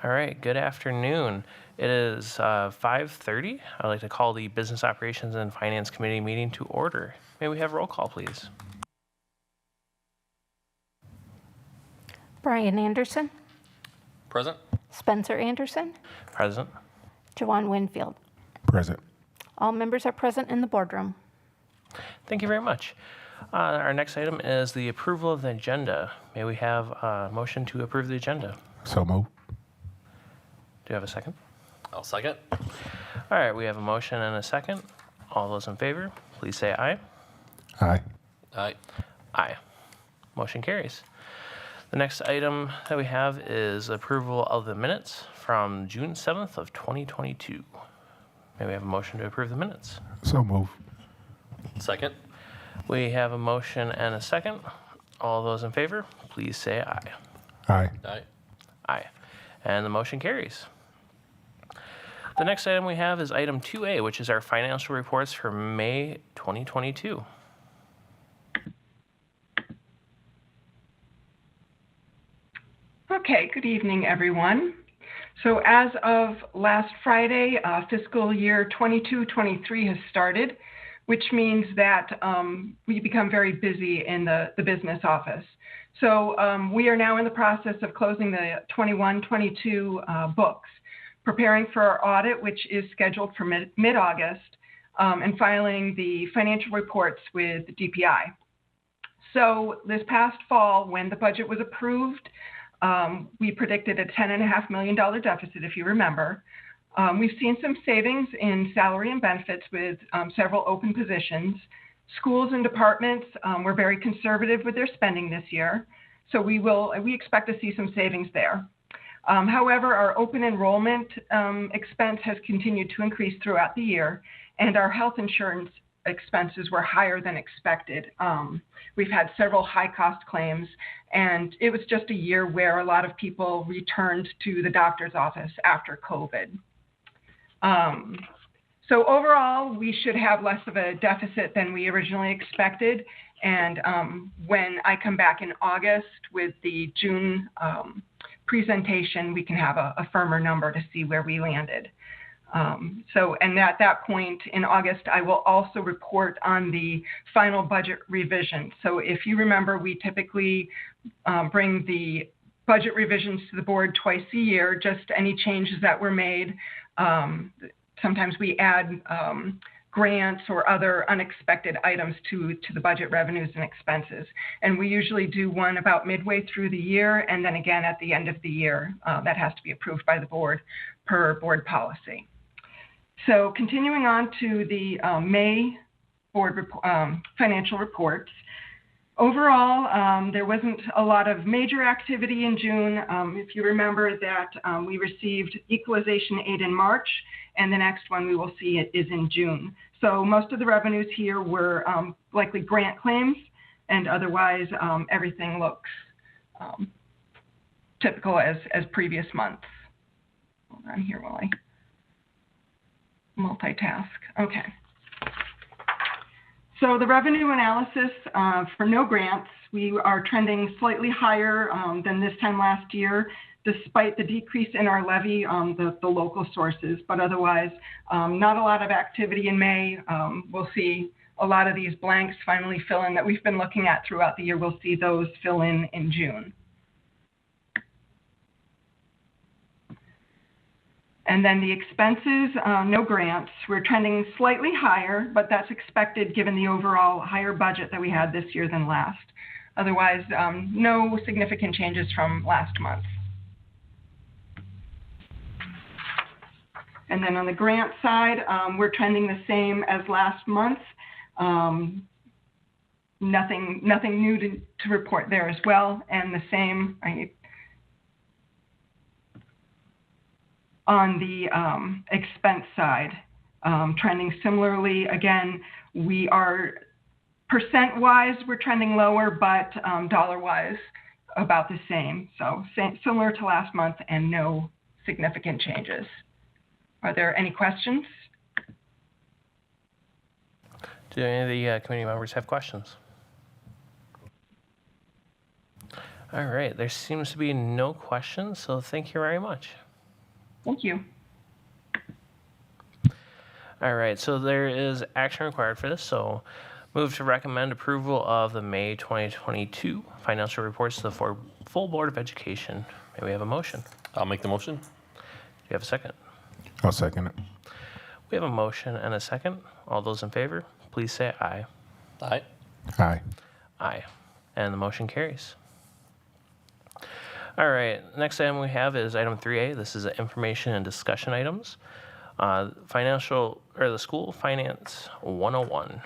All right, good afternoon. It is 5:30. I'd like to call the Business Operations and Finance Committee meeting to order. May we have roll call, please? Brian Anderson, Present. Spencer Anderson, Present. Jawan Winfield. Present. All members are present in the boardroom. Thank you very much. Our next item is the approval of the agenda. May we have a motion to approve the agenda? So move. Do you have a second? I'll second. All right, we have a motion and a second. All those in favor, please say aye. Aye. Aye. Aye. Motion carries. The next item that we have is approval of the minutes from June 7th of 2022. May we have a motion to approve the minutes? So move. Second. We have a motion and a second. All those in favor, please say aye. Aye. Aye. Aye. And the motion carries. The next item we have is item 2A, which is our financial reports for May 2022. Okay, good evening, everyone. So as of last Friday, fiscal year 22-23 has started, which means that we become very busy in the business office. So we are now in the process of closing the 21-22 books, preparing for our audit, which is scheduled for mid-August, and filing the financial reports with DPI. So this past fall, when the budget was approved, we predicted a $10.5 million deficit, if you remember. We've seen some savings in salary and benefits with several open positions. Schools and departments were very conservative with their spending this year, so we expect to see some savings there. However, our open enrollment expense has continued to increase throughout the year, and our health insurance expenses were higher than expected. We've had several high-cost claims, and it was just a year where a lot of people returned to the doctor's office after COVID. So overall, we should have less of a deficit than we originally expected. And when I come back in August with the June presentation, we can have a firmer number to see where we landed. And at that point in August, I will also report on the final budget revision. So if you remember, we typically bring the budget revisions to the board twice a year, just any changes that were made. Sometimes we add grants or other unexpected items to the budget revenues and expenses. And we usually do one about midway through the year, and then again at the end of the year. That has to be approved by the board per board policy. So continuing on to the May board financial reports. Overall, there wasn't a lot of major activity in June. If you remember that we received equalization aid in March, and the next one we will see is in June. So most of the revenues here were likely grant claims, and otherwise everything looks typical as previous months. Hold on here while I multitask. Okay. So the revenue analysis for no grants, we are trending slightly higher than this time last year, despite the decrease in our levy on the local sources. But otherwise, not a lot of activity in May. We'll see a lot of these blanks finally fill in that we've been looking at throughout the year. We'll see those fill in June. And then the expenses, no grants. We're trending slightly higher, but that's expected given the overall higher budget that we had this year than last. Otherwise, no significant changes from last month. And then on the grant side, we're trending the same as last month. Nothing new to report there as well, and the same on the expense side, trending similarly. Again, we are percent-wise, we're trending lower, but dollar-wise, about the same. So similar to last month and no significant changes. Are there any questions? Do any of the committee members have questions? All right, there seems to be no questions, so thank you very much. Thank you. All right, so there is action required for this. So move to recommend approval of the May 2022 financial reports to the full Board of Education. May we have a motion? Do I'll make the motion. you have a second? I'll second it. We have a motion and a second. All those in favor, please say aye. Aye. Aye. Aye. And the motion carries. All right, next item we have is item 3A. This is information and discussion items. The school finance 101.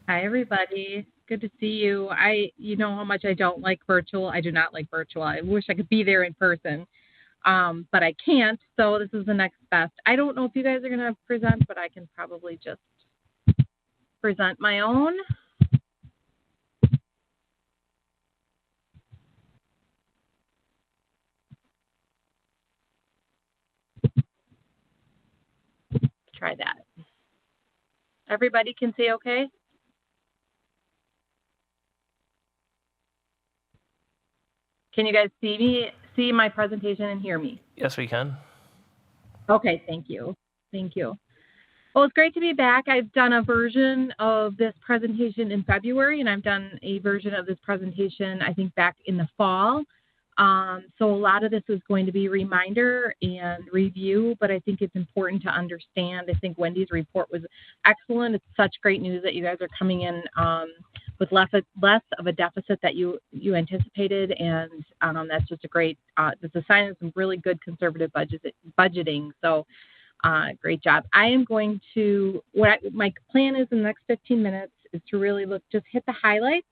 Hi, everybody. Good to see you. You know how much I don't like virtual. I do not like virtual. I wish I could be there in person, but I can't. So this is the next best. I don't know if you guys are going to present, but I can probably just present my own. Try that. Everybody can see okay? Can you guys see my presentation and hear me? Yes, we can. Okay, thank you. Thank you. Well, it's great to be back. I've done a version of this presentation in February, and I've done a version of this presentation, I think, back in the fall. So a lot of this is going to be reminder and review, but I think it's important to understand. I think Wendy's report was excellent. It's such great news that you guys are coming in with less of a deficit that you anticipated, and that's just a great, it's a sign of some really good conservative budgeting. So great job. I am going to, my plan is in the next 15 minutes is to really just hit the highlights.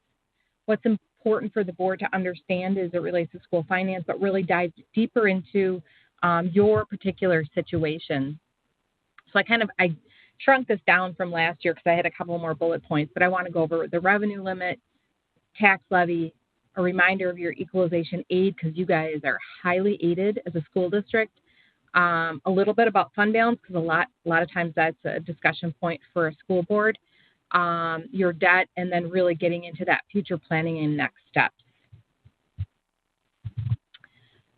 What's important for the board to understand as it relates to school finance, but really dive deeper into your particular situation. So I shrunk this down from last year because I had a couple more bullet points, but I want to go over the revenue limit, tax levy, a reminder of your equalization aid because you guys are highly aided as a school district. A little bit about fund balance because a lot of times that's a discussion point for a school board. Your debt, and then really getting into that future planning and next steps.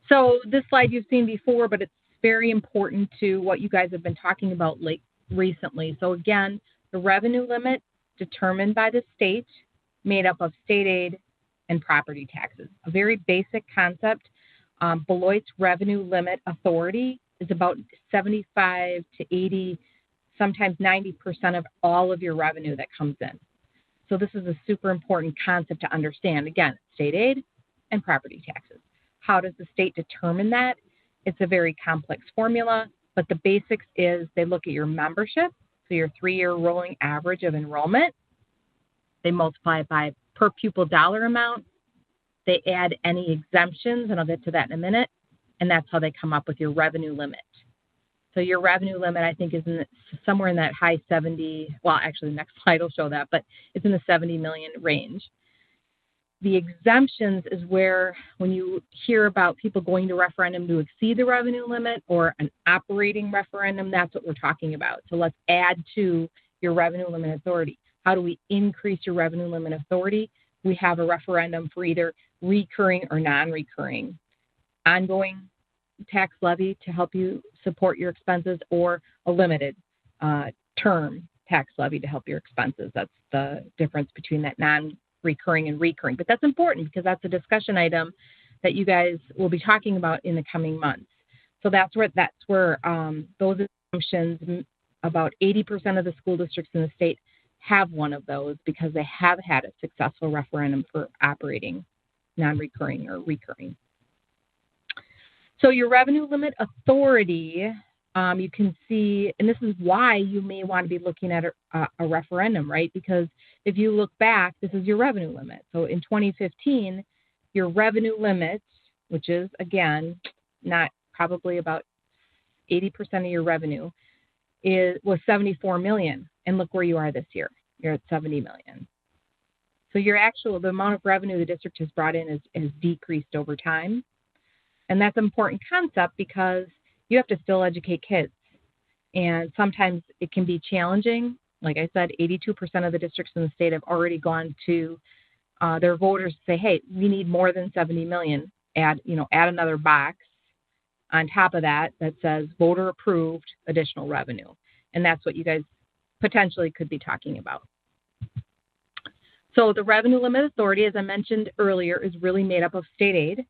So this slide you've seen before, but it's very important to what you guys have been talking about recently. So again, the revenue limit determined by the state, made up of state aid and property taxes. A very basic concept. Beloit's revenue limit authority is about 75 to 80, sometimes 90% of all of your revenue that comes in. So this is a super important concept to understand. Again, state aid and property taxes. How does the state determine that? It's a very complex formula, but the basics is they look at your membership, so your 3-year rolling average of enrollment. They multiply it by per pupil dollar amount. They add any exemptions, and I'll get to that in a minute, and that's how they come up with your revenue limit. So your revenue limit, I think, is somewhere in that high 70, well, actually the next slide will show that, but it's in the 70 million range. The exemptions is where when you hear about people going to referendum to exceed the revenue limit or an operating referendum, that's what we're talking about. So let's add to your revenue limit authority. How do we increase your revenue limit authority? We have a referendum for either recurring or non-recurring. Ongoing tax levy to help you support your expenses, or a limited term tax levy to help your expenses. That's the difference between that non-recurring and recurring. But that's important because that's a discussion item that you guys will be talking about in the coming months. So that's where those assumptions, about 80% of the school districts in the state have one of those because they have had a successful referendum for operating non-recurring or recurring. So your revenue limit authority, you can see, and this is why you may want to be looking at a referendum, right? Because if you look back, this is your revenue limit. So in 2015, your revenue limit, which is, again, not probably about 80% of your revenue, was 74 million. And look where you are this year. You're at 70 million. So the amount of revenue the district has brought in has decreased over time. And that's an important concept because you have to still educate kids. And sometimes it can be challenging. Like I said, 82% of the districts in the state have already gone to their voters to say, hey, we need more than 70 million. Add another box. on top of that that says voter approved additional revenue. And that's what you guys potentially could be talking about. So the revenue limit authority, as I mentioned earlier, is really made up of state aid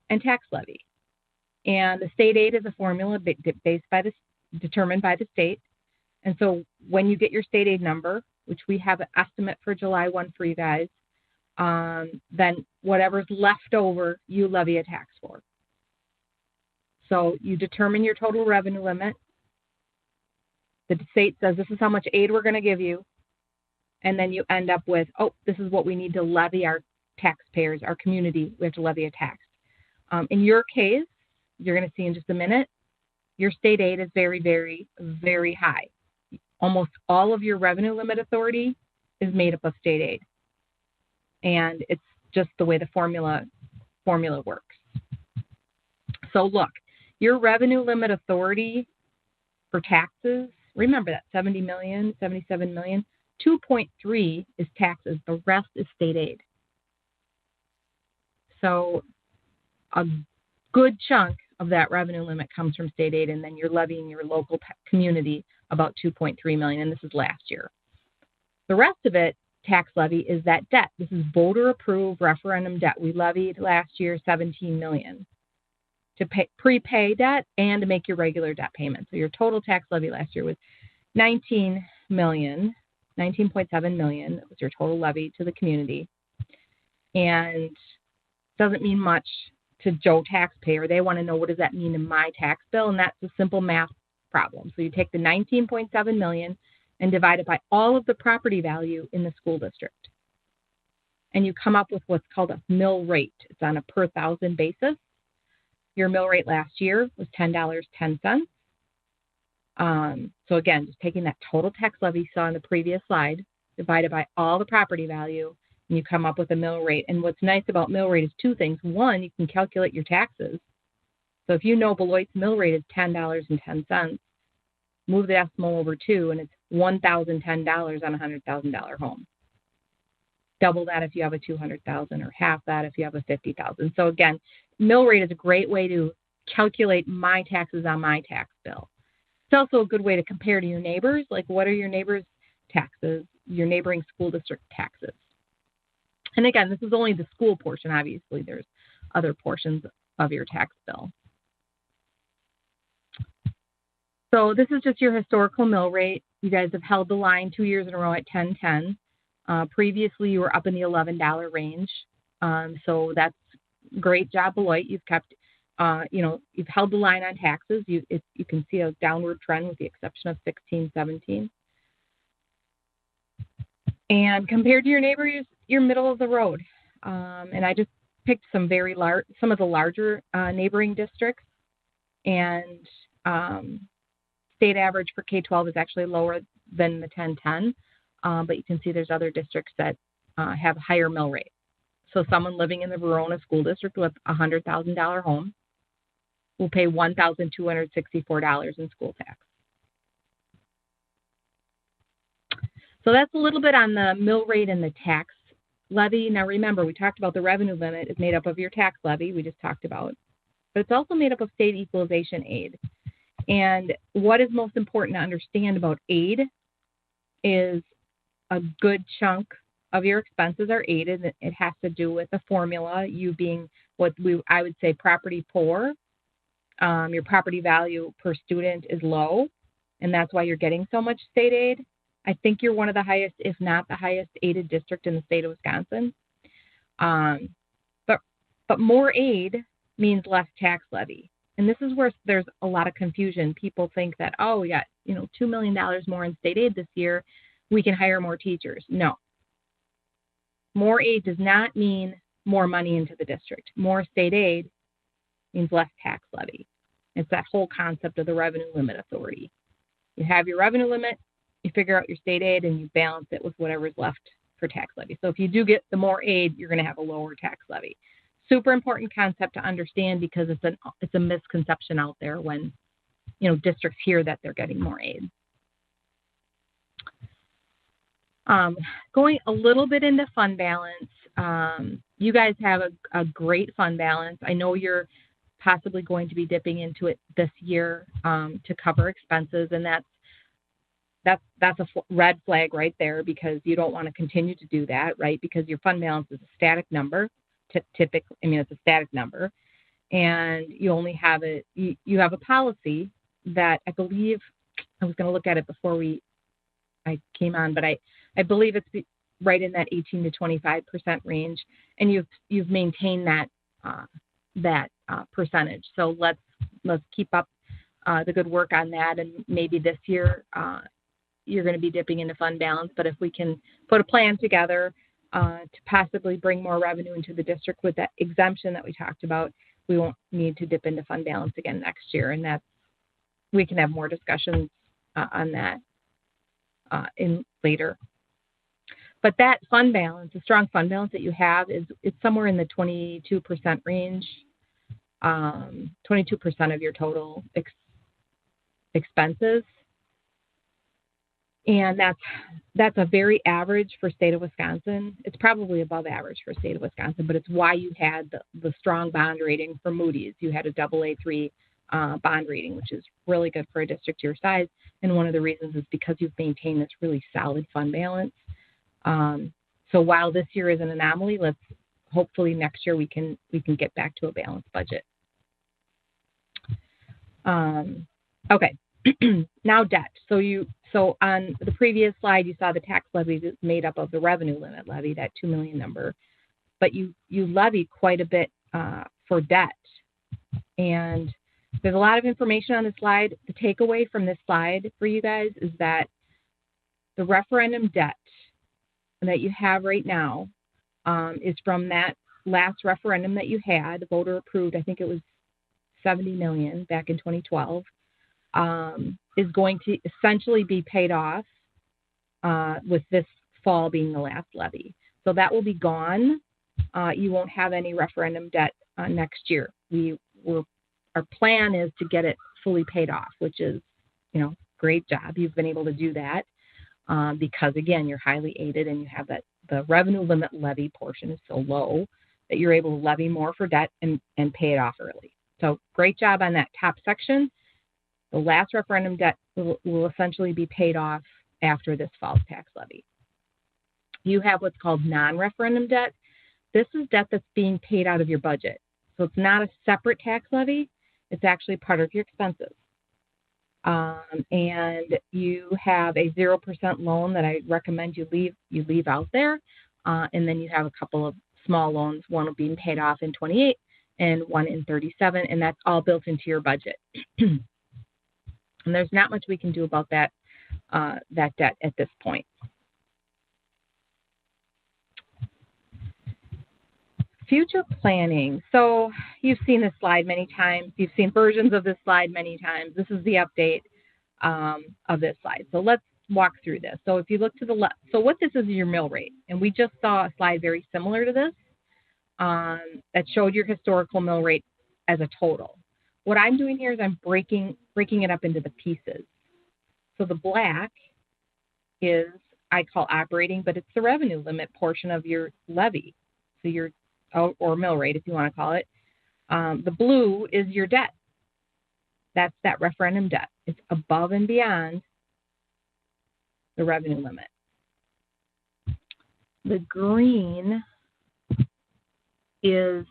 and tax levy. And the state aid is a formula determined by the state. And so when you get your state aid number, which we have an estimate for July 1 for you guys, then whatever's left over, you levy a tax for. So you determine your total revenue limit. The state says this is how much aid we're going to give you. And then you end up with, oh, this is what we need to levy our taxpayers, our community. We have to levy a tax. In your case, you're going to see in just a minute, your state aid is very, very, very high. Almost all of your revenue limit authority is made up of state aid. And it's just the way the formula works. So look, your revenue limit authority for taxes, remember that 70 million, 77 million, 2.3 is taxes. The rest is state aid. So a good chunk of that revenue limit comes from state aid, and then you're levying your local community about 2.3 million, and this is last year. The rest of it, tax levy, is that debt. This is voter approved referendum debt. We levied last year 17 million to prepay debt and to make your regular debt payment. So your total tax levy last year was 19.7 million. That was your total levy to the community. And doesn't mean much to Joe taxpayer. They want to know, what does that mean in my tax bill? And that's a simple math problem. So you take the 19.7 million and divide it by all of the property value in the school district. And you come up with what's called a mill rate. It's on a per thousand basis. Your mill rate last year was $10.10. So again, just taking that total tax levy you saw on the previous slide, divided by all the property value, and you come up with a mill rate. And what's nice about mill rate is two things. One, you can calculate your taxes. So if you know Beloit's mill rate is $10.10, move the decimal over 2, and it's $1,010 on a $100,000 home. Double that if you have a $200,000, or half that if you have a $50,000. So again, mill rate is a great way to calculate my taxes on my tax bill. It's also a good way to compare to your neighbors. Like, what are your neighbors' taxes, your neighboring school district taxes? And again, this is only the school portion. Obviously, there's other portions of your tax bill. So this is just your historical mill rate. You guys have held the line 2 years in a row at 10.10. Previously, you were up in the $11 range. So that's great job, Beloit. You've kept, you've held the line on taxes. You can see a downward trend with the exception of 16, 17. And compared to your neighbors, you're middle of the road. And I just picked some of the larger neighboring districts. And state average for K-12 is actually lower than the 10.10. But you can see there's other districts that have a higher mill rate. So someone living in the Verona School District with a $100,000 home will pay $1,264 in school tax. So that's a little bit on the mill rate and the tax levy. Now remember, we talked about the revenue limit is made up of your tax levy, we just talked about, but it's also made up of state equalization aid. And what is most important to understand about aid is a good chunk of your expenses are aided. It has to do with the formula, you being I would say property poor. Your property value per student is low, and that's why you're getting so much state aid. I think you're one of the highest, if not the highest, aided district in the state of Wisconsin. But more aid means less tax levy. And this is where there's a lot of confusion. People think that, oh, we got $2 million more in state aid this year, we can hire more teachers. No. More aid does not mean more money into the district. More state aid means less tax levy. It's that whole concept of the revenue limit authority. You have your revenue limit, you figure out your state aid, and you balance it with whatever's left for tax levy. So if you do get the more aid, you're going to have a lower tax levy. Super important concept to understand, because it's a misconception out there when districts hear that they're getting more aid. Going a little bit into fund balance, you guys have a great fund balance. I know you're possibly going to be dipping into it this year to cover expenses, and that's a red flag right there, because you don't want to continue to do that, right? Because your fund balance is a static number. Typically, it's a static number, and you only have it. You have a policy that I believe, I was going to look at it before I came on, but I believe it's right in that 18 to 25% range, and you've maintained that percentage. So let's keep up the good work on that, and maybe this year you're going to be dipping into fund balance. But if we can put a plan together to possibly bring more revenue into the district with that exemption that we talked about, we won't need to dip into fund balance again next year, and we can have more discussions on that in later. But that fund balance, the strong fund balance that you have, it's somewhere in the 22% range, 22% of your total expenses. And that's a very average for state of Wisconsin. It's probably above average for state of Wisconsin, but it's why you had the strong bond rating for Moody's. You had a AA3 bond rating, which is really good for a district your size. And one of the reasons is because you've maintained this really solid fund balance. So while this year is an anomaly, let's hopefully next year we can get back to a balanced budget. Okay, now debt. So on the previous slide, you saw the tax levy is made up of the revenue limit levy, that $2 million number, but you levy quite a bit for debt. And there's a lot of information on the slide. The takeaway from this slide for you guys is that the referendum debt that you have right now is from that last referendum that you had, voter approved, I think it was 70 million back in 2012, is going to essentially be paid off with this fall being the last levy. So that will be gone. You won't have any referendum debt next year. Our plan is to get it fully paid off, which is, great job. You've been able to do that. Because again, you're highly aided and you have the revenue limit levy portion is so low that you're able to levy more for debt and pay it off early. So great job on that top section. The last referendum debt will essentially be paid off after this fall's tax levy. You have what's called non-referendum debt. This is debt that's being paid out of your budget. So it's not a separate tax levy. It's actually part of your expenses. And you have a 0% loan that I recommend you leave out there. And then you have a couple of small loans, one being paid off in 28 and one in 37, and that's all built into your budget. And there's not much we can do about that debt at this point. Future planning. So you've seen this slide many times. You've seen versions of this slide many times. This is the update of this slide. So let's walk through this. So if you look to the left, so what this is your mill rate. And we just saw a slide very similar to this that showed your historical mill rate as a total. What I'm doing here is I'm breaking it up into the pieces. So the black is, I call operating, but it's the revenue limit portion of your levy. So your or mill rate, if you want to call it. The blue is your debt. That's that referendum debt. It's above and beyond the revenue limit. The green is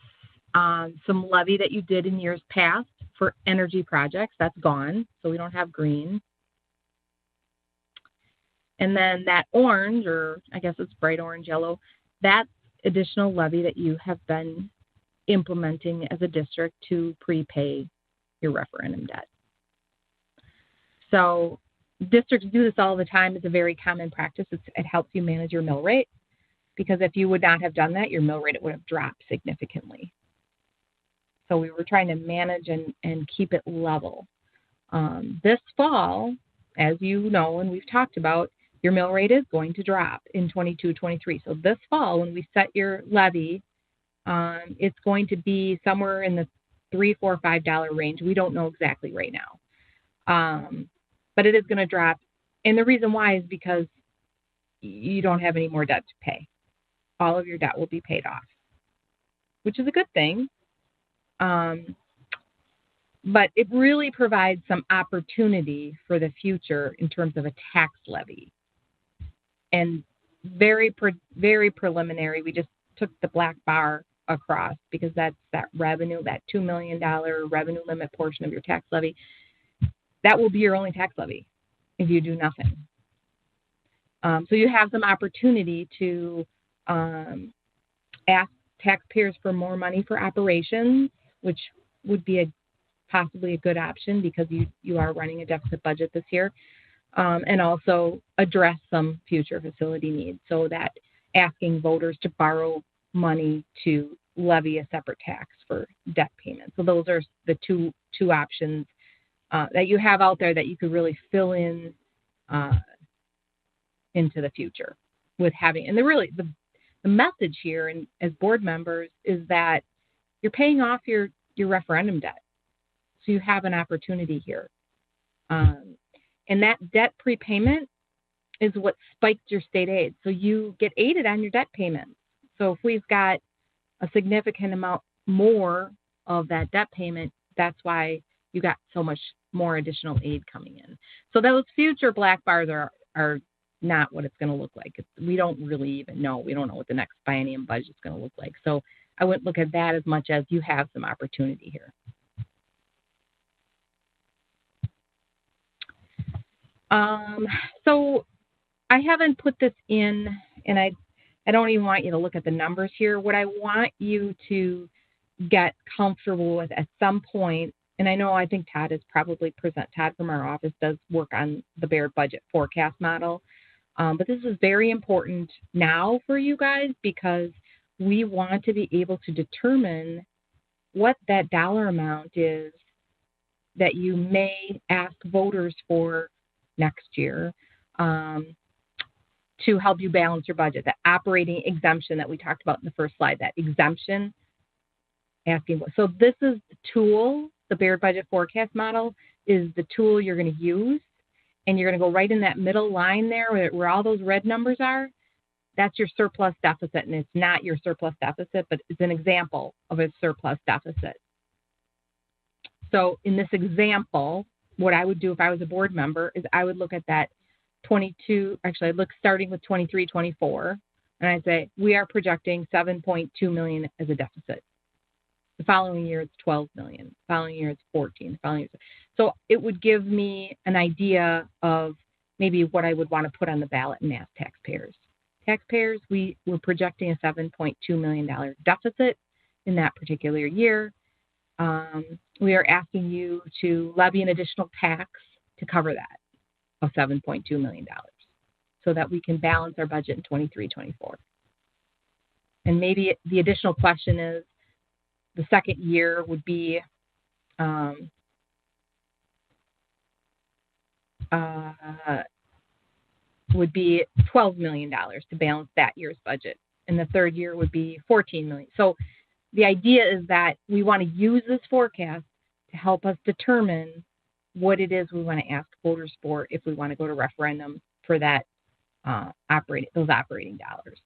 some levy that you did in years past for energy projects. That's gone, so we don't have green. And then that orange, or I guess it's bright orange yellow, that's additional levy that you have been implementing as a district to prepay your referendum debt. So districts do this all the time. It's a very common practice. It helps you manage your mill rate, because if you would not have done that, your mill rate would have dropped significantly. So we were trying to manage and keep it level. This fall, as you know, and we've talked about, your mill rate is going to drop in 22-23. So this fall, when we set your levy, it's going to be somewhere in the $3, $4, $5 range. We don't know exactly right now. But it is going to drop. And the reason why is because you don't have any more debt to pay. All of your debt will be paid off, which is a good thing. but it really provides some opportunity for the future in terms of a tax levy. And very preliminary, we just took the black bar across because that's that revenue, that $2 million revenue limit portion of your tax levy. That will be your only tax levy if you do nothing. So you have some opportunity to ask taxpayers for more money for operations, which would be possibly a good option because you are running a deficit budget this year, and also address some future facility needs, so that asking voters to borrow money to levy a separate tax for debt payments. So those are the two options that you have out there that you could really fill in into the future with having. And the message here, and as board members, is that you're paying off your referendum debt. So you have an opportunity here. And that debt prepayment is what spiked your state aid. So you get aided on your debt payments. So if we've got a significant amount more of that debt payment, that's why you got so much more additional aid coming in. So those future black bars are not what it's going to look like. We don't really even know. We don't know what the next biennium budget is going to look like. So I wouldn't look at that as much as you have some opportunity here. So I haven't put this in, and I don't even want you to look at the numbers here. What I want you to get comfortable with at some point, and I think Todd is probably present. Todd from our office does work on the Baird budget forecast model. But this is very important now for you guys because we want to be able to determine what that dollar amount is that you may ask voters for next year to help you balance your budget. The operating exemption that we talked about in the first slide, that exemption, asking. So this is the tool, the Baird budget forecast model is the tool you're going to use. And you're going to go right in that middle line there where all those red numbers are. That's your surplus deficit. And it's not your surplus deficit, but it's an example of a surplus deficit. So in this example, what I would do if I was a board member is I would look at that 22, actually I'd look starting with 23, 24, and I'd say, we are projecting 7.2 million as a deficit. The following year, it's 12 million. The following year, it's 14. The following year, so it would give me an idea of maybe what I would want to put on the ballot and ask taxpayers. Taxpayers, we're projecting a $7.2 million deficit in that particular year. We are asking you to levy an additional tax to cover that of $7.2 million so that we can balance our budget in 23, 24. And maybe the additional question is, the second year would be $12 million to balance that year's budget, and the third year would be $14 million. So the idea is that we want to use this forecast to help us determine what it is we want to ask voters for if we want to go to referendum for that those operating dollars.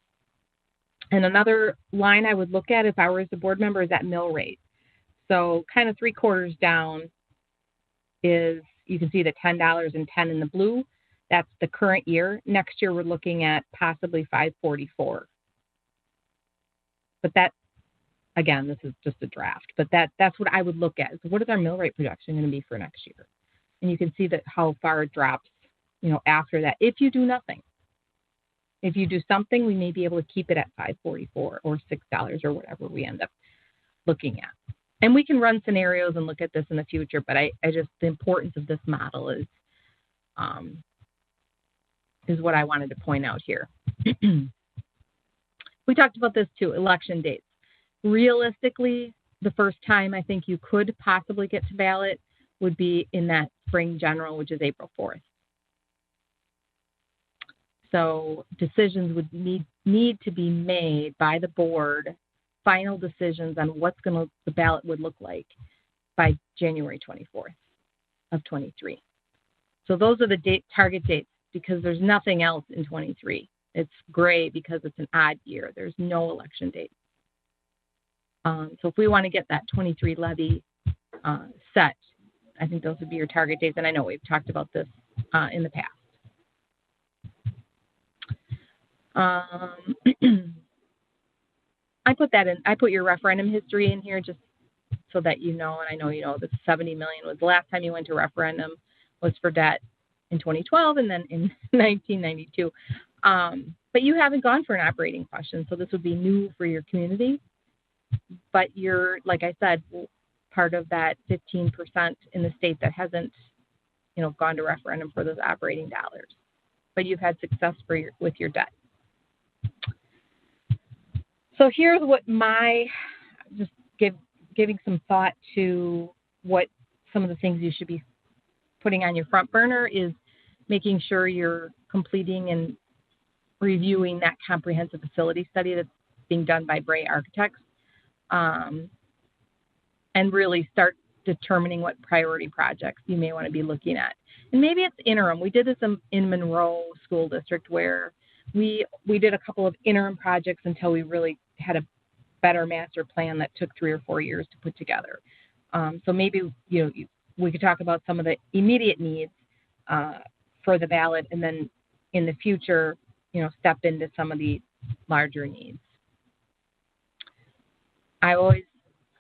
And another line I would look at if I were as a board member is that mill rate. So kind of 3/4 down is, you can see the $10.10 in the blue. That's the current year. Next year, we're looking at possibly $5.44. But that, again, this is just a draft. But that's what I would look at. So what is our mill rate projection going to be for next year? And you can see that how far it drops, after that, if you do nothing. If you do something, we may be able to keep it at $5.44 or $6 or whatever we end up looking at. And we can run scenarios and look at this in the future, but I just, the importance of this model is what I wanted to point out here. We talked about this too, election dates. Realistically, the first time I think you could possibly get to ballot would be in that spring general, which is April 4th. So decisions would need to be made by the board, final decisions on what's the ballot would look like by January 24th of 23. So those are the target dates because there's nothing else in 23. It's gray because it's an odd year. There's no election date. So if we want to get that 23 levy set I think those would be your target dates. And I know we've talked about this in the past. I put your referendum history in here just so that you know, and I know you know, the 70 million was the last time you went to referendum was for debt in 2012 and then in 1992. But you haven't gone for an operating question, so this would be new for your community. But you're, like I said, part of that 15% in the state that hasn't, gone to referendum for those operating dollars. But you've had success with your debt. So here's what giving some thought to what some of the things you should be putting on your front burner is making sure you're completing and reviewing that comprehensive facility study that's being done by Bray Architects, and really start determining what priority projects you may want to be looking at. And maybe it's interim. We did this in Monroe School District where we did a couple of interim projects until we really had a better master plan that took 3 or 4 years to put together. So maybe we could talk about some of the immediate needs for the ballot, and then in the future, step into some of the larger needs. I always,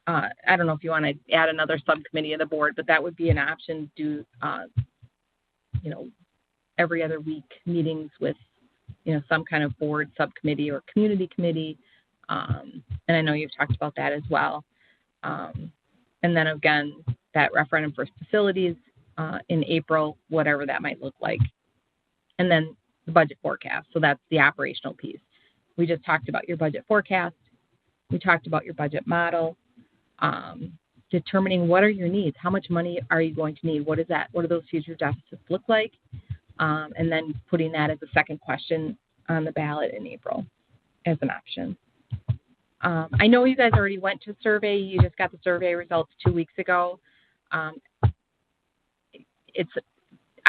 I don't know if you want to add another subcommittee of the board, but that would be an option. Do every other week meetings with some kind of board subcommittee or community committee. And I know you've talked about that as well. And then again, that referendum for facilities in April, whatever that might look like. And then the budget forecast. So that's the operational piece. We just talked about your budget forecast. We talked about your budget model, determining what are your needs. How much money are you going to need? What is that? What do those future deficits look like? And then putting that as a second question on the ballot in April as an option. I know you guys already went to survey. You just got the survey results 2 weeks ago. I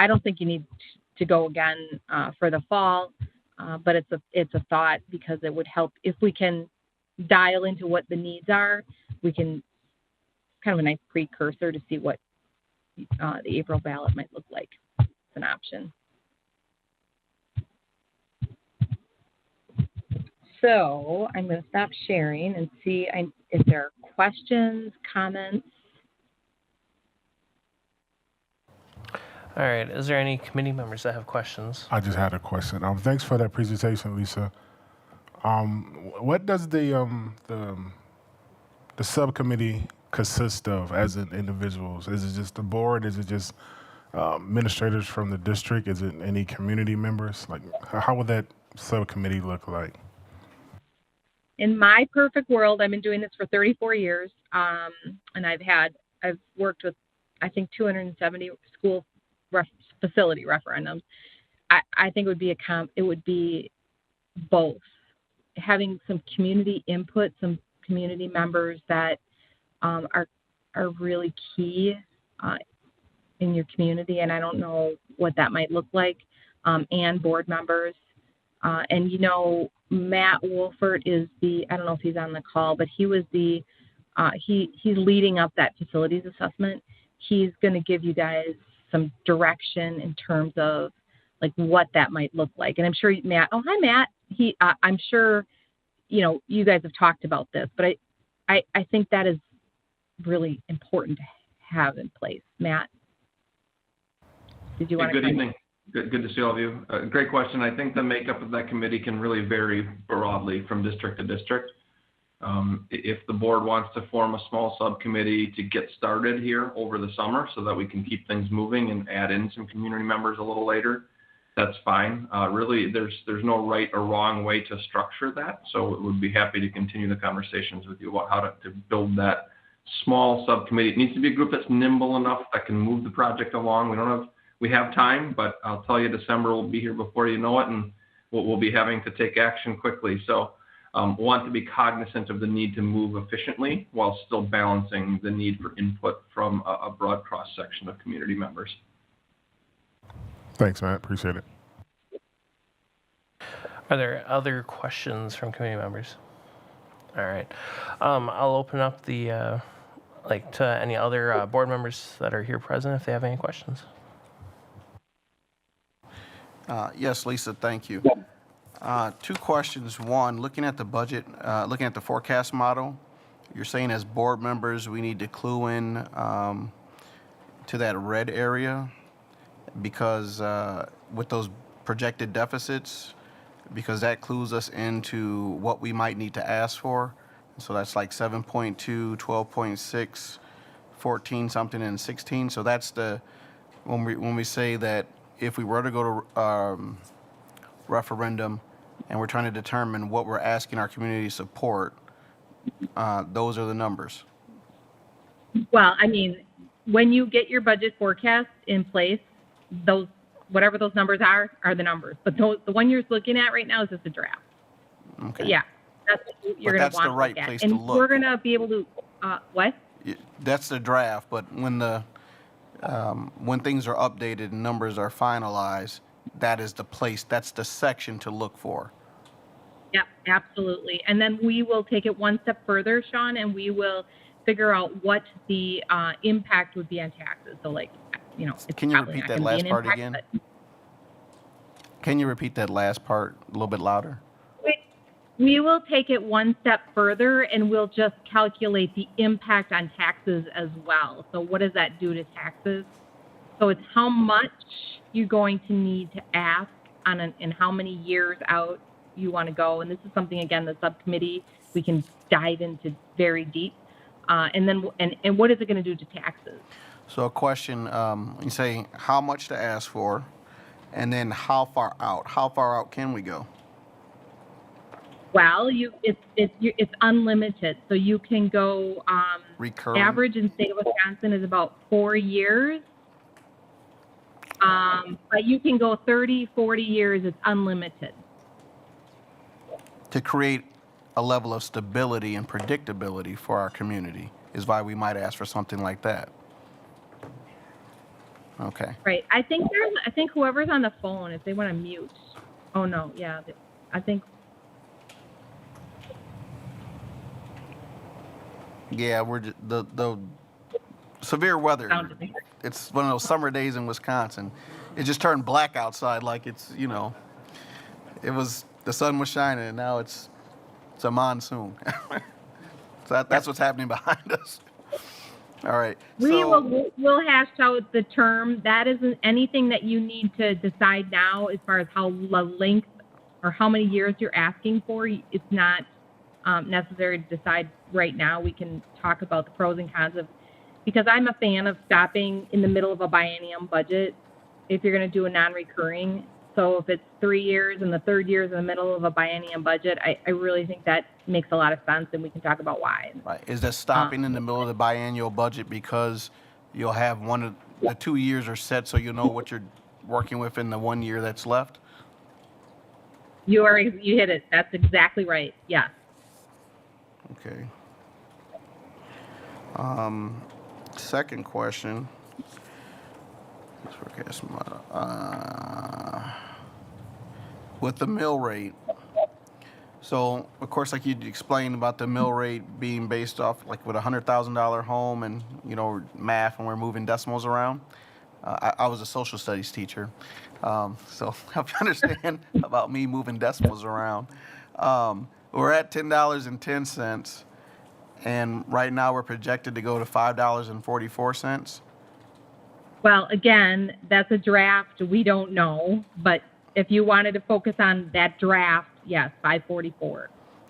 don't think you need to go again for the fall, but it's a thought because it would help if we can dial into what the needs are. We can kind of a nice precursor to see what the April ballot might look like. It's an option. So I'm going to stop sharing and see if there are questions, comments. All right. Is there any committee members that have questions? I just had a question. Thanks for that presentation, Lisa. What does the subcommittee consist of as in individuals? Is it just the board? Is it just administrators from the district? Is it any community members? Like, how would that subcommittee look like? In my perfect world, I've been doing this for 34 years, and I've worked with, I think, 270 school facility referendums. I think it would be both, having some community input, some community members that are really key in your community, and I don't know what that might look like, and board members. And Matt Wolfert is I don't know if he's on the call, but he was he's leading up that facilities assessment. He's going to give you guys some direction in terms of like what that might look like. And I'm sure Matt, oh, hi, Matt. I'm sure, you guys have talked about this, but I think that is really important to have in place. Matt, did you want to? Good evening. Good to see all of you. Great question. I think the makeup of that committee can really vary broadly from district to district. If the board wants to form a small subcommittee to get started here over the summer so that we can keep things moving and add in some community members a little later, that's fine. Really, there's no right or wrong way to structure that. So we'd be happy to continue the conversations with you about how to build that small subcommittee. It needs to be a group that's nimble enough that can move the project along. We have time, but I'll tell you, December will be here before you know it, and we'll be having to take action quickly. So want to be cognizant of the need to move efficiently while still balancing the need for input from a broad cross-section of community members. Thanks, Matt. Appreciate it. Are there other questions from committee members? All right. I'll open up the like to any other board members that are here present if they have any questions. Yes, Lisa, thank you. Two questions. One, looking at the budget, looking at the forecast model, you're saying as board members, we need to clue in to that red area because with those projected deficits, because that clues us into what we might need to ask for. So that's like 7.2, 12.6, 14 something, and 16. So that's when we say that if we were to go to referendum and we're trying to determine what we're asking our community to support, those are the numbers. Well, I mean, when you get your budget forecast in place, those, whatever those numbers are the numbers. But the one you're looking at right now is just a draft. Okay. Yeah, that's what you're going to want the right to look at. place and to look. we're going to be able to, what? That's the draft, but when things are updated and numbers are finalized, that is the place, that's the section to look for. Yep, absolutely. And then we will take it one step further, Sean, and we will figure out what the impact would be on taxes. So, like, you know, it's Can you probably repeat not that gonna be last an part impact, again? but Can you repeat that last part a little bit louder? we will take it one step further and we'll just calculate the impact on taxes as well. So what does that do to taxes? So it's how much you're going to need to ask and how many years out you want to go. And this is something, again, the subcommittee, we can dive into very deep. And then what is it going to do to taxes? So a question, you say how much to ask for, and then how far out? How far out can we go? Well, it's unlimited, so you can go. Recurring? Average in the state of Wisconsin is about 4 years, but you can go 30, 40 years. It's unlimited. To create a level of stability and predictability for our community is why we might ask for something like that. Okay. Right. I think whoever's on the phone, if they want to mute. Oh no, yeah. I think. Yeah, we're the severe weather. Sound to me. It's one of those summer days in Wisconsin. It just turned black outside, like it's, you know, the sun was shining, and now it's a monsoon. So that's what's happening behind us. All right. We'll hash out the term. That isn't anything that you need to decide now as far as how the length or how many years you're asking for. It's not necessary to decide right now. We can talk about the pros and cons of, because I'm a fan of stopping in the middle of a biennium budget if you're going to do a non-recurring. So if it's 3 years and the third year is in the middle of a biennium budget, I really think that makes a lot of sense, and we can talk about why. Right. Is that stopping in the middle of the biannual budget because you'll have one of the 2 years are set, so you know what you're working with in the 1 year that's left? You hit it. That's exactly right. Yes. Okay. Second question. With the mill rate. So, of course, like you explained about the mill rate being based off, like with $100,000 home and, you know, math, and we're moving decimals around. I was a social studies teacher, so help you understand about me moving decimals around. We're at $10.10, and right now we're projected to go to $5.44. Well, again, that's a draft. We don't know, but if you wanted to focus on that draft, yes, 544.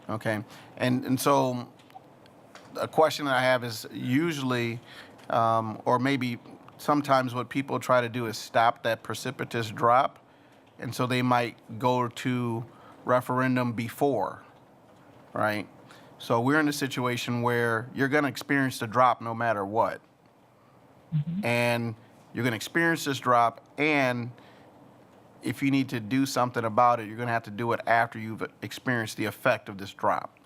Okay, and so a question that I have is usually, or maybe sometimes what people try to do is stop that precipitous drop, and so they might go to referendum before, right? So we're in a situation where you're going to experience the drop no matter what. Mm-hmm. And you're going to experience this drop, and if you need to do something about it, you're going to have to do it after you've experienced the effect of this drop.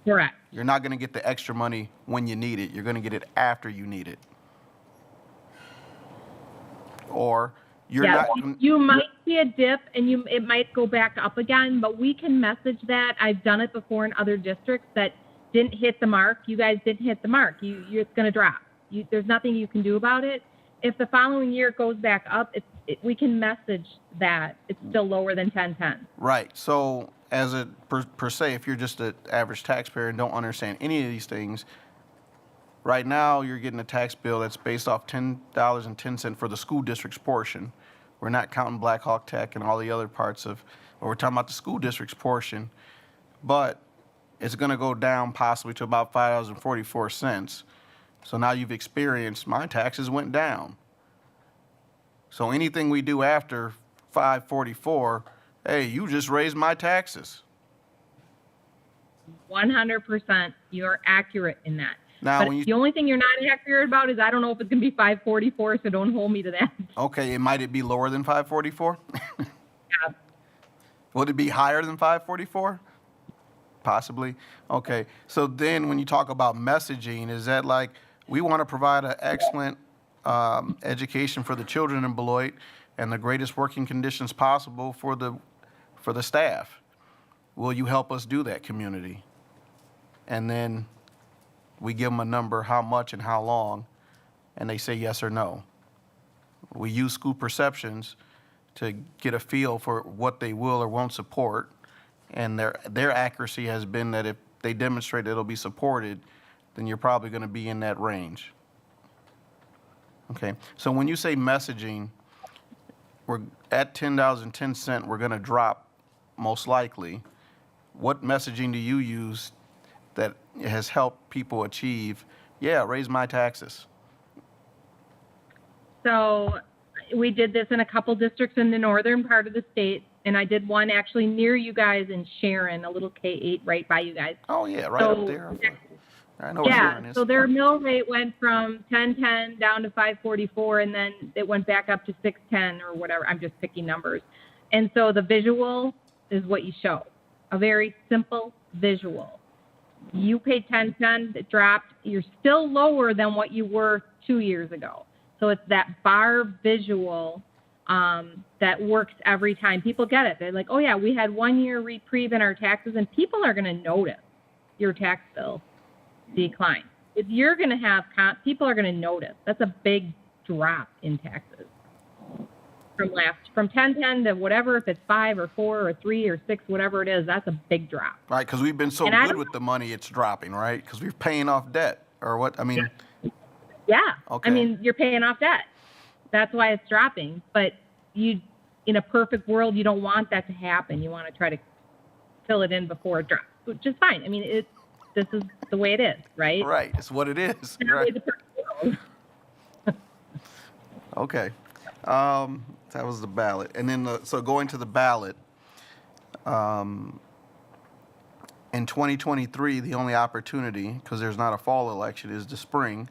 Correct. You're not going to get the extra money when you need it. You're going to get it after you need it. Or you're not. You might see a dip, and it might go back up again, but we can message that. I've done it before in other districts, that didn't hit the mark, you guys didn't hit the mark. It's going to drop. There's nothing you can do about it. If the following year it goes back up, we can message that it's still lower than 1010. Right. So as a per se, if you're just an average taxpayer and don't understand any of these things, right now you're getting a tax bill that's based off $10.10 for the school district's portion. We're not counting Black Hawk Tech and all the other parts of, or we're talking about the school district's portion, but it's going to go down possibly to about $5.44. So now you've experienced my taxes went down. So anything we do after 544, hey, you just raised my taxes. 100%, you're accurate in that. Now, but the only thing you're not accurate about is I don't know if it's going to be 544, so don't hold me to that. Okay, might it be lower than 544? Yeah. Would it be higher than 544? Possibly. Okay, so then when you talk about messaging, is that like we want to provide an excellent education for the children in Beloit and the greatest working conditions possible for the staff? Will you help us do that, community? And then we give them a number, how much and how long, and they say yes or no. We use school perceptions to get a feel for what they will or won't support, and their accuracy has been that if they demonstrate it'll be supported, then you're probably going to be in that range. Okay, so when you say messaging, we're at $10.10, we're going to drop most likely. What messaging do you use that has helped people achieve, yeah, raise my taxes? So we did this in a couple districts in the northern part of the state, and I did one actually near you guys in Sharon, a little K-8 right by you guys. Oh, yeah, right up there. I know where Sharon is. So their mill rate went from 1010 down to 544, and then it went back up to 610 or whatever. I'm just picking numbers. And so the visual is what you show, a very simple visual. You paid 1010, it dropped. You're still lower than what you were 2 years ago. So it's that bar visual that works every time. People get it. They're like, oh, yeah, we had 1 year reprieve in our taxes, and people are going to notice your tax bill decline. If you're going to have people are going to notice. That's a big drop in taxes from 1010 to whatever, if it's 5 or 4 or 3 or 6, whatever it is, that's a big drop. Right, because we've been so good with the money, it's dropping, right? Because we're paying off debt, or what? I mean, yeah. Okay. I mean, you're paying off debt. That's why it's dropping. But in a perfect world, you don't want that to happen. You want to try to fill it in before it drops, which is fine. I mean, this is the way it is, right? Right, it's what it is. It's not Right. the perfect world. Okay, that was the ballot. And then, so going to the ballot, in 2023, the only opportunity, because there's not a fall election, is the spring.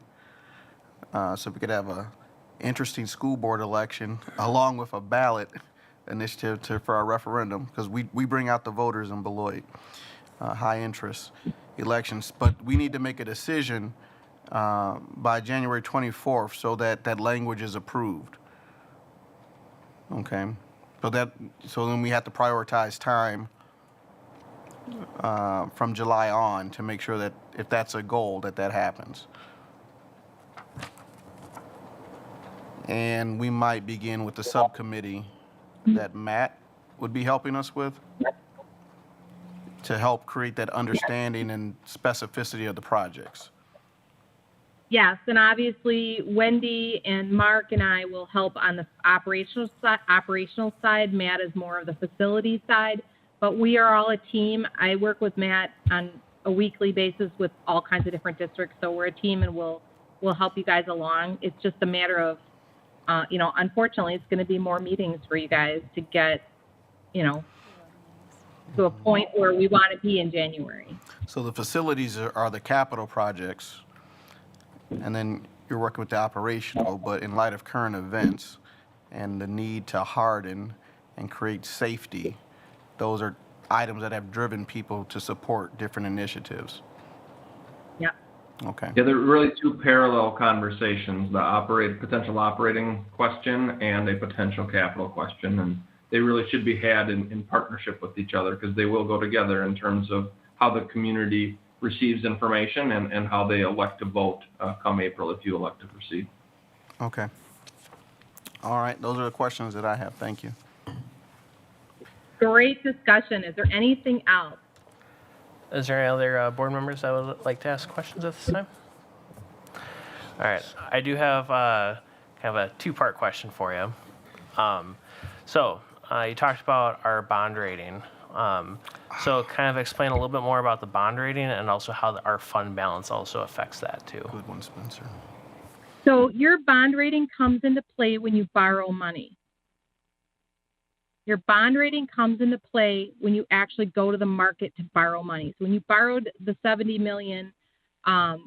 So we could have a interesting school board election along with a ballot initiative for our referendum, because we bring out the voters in Beloit, high interest elections. But we need to make a decision by January 24th so that language is approved. Okay, so then we have to prioritize time from July on to make sure that if that's a goal, that happens. And we might begin with the subcommittee that Matt would be helping us with to help create that understanding and specificity of the projects. Yes, and obviously Wendy and Mark and I will help on the operational side. Matt is more of the facility side, but we are all a team. I work with Matt on a weekly basis with all kinds of different districts, so we're a team and we'll help you guys along. It's just a matter of, unfortunately, it's going to be more meetings for you guys to get, to a point where we want to be in January. So the facilities are the capital projects, and then you're working with the operational, but in light of current events and the need to harden and create safety, those are items that have driven people to support different initiatives. Yeah. Okay. Yeah, there are really two parallel conversations, the potential operating question and a potential capital question, and they really should be had in partnership with each other, because they will go together in terms of how the community receives information and how they elect to vote come April if you elect to proceed. Okay. All right, those are the questions that I have. Thank you. Great discussion. Is there anything else? Is there any other board members that would like to ask questions at this time? All right, I do have kind of a two-part question for you. You talked about our bond rating. So kind of explain a little bit more about the bond rating and also how our fund balance also affects that too. Good one, Spencer. So your bond rating comes into play when you borrow money. Your bond rating comes into play when you actually go to the market to borrow money. So when you borrowed the $70 million,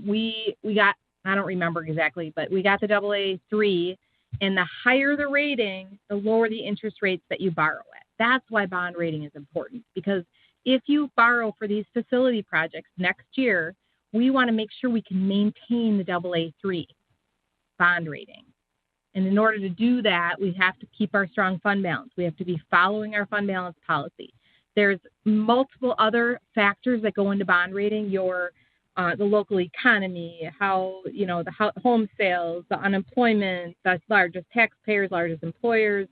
we got, I don't remember exactly, but we got the AA3, and the higher the rating, the lower the interest rates that you borrow at. That's why bond rating is important, because if you borrow for these facility projects next year, we want to make sure we can maintain the AA3 bond rating. And in order to do that, we have to keep our strong fund balance. We have to be following our fund balance policy. There's multiple other factors that go into bond rating, the local economy, how, the home sales, the unemployment, the largest taxpayers, largest employers,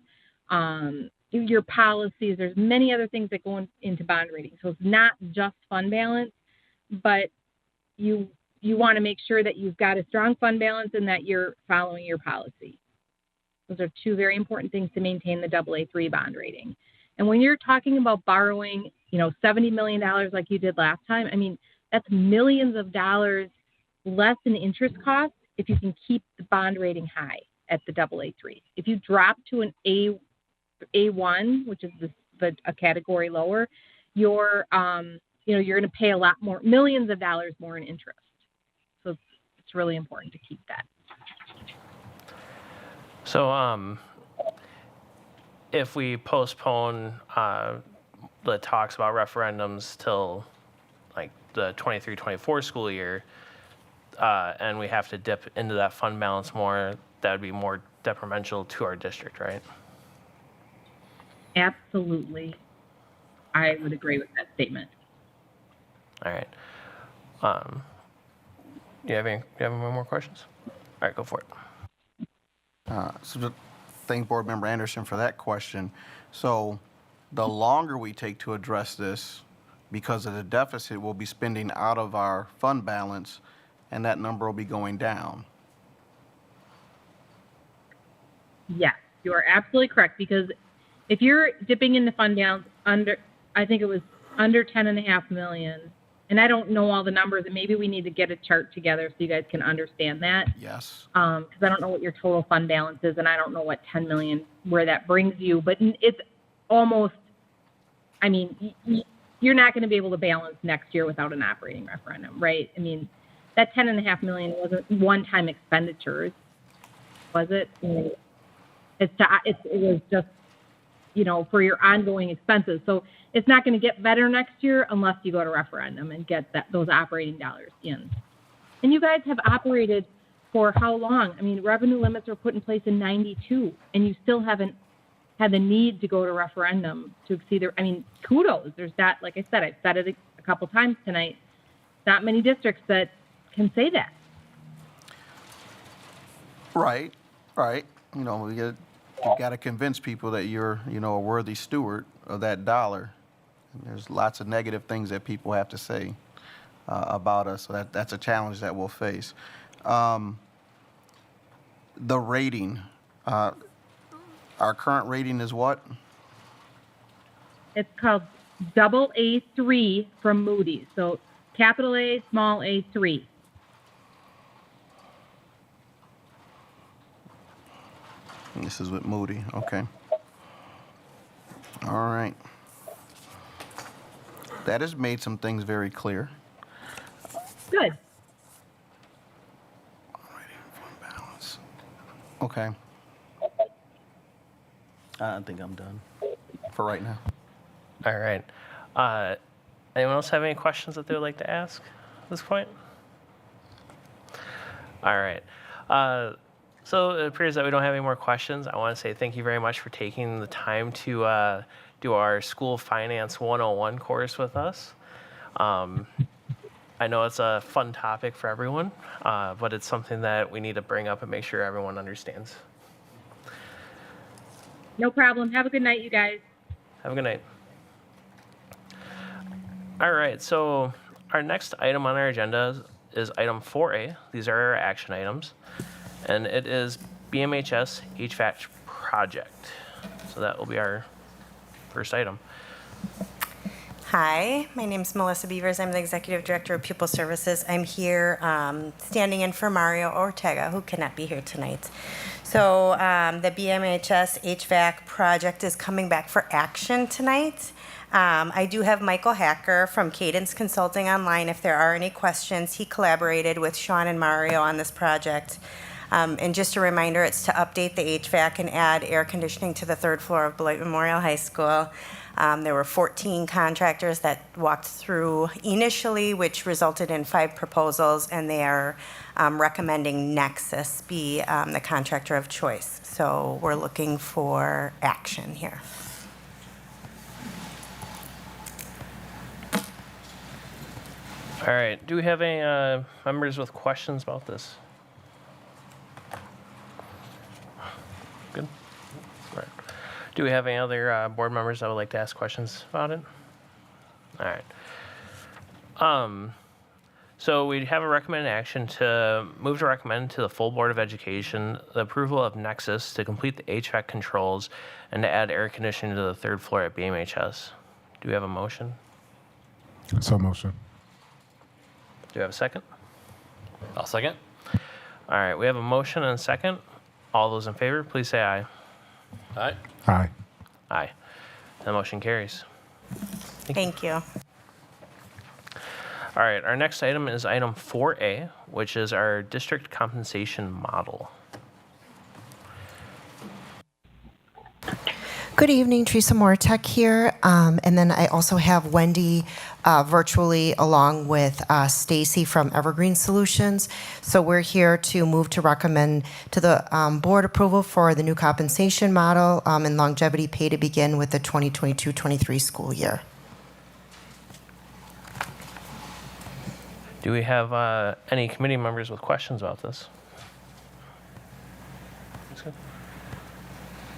your policies. There's many other things that go into bond rating. So it's not just fund balance, but you want to make sure that you've got a strong fund balance and that you're following your policy. Those are two very important things to maintain the AA3 bond rating. And when you're talking about borrowing, $70 million like you did last time, I mean, that's millions of dollars less in interest costs if you can keep the bond rating high at the AA3. If you drop to an A1, which is a category lower, you're going to pay a lot more, millions of dollars more in interest. So it's really important to keep that. So if we postpone the talks about referendums till like the 23-24 school year, and we have to dip into that fund balance more, that would be more detrimental to our district, right? Absolutely. I would agree with that statement. All right. Do you have any more questions? All right, go for it. So thank Board Member Anderson for that question. So the longer we take to address this, because of the deficit, we'll be spending out of our fund balance, and that number will be going down. Yes, you are absolutely correct, because if you're dipping into fund balance I think it was under 10.5 million, and I don't know all the numbers, and maybe we need to get a chart together so you guys can understand that. Yes. Because I don't know what your total fund balance is, and I don't know what 10 million, where that brings you, but it's almost, I mean, you're not going to be able to balance next year without an operating referendum, right? I mean, that 10.5 million wasn't one-time expenditures, was it? I mean, it was just, for your ongoing expenses. So it's not going to get better next year unless you go to referendum and get those operating dollars in. And you guys have operated for how long? I mean, revenue limits were put in place in 92, and you still haven't had the need to go to referendum to exceed I mean, kudos. There's that, like I said, I've said it a couple times tonight, not many districts that can say that. Right. You got to convince people that you're, a worthy steward of that dollar. And there's lots of negative things that people have to say about us, so that's a challenge that we'll face. The rating, our current rating is what? It's called AA3 from Moody's. So capital A, small a3. This is with Moody. Okay. All right. That has made some things very clear. Good. Balance. Okay. I think I'm done for right now. All right. Anyone else have any questions that they would like to ask at this point? All right. So it appears that we don't have any more questions. I want to say thank you very much for taking the time to do our School Finance 101 course with us. I know it's a fun topic for everyone, but it's something that we need to bring up and make sure everyone understands. No problem. Have a good night, you guys. Have a good night. All right, so our next item on our agenda is item 4A. These are our action items, and it is Bmhs Hvac project. So that will be our first item. Hi, my name is Melissa Beavers. I'm the Executive Director of Pupil Services. I'm here standing in for Mario Ortega, who cannot be here tonight. So the Bmhs HVAC project is coming back for action tonight. I do have Michael Hacker from Cadence Consulting online if there are any questions. He collaborated with Sean and Mario on this project. And just a reminder, it's to update the HVAC and add air conditioning to the third floor of Beloit Memorial High School. There were 14 contractors that walked through initially, which resulted in 5 proposals, and they are recommending Nexus be the contractor of choice. So we're looking for action here. All right, do we have any members with questions about this? Good. All right. Do we have any other board members that would like to ask questions about it? All right. So we have a recommended action to move to recommend to the full Board of Education the approval of Nexus to complete the HVAC controls and to add air conditioning to the third floor at BMHS. Do we have a motion? So motion. Do we have a second? I'll second. All right, we have a motion and a second. All those in favor, please say aye. Aye. Aye. Aye. The motion carries. Thank you. All right, our next item is item 4A, which is our district compensation model. Good evening, Teresa Moratek here, and then I also have Wendy virtually along with Stacy from Evergreen Solutions. So we're here to move to recommend to the board approval for the new compensation model and longevity pay to begin with the 2022-23 school year. Do we have any committee members with questions about this?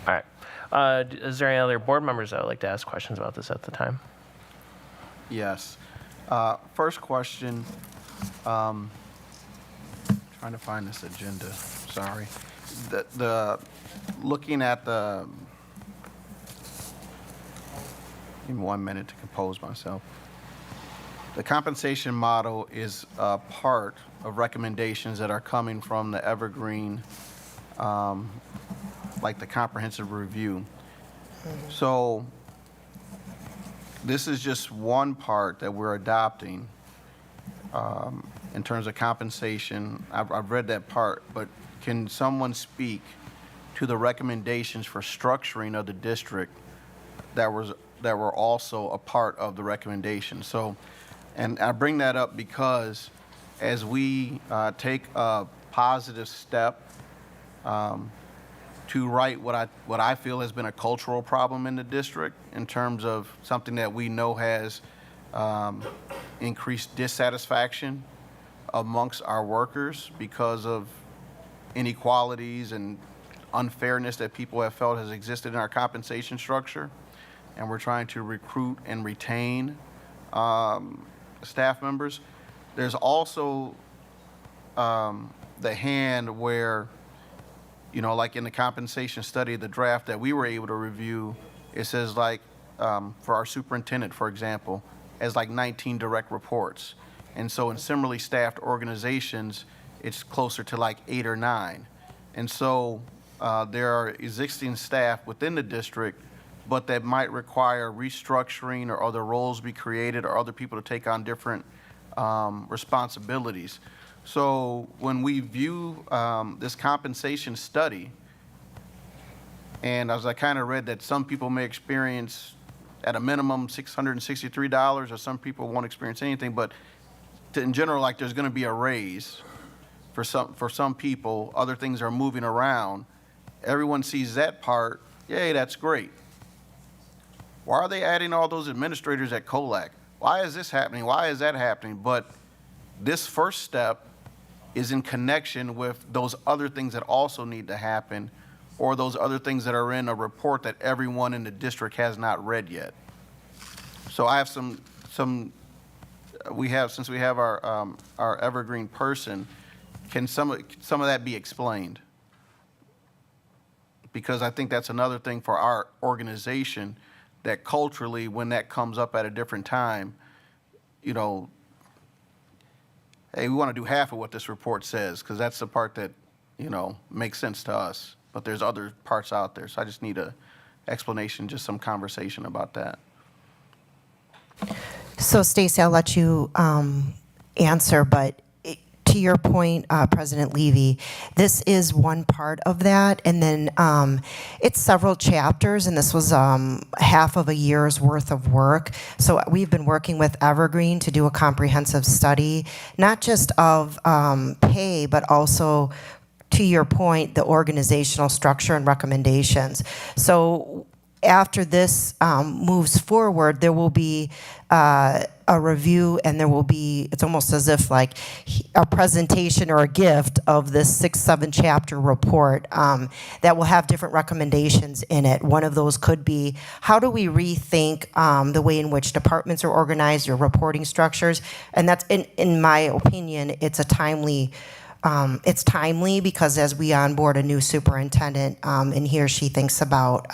All right. Is there any other board members that would like to ask questions about this at the time? Yes. First question, trying to find this agenda, sorry. Looking at the, give me 1 minute to compose myself. The compensation model is a part of recommendations that are coming from the Evergreen, like the comprehensive review. So this is just one part that we're adopting in terms of compensation. I've read that part, but can someone speak to the recommendations for structuring of the district that were also a part of the recommendation? So, and I bring that up because as we take a positive step to right what I feel has been a cultural problem in the district in terms of something that we know has increased dissatisfaction amongst our workers because of inequalities and unfairness that people have felt has existed in our compensation structure. And we're trying to recruit and retain staff members. There's also the hand where, you know, like in the compensation study, the draft that we were able to review, it says like, for our superintendent, for example, as like 19 direct reports. And so in similarly staffed organizations, it's closer to like 8 or 9. And so there are existing staff within the district, but that might require restructuring or other roles be created or other people to take on different responsibilities. So when we view this compensation study, and as I kind of read that some people may experience at a minimum $663, or some people won't experience anything, but in general, like there's going to be a raise for some people, other things are moving around. Everyone sees that part, yay, that's great. Why are they adding all those administrators at COLAC? Why is this happening? Why is that happening? But this first step is in connection with those other things that also need to happen, or those other things that are in a report that everyone in the district has not read yet. So I have since we have our evergreen person, can some of that be explained? Because I think that's another thing for our organization, that culturally, when that comes up at a different time, you know, hey, we want to do half of what this report says, because that's the part that, you know, makes sense to us. But there's other parts out there. So I just need a explanation, just some conversation about that. So Stacy, I'll let you answer, but to your point, President Levy, this is one part of that, and then it's several chapters, and this was half of a year's worth of work. So we've been working with Evergreen to do a comprehensive study, not just of pay, but also, to your point, the organizational structure and recommendations. So after this moves forward, there will be a review, and there will be, it's almost as if like a presentation or a gift of this 6-7 chapter report that will have different recommendations in it. One of those could be, how do we rethink the way in which departments are organized, your reporting structures? And that's, in my opinion, it's timely because as we onboard a new superintendent, and he or she thinks about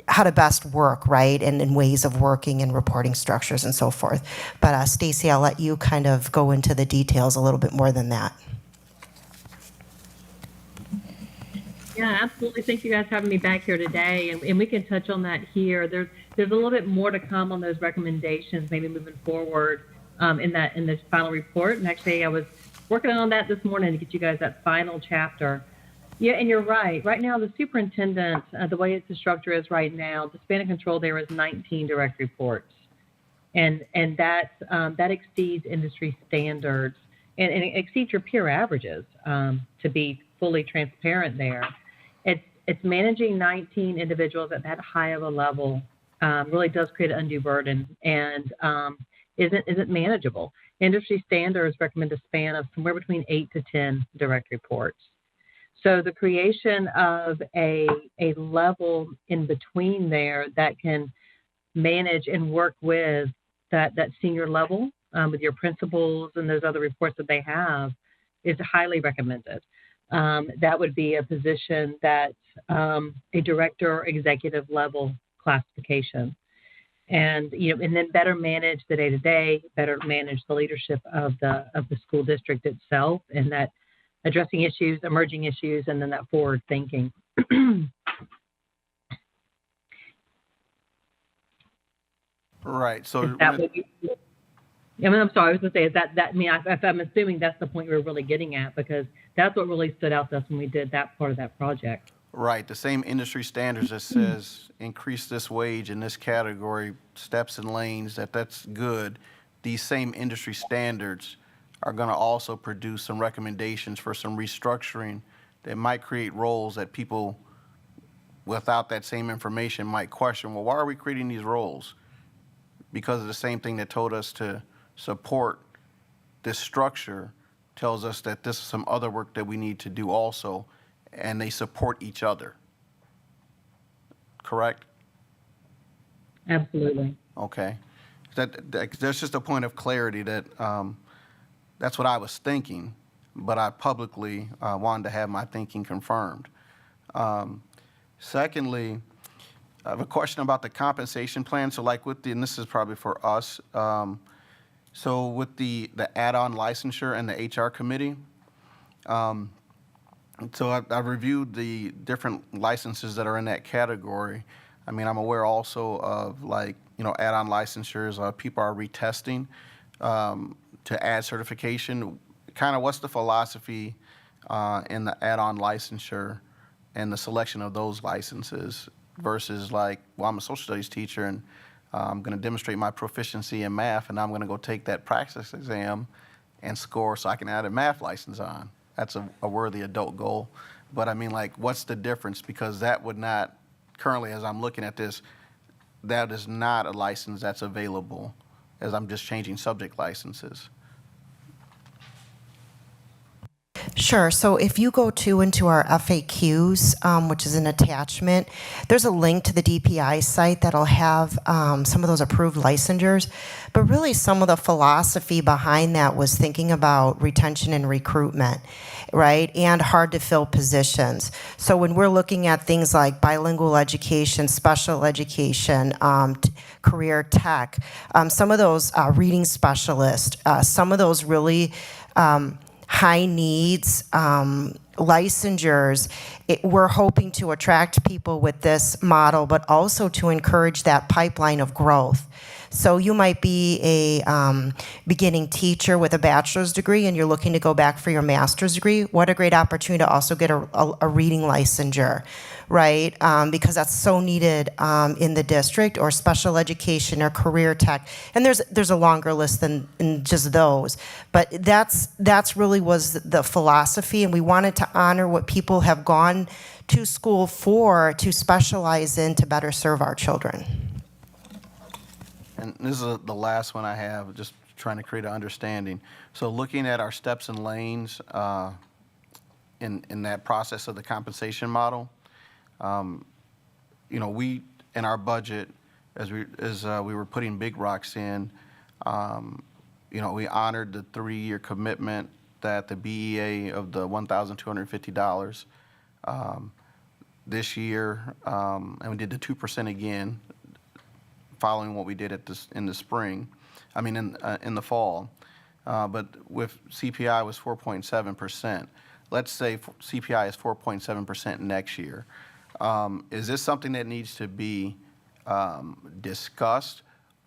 how to best work, right, and in ways of working and reporting structures and so forth. But Stacy, I'll let you kind of go into the details a little bit more than that. Yeah, absolutely. Thank you guys for having me back here today, and we can touch on that here. There's a little bit more to come on those recommendations, maybe moving forward in this final report. And actually, I was working on that this morning to get you guys that final chapter. Yeah, and you're right. Right now, the superintendent, the way the structure is right now, the span of control there is 19 direct reports, and that exceeds industry standards and it exceeds your peer averages. To be fully transparent, there, it's managing 19 individuals at that high of a level really does create an undue burden and isn't manageable. Industry standards recommend a span of somewhere between 8 to 10 direct reports. So the creation of a level in between there that can manage and work with that senior level with your principals and those other reports that they have is highly recommended. That would be a position that a director or executive level classification. And then better manage the day-to-day, better manage the leadership of the school district itself, and that addressing issues, emerging issues, and then that forward thinking. Right. So I'm sorry. I was going to say, I'm assuming that's the point we were really getting at, because that's what really stood out to us when we did that part of that project. right, the same industry standards that says increase this wage in this category, steps and lanes, that's good. These same industry standards are going to also produce some recommendations for some restructuring that might create roles that people without that same information might question, well, why are we creating these roles? Because of the same thing that told us to support this structure tells us that this is some other work that we need to do also, and they support each other. Correct? Absolutely. Okay. That's just a point of clarity that that's what I was thinking, but I publicly wanted to have my thinking confirmed. Secondly, I have a question about the compensation plan. So like and this is probably for us, so with the add-on licensure and the HR committee, so I've reviewed the different licenses that are in that category. I mean, I'm aware also of add-on licensures, people are retesting to add certification. Kind of what's the philosophy in the add-on licensure and the selection of those licenses versus I'm a social studies teacher and I'm going to demonstrate my proficiency in math and I'm going to go take that practice exam and score so I can add a math license on. That's a worthy adult goal. But I mean, what's the difference? Because that would not, currently as I'm looking at this, that is not a license that's available as I'm just changing subject licenses. Sure. So if you go into our FAQs, which is an attachment, there's a link to the DPI site that'll have some of those approved licensures. But really, some of the philosophy behind that was thinking about retention and recruitment, right? And hard to fill positions. So when we're looking at things like bilingual education, special education, career tech, some of those reading specialists, some of those really high needs licensures, we're hoping to attract people with this model, but also to encourage that pipeline of growth. So you might be a beginning teacher with a bachelor's degree and you're looking to go back for your master's degree. What a great opportunity to also get a reading licensure, right? Because that's so needed in the district, or special education or career tech. And there's a longer list than just those. But that's really was the philosophy, and we wanted to honor what people have gone to school for, to specialize in, to better serve our children. And this is the last one I have, just trying to create an understanding. So looking at our steps and lanes in that process of the compensation model, you know, we, in our budget, as we were putting big rocks in, you know, we honored the 3-year commitment that the BEA of the $1,250 this year, and we did the 2% again, following what we did in the spring, I mean in the fall, but with CPI was 4.7%. Let's say CPI is 4.7% next year. Is this something that needs to be discussed,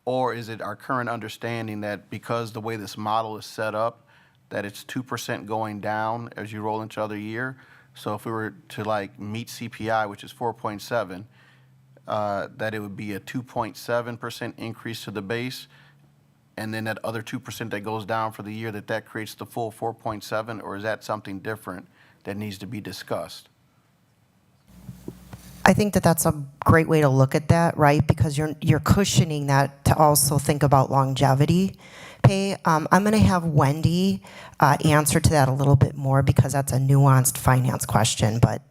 or is it our current understanding that because the way this model is set up, that it's 2% going down as you roll into other year? So if we were to like meet CPI, which is 4.7, that it would be a 2.7% increase to the base, and then that other 2% that goes down for the year, that creates the full 4.7, or is that something different that needs to be discussed? I think that that's a great way to look at that, right? Because you're cushioning that to also think about longevity pay. I'm going to have Wendy answer to that a little bit more, because that's a nuanced finance question. But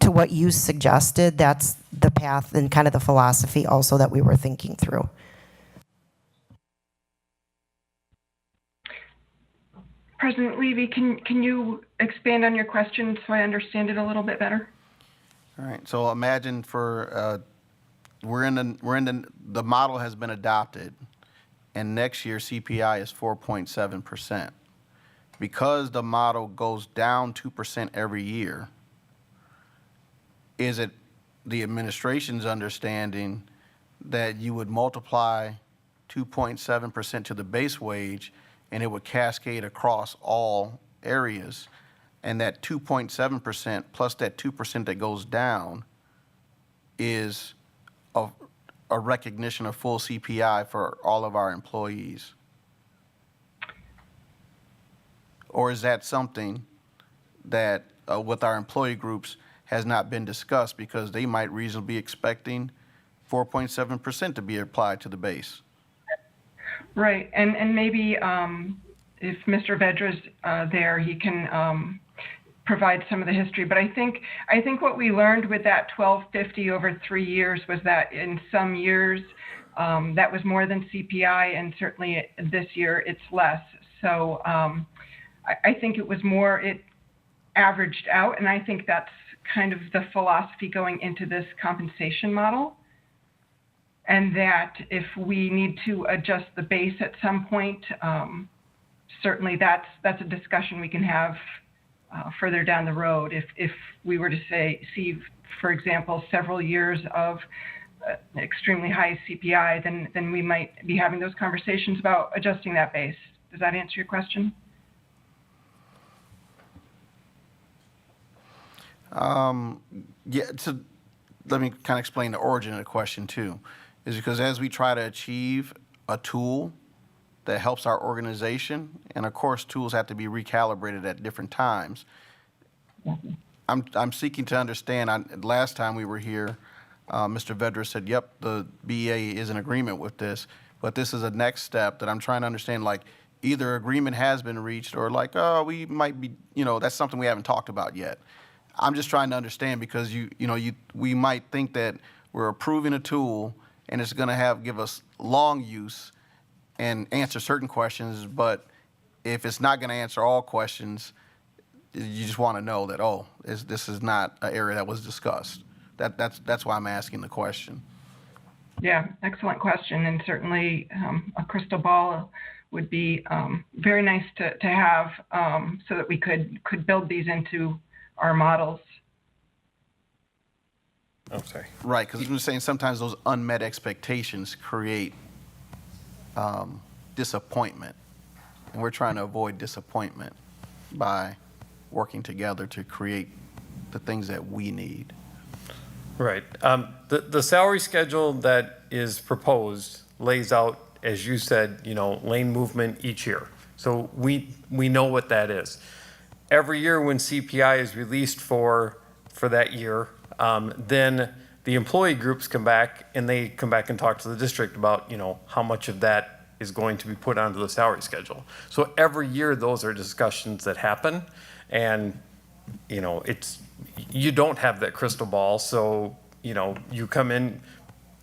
to what you suggested, that's the path and kind of the philosophy also that we were thinking through. President Levy, can you expand on your question so I understand it a little bit better? All right. So imagine the model has been adopted, and next year CPI is 4.7%. Because the model goes down 2% every year, is it the administration's understanding that you would multiply 2.7% to the base wage, and it would cascade across all areas, and that 2.7% plus that 2% that goes down is a recognition of full CPI for all of our employees? Or is that something that with our employee groups has not been discussed, because they might reasonably be expecting 4.7% to be applied to the base? Right, and maybe if Mr. Vedra's there, he can provide some of the history. But I think what we learned with that 1250 over 3 years was that in some years that was more than CPI, and certainly this year it's less. So I think it was more, it averaged out, and I think that's kind of the philosophy going into this compensation model. And that if we need to adjust the base at some point, certainly that's a discussion we can have further down the road. If we were to see, for example, several years of extremely high CPI, then we might be having those conversations about adjusting that base. Does that answer your question? Yeah, so let me kind of explain the origin of the question too. Is because as we try to achieve a tool that helps our organization, and of course tools have to be recalibrated at different times. I'm seeking to understand, last time we were here, Mr. Vedra said, yep, the BEA is in agreement with this, but this is a next step that I'm trying to understand, like, either agreement has been reached or like, oh, we might be, that's something we haven't talked about yet. I'm just trying to understand because we might think that we're approving a tool and it's going to give us long use and answer certain questions, but if it's not going to answer all questions, you just want to know that, this is not an area that was discussed. That's why I'm asking the question. Yeah, excellent question, and certainly a crystal ball would be very nice to have so that we could build these into our models. Oh, sorry. Right, because I'm saying sometimes those unmet expectations create disappointment, and we're trying to avoid disappointment by working together to create the things that we need. Right. The salary schedule that is proposed lays out, as you said, lane movement each year. So we know what that is. Every year when CPI is released for that year, then the employee groups come back and talk to the district about, how much of that is going to be put onto the salary schedule. So every year those are discussions that happen, and you don't have that crystal ball. So, you come in,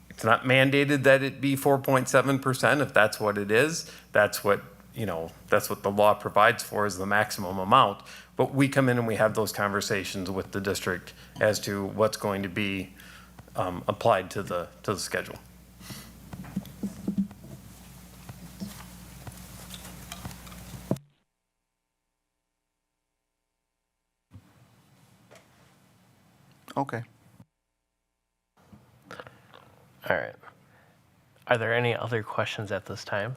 it's not mandated that it be 4.7%. If that's what it is, that's what the law provides for, is the maximum amount. But we come in and we have those conversations with the district as to what's going to be applied to the schedule. Okay. All right. Are there any other questions at this time?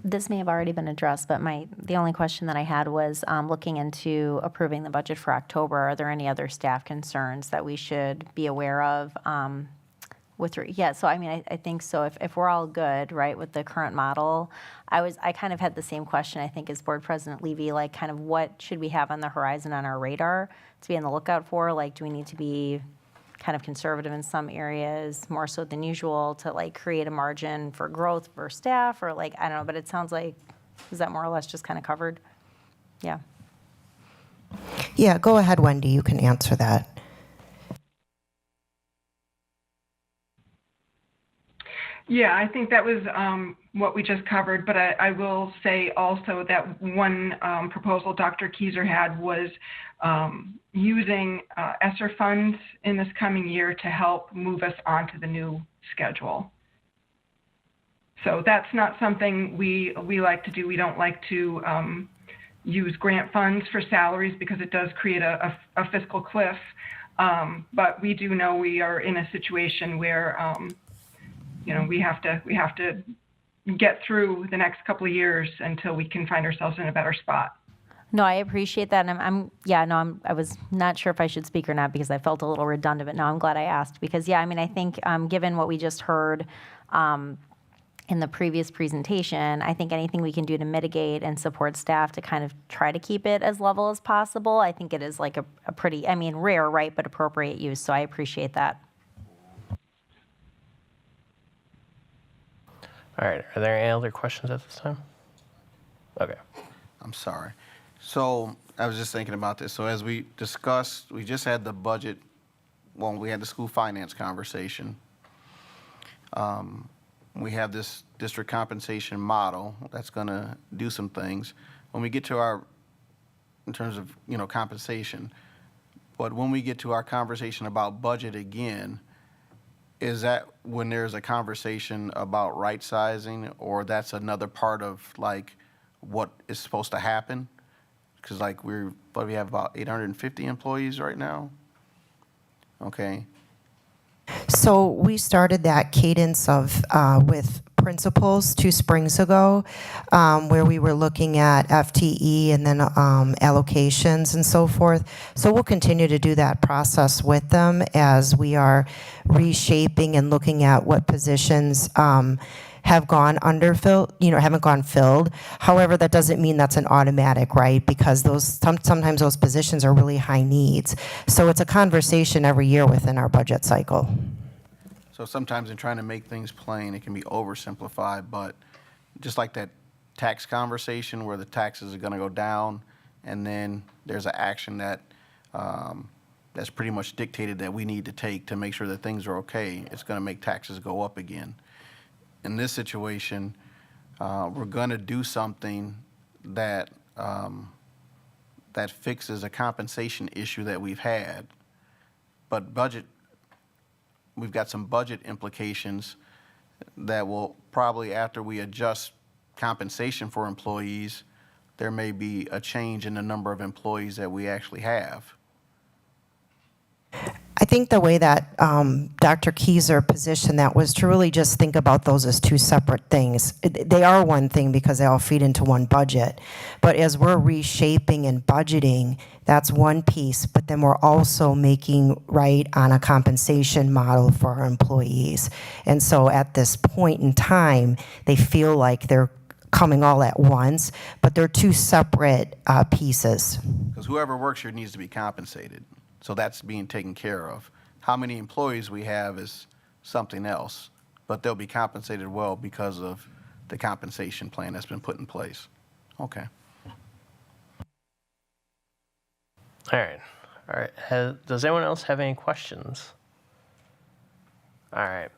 This may have already been addressed, but the only question that I had was looking into approving the budget for October. Are there any other staff concerns that we should be aware of? So I think so. If we're all good, right, with the current model, I kind of had the same question, I think, as Board President Levy, like kind of what should we have on the horizon on our radar to be on the lookout for? Like, do we need to be kind of conservative in some areas, more so than usual, to like create a margin for growth for staff, or like, I don't know, but it sounds like, is that more or less just kind of covered? Yeah. Yeah, go ahead, Wendy. You can answer that. Yeah, I think that was what we just covered, but I will say also that one proposal Dr. Keyser had was using ESSER funds in this coming year to help move us onto the new schedule. So that's not something we like to do. We don't like to use grant funds for salaries because it does create a fiscal cliff. But we do know we are in a situation where we have to get through the next couple of years until we can find ourselves in a better spot. No, I appreciate that, and I was not sure if I should speak or not because I felt a little redundant, but no, I'm glad I asked because, I think given what we just heard in the previous presentation, I think anything we can do to mitigate and support staff to kind of try to keep it as level as possible, I think it is like a pretty, rare, right, but appropriate use, so I appreciate that. All right. Are there any other questions at this time? Okay. I'm sorry. So I was just thinking about this. So as we discussed, we just had the budget, we had the school finance conversation. We have this district compensation model that's going to do some things. When we get to in terms of, compensation, but when we get to our conversation about budget again, is that when there's a conversation about right sizing, or that's another part of like what is supposed to happen? Because like we have about 850 employees right now. Okay. So we started that cadence of with principals 2 springs ago, where we were looking at FTE and then allocations and so forth. So we'll continue to do that process with them as we are reshaping and looking at what positions have gone underfilled, haven't gone filled. However, that doesn't mean that's an automatic, right? Because sometimes those positions are really high needs. So it's a conversation every year within our budget cycle. So sometimes in trying to make things plain, it can be oversimplified, but just like that tax conversation where the taxes are gonna go down, and then there's an action that, that's pretty much dictated that we need to take to make sure that things are okay, it's gonna make taxes go up again. In this situation, we're gonna do something that, that fixes a compensation issue that we've had, but we've got some budget implications that will probably, after we adjust compensation for employees, there may be a change in the number of employees that we actually have. I think the way that Dr. Keyser positioned that was to really just think about those as two separate things. They are one thing because they all feed into one budget. But as we're reshaping and budgeting, that's one piece. But then we're also making right on a compensation model for our employees. And so at this point in time, they feel like they're coming all at once, but they're two separate pieces. Because whoever works here needs to be compensated. So that's being taken care of. How many employees we have is something else, but they'll be compensated well because of the compensation plan that's been put in place. Okay. All right. All right. Does anyone else have any questions? All right.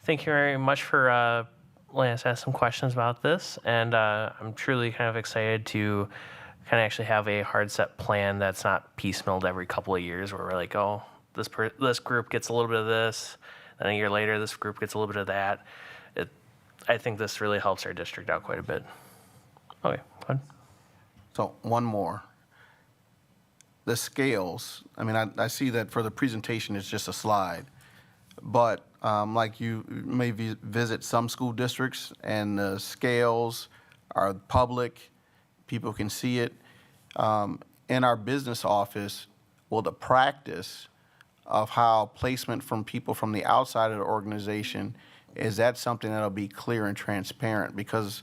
Thank you very much for letting us ask some questions about this. And I'm truly kind of excited to kind of actually have a hard set plan that's not piecemealed every couple of years where we're like, oh, this group gets a little bit of this, then a year later this group gets a little bit of that. I think this really helps our district out quite a bit. Okay, go ahead. So one more. The scales, I mean, I see that for the presentation it's just a slide, but like you may visit some school districts and the scales are public, people can see it. In our business office, will the practice of how placement from people from the outside of the organization, is that something that'll be clear and transparent? Because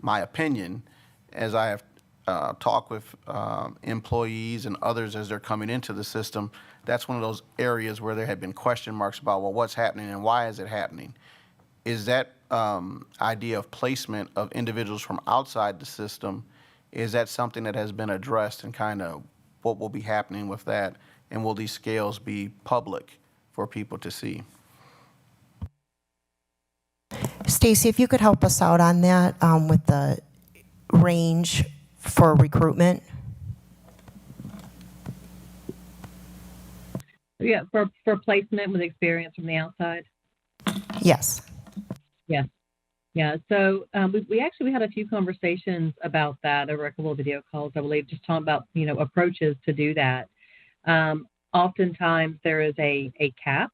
my opinion, as I have talked with employees and others as they're coming into the system, that's one of those areas where there have been question marks about, well, what's happening and why is it happening? Is that idea of placement of individuals from outside the system, is that something that has been addressed, and kind of what will be happening with that? And will these scales be public for people to see? Stacy, if you could help us out on that with the range for recruitment. Yeah, for placement with experience from the outside. Yes. Yes. Yeah. So we actually had a few conversations about that over a couple of video calls, I believe, just talking about, approaches to do that. Oftentimes there is a cap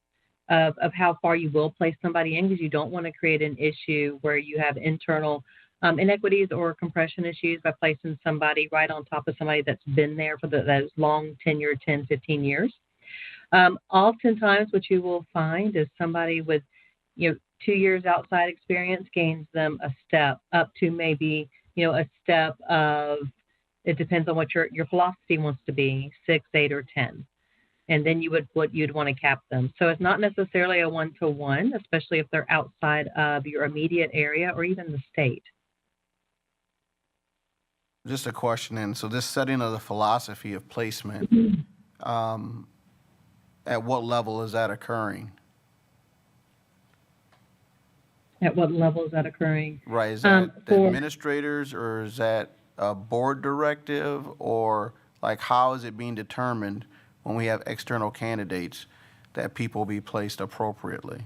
of how far you will place somebody in, because you don't want to create an issue where you have internal inequities or compression issues by placing somebody right on top of somebody that's been there for those long tenure, 10, 15 years. Oftentimes what you will find is somebody with 2 years outside experience gains them a step up to maybe, a step of, it depends on what your philosophy wants to be, 6, 8, or 10. And then you'd want to cap them. So it's not necessarily a one-to-one, especially if they're outside of your immediate area or even the state. Just a question, and so this setting of the philosophy of placement, at what level is that occurring? At what level is that occurring? Right, is that the administrators, or is that a board directive, or like how is it being determined when we have external candidates that people be placed appropriately?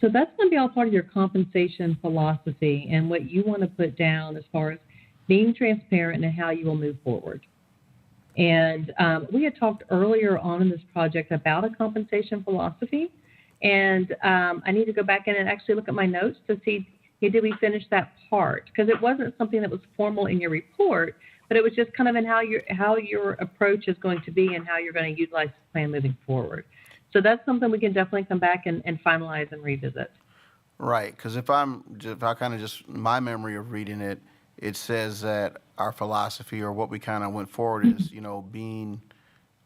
So that's going to be all part of your compensation philosophy and what you want to put down as far as being transparent and how you will move forward. And we had talked earlier on in this project about a compensation philosophy. And I need to go back in and actually look at my notes to see, did we finish that part? Because it wasn't something that was formal in your report, but it was just kind of in how your approach is going to be and how you're going to utilize the plan moving forward. So that's something we can definitely come back and finalize and revisit. Right, because if I kind of just, my memory of reading it, it says that our philosophy, or what we kind of went forward is, being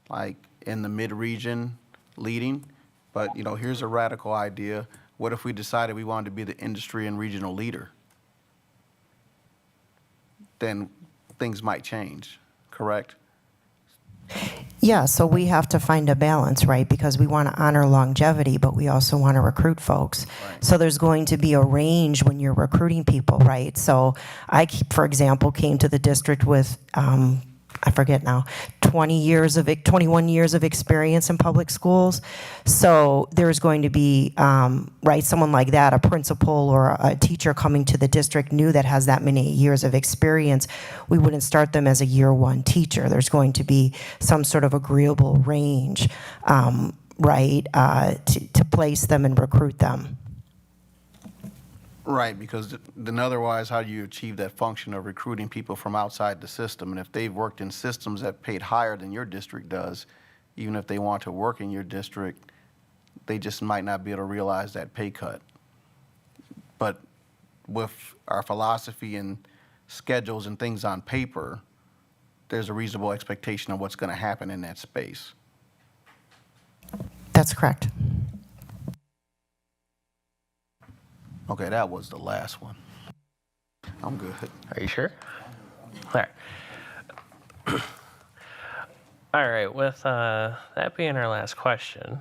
like in the mid-region leading, but, you know, here's a radical idea. What if we decided we wanted to be the industry and regional leader? Then things might change, correct? Yeah, so we have to find a balance, right? Because we want to honor longevity, but we also want to recruit folks. Right. So there's going to be a range when you're recruiting people, right? So for example, came to the district with, I forget now, 21 years of experience in public schools. So there's going to be, right, someone like that, a principal or a teacher coming to the district new that has that many years of experience. We wouldn't start them as a year one teacher. There's going to be some sort of agreeable range, right, to place them and recruit them. Right, because then otherwise, how do you achieve that function of recruiting people from outside the system? And if they've worked in systems that paid higher than your district does, even if they want to work in your district, they just might not be able to realize that pay cut. But with our philosophy and schedules and things on paper, there's a reasonable expectation of what's going to happen in that space. That's correct. Okay, that was the last one. I'm good. Are you sure? All right. All right, with that being our last question,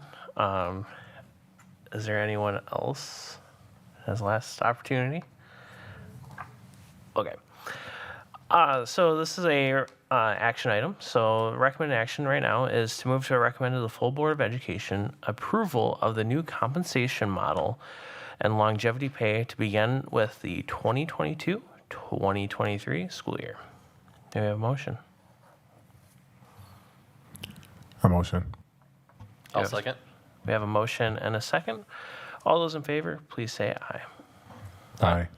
is there anyone else that has last opportunity? Okay. So this is a action item. So recommended action right now is to move to recommend to the full Board of Education approval of the new compensation model and longevity pay to begin with the 2022-2023 school year. Do we have a motion? A motion. I'll second. We have a motion and a second. All those in favor, please say aye. Aye.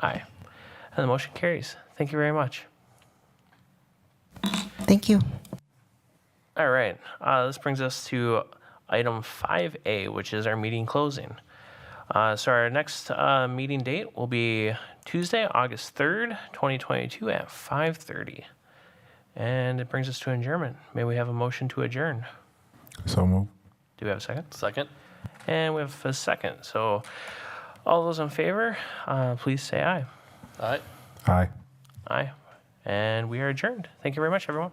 Aye. And the motion carries. Thank you very much. Thank you. All right. This brings us to item 5A, which is our meeting closing. So our next meeting date will be Tuesday, August 3rd, 2022 at 5:30. And it brings us to adjournment. May we have a motion to adjourn? So move. Do we have a second? Second. And we have a second. So all those in favor, please say aye. Aye. Aye. Aye. And we are adjourned. Thank you very much, everyone.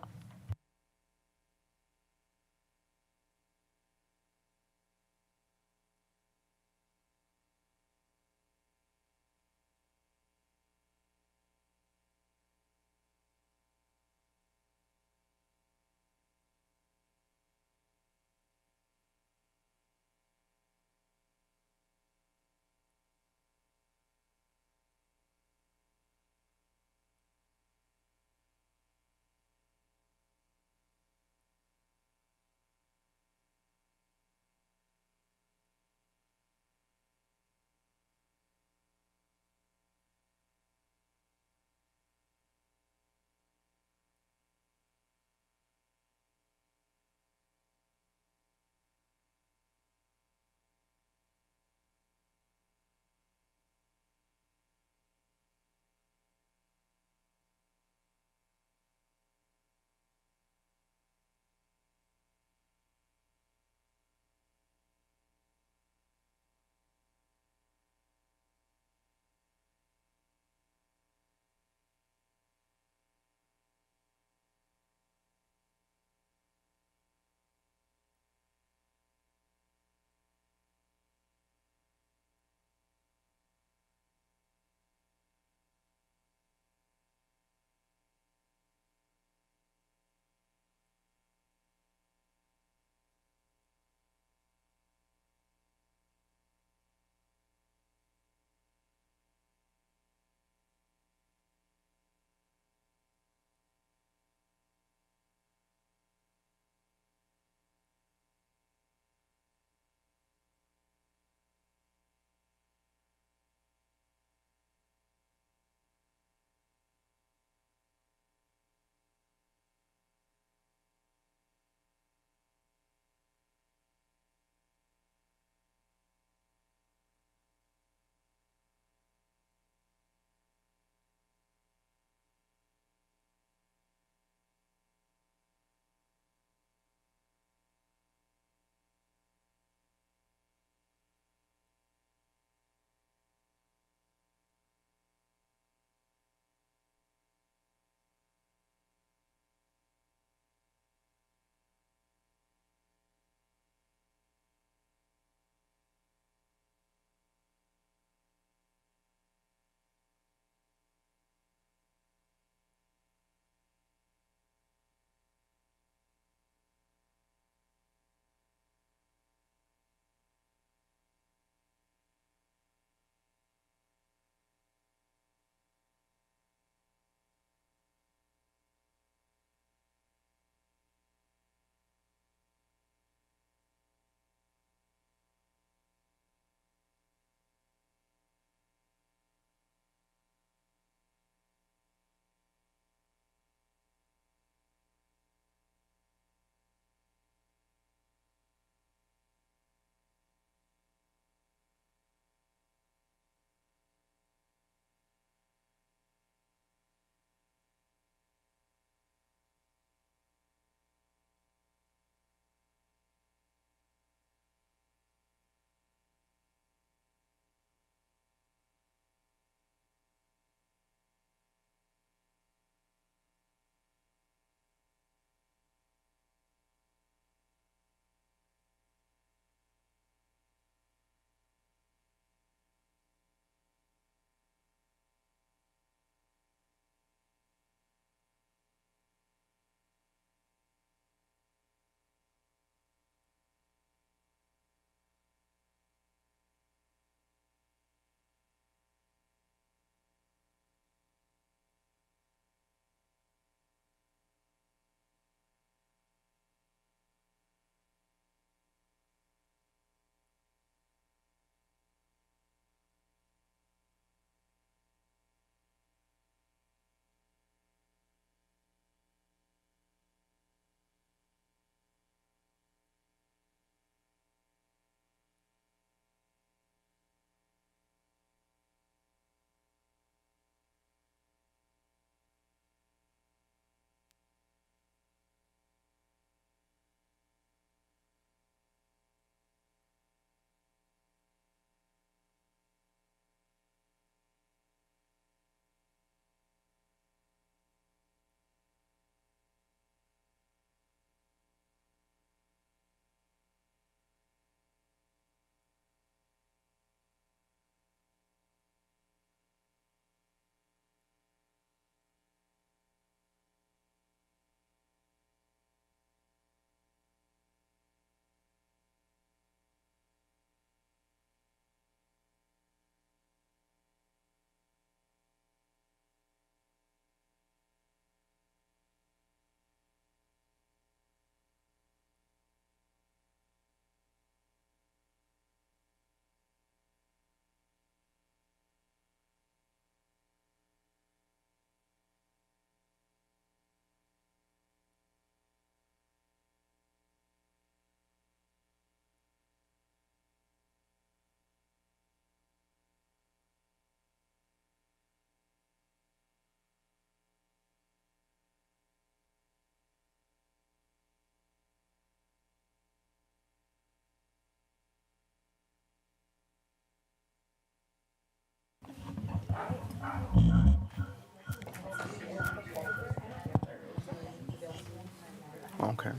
Okay.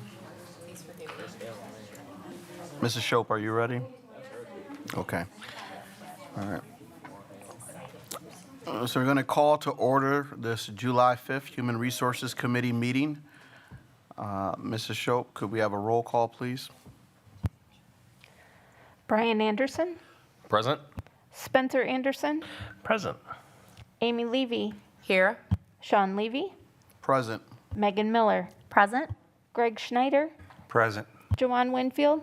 Mrs. Shope, are you ready? Okay. All right. So we're going to call to order this July 5th Human Resources Committee meeting. Mrs. Shope, could we have a roll call, please? Brian Anderson, Present? Spencer Anderson, Present. Amy Levy, Here. Sean Levy, Present. Megan Miller, Present? Greg Schneider, Present. Jawan Winfield.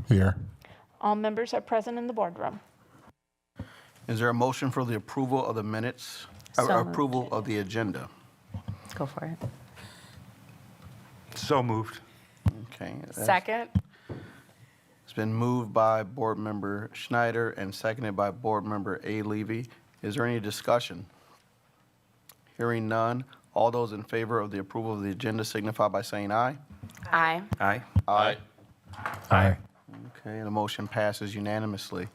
Here. All members are present in the boardroom. Is there a motion for the approval of the minutes, So moved. approval of the agenda? Go for it. So moved. Okay. Second. It's been moved by Board Member Schneider and seconded by Board Member A. Levy. Is there any discussion? Hearing none. All those in favor of the approval of the agenda signify by saying aye. Aye. Aye. Aye. Aye. Okay, the motion passes unanimously.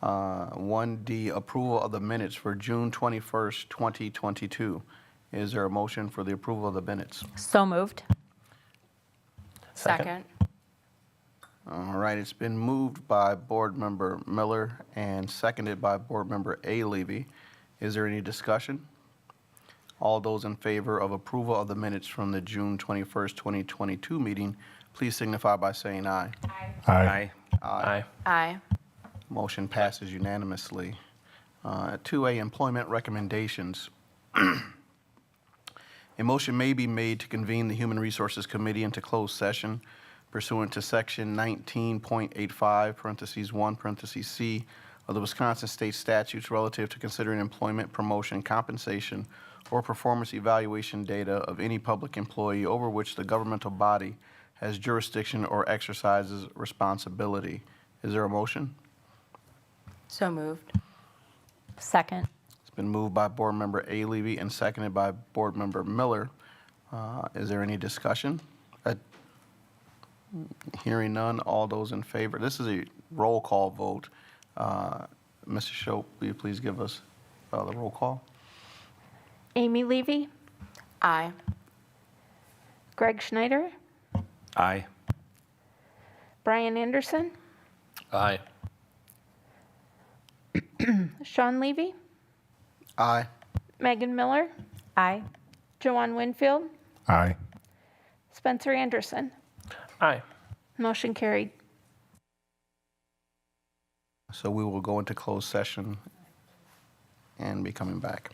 1D, approval of the minutes for June 21st, 2022. Is there a motion for the approval of the minutes? So moved. Second. All right, it's been moved by Board Member Miller and seconded by Board Member A. Levy. Is there any discussion? All those in favor of approval of the minutes from the June 21st, 2022 meeting, please signify by saying aye. Aye. Aye. Aye. Motion passes unanimously. 2A, employment recommendations. A motion may be made to convene the Human Resources Committee into closed session pursuant to Section 19.85, parentheses 1, parentheses C, of the Wisconsin State Statutes relative to considering employment, promotion, compensation, or performance evaluation data of any public employee over which the governmental body has jurisdiction or exercises responsibility. Is there a motion? So moved. Second. It's been moved by Board Member A. Levy and seconded by Board Member Miller. Is there any discussion? Hearing none, all those in favor. This is a roll call vote. Mr. Shope, will you please give us the roll call? Amy Levy, Aye. Greg Schneider, Aye. Brian Anderson, Aye. Sean Levy, Aye. Megan Miller, Aye. Jawan Winfield, Aye. Spencer Anderson. Aye. Motion carried. So we will go into closed session and be coming back.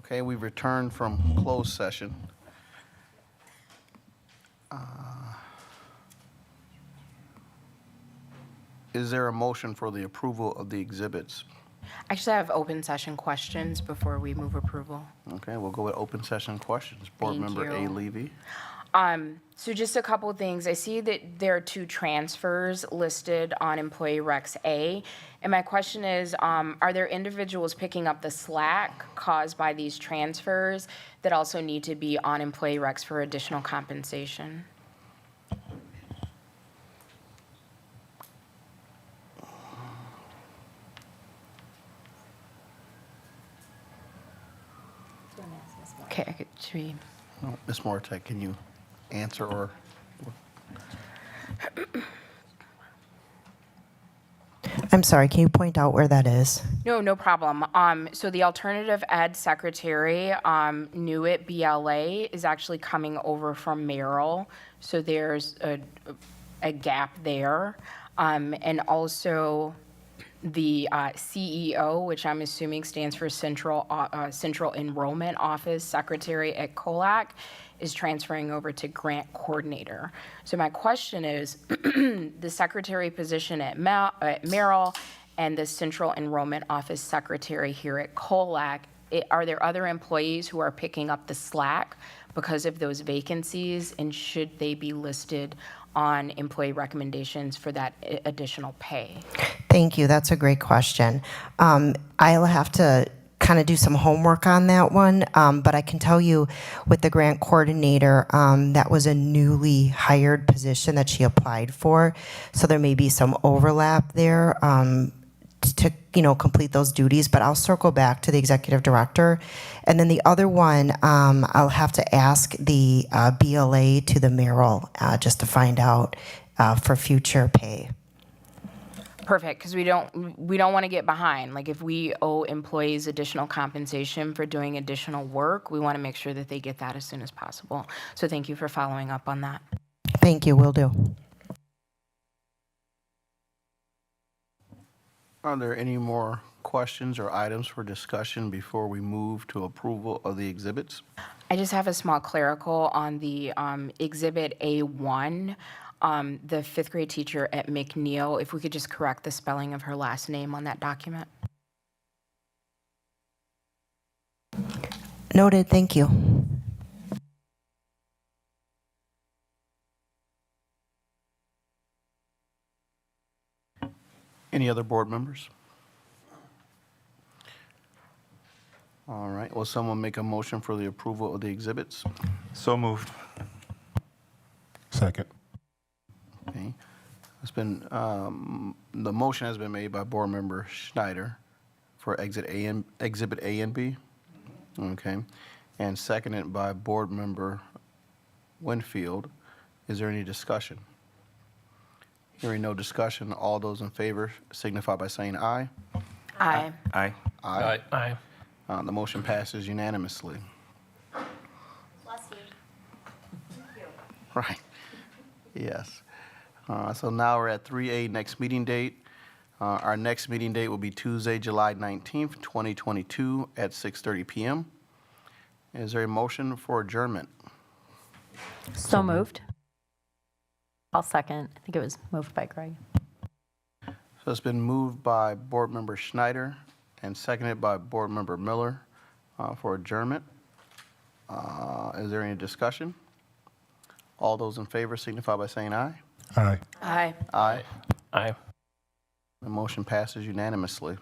Okay, we've returned from closed session. Is there a motion for the approval of the exhibits? Actually, I have open session questions before we move approval. Okay, we'll go with open session questions. Board Thank Member A. you. Levy. So just a couple of things. I see that there are 2 transfers listed on Employee Recs A. And my question is, are there individuals picking up the slack caused by these transfers that also need to be on Employee Recs for additional compensation? Okay, should we? Ms. Mortek, can you answer or? I'm sorry, can you point out where that is? No, no problem. So the alternative ed secretary, Newitt BLA, is actually coming over from Merrill. So there's a gap there. And also the CEO, which I'm assuming stands for Central Enrollment Office Secretary at Hvac, is transferring over to grant coordinator. So my question is, the secretary position at Merrill and the Central Enrollment Office Secretary here at Hvac, are there other employees who are picking up the slack because of those vacancies, and should they be listed on employee recommendations for that additional pay? Thank you. That's a great question. I'll have to kind of do some homework on that one, but I can tell you with the grant coordinator, that was a newly hired position that she applied for, so there may be some overlap there to complete those duties, but I'll circle back to the executive director. And then the other one, I'll have to ask the BLA to the Merrill just to find out for future pay. Perfect, because we don't want to get behind. Like, if we owe employees additional compensation for doing additional work, we want to make sure that they get that as soon as possible. So thank you for following up on that. Thank you, will do. Are there any more questions or items for discussion before we move to approval of the exhibits? I just have a small clerical on the Exhibit A1, the 5th grade teacher at McNeil. If we could just correct the spelling of her last name on that document. Noted, thank you. Any other board members? All right, will someone make a motion for the approval of the exhibits? So moved. Second. Okay. It's been, the motion has been made by Board Member Schneider for Exhibit A and B. Okay. And seconded by Board Member Winfield. Is there any discussion? Hearing no discussion, all those in favor signify by saying aye. Aye. Aye. Aye. Aye. The motion passes unanimously. Right. Yes. So now we're at 3A, next meeting date. Our next meeting date will be Tuesday, July 19th, 2022 at 6:30 p.m. Is there a motion for adjournment? So moved. I'll second. I think it was moved by Greg. So it's been moved by Board Member Schneider and seconded by Board Member Miller for adjournment. Is there any discussion? All those in favor signify by saying aye. Aye. Aye. Aye. Aye. The motion passes unanimously.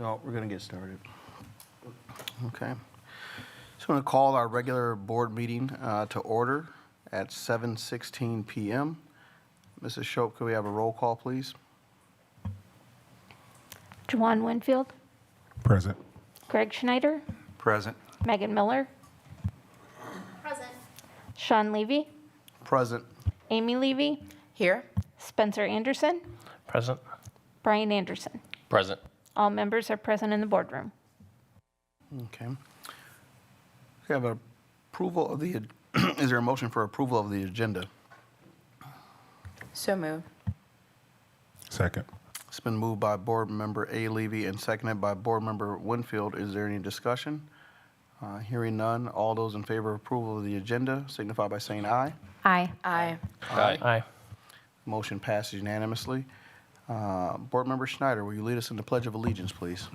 No, we're going to get started. Okay. So I'm going to call our regular board meeting to order at 7:16 p.m. Mrs. Shope, could we have a roll call, please? Jawan Winfield, Present. Greg Schneider, Present. Megan Miller, Sean Levy, Present. Amy Levy, Here? Spencer Anderson, Present. Brian Anderson. Present. All members are present in the boardroom. Okay. We have approval of the, is there a motion for approval of the agenda? So moved. Second. It's been moved by Board Member A. Levy and seconded by Board Member Winfield. Is there any discussion? Hearing none, all those in favor of approval of the agenda signify by saying aye. Aye. Aye. Aye. Motion passes unanimously. Board Member Schneider, will you lead us in the Pledge of Allegiance, please?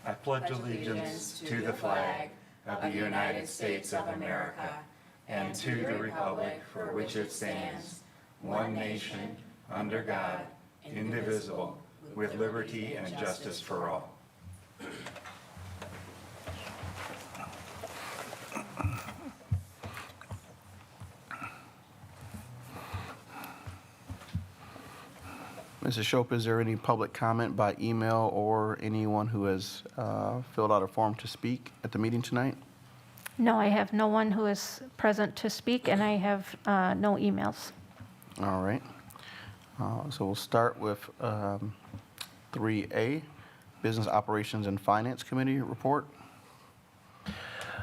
I pledge allegiance to the flag of the United States of America and to the republic for which it stands, one nation, under God, indivisible, with liberty and justice for all. Mrs. Shope, is there any public comment by email or anyone who has filled out a form to speak at the meeting tonight? No, I have no one who is present to speak, and I have no emails. All right. So we'll start with 3A, Business Operations and Finance Committee report.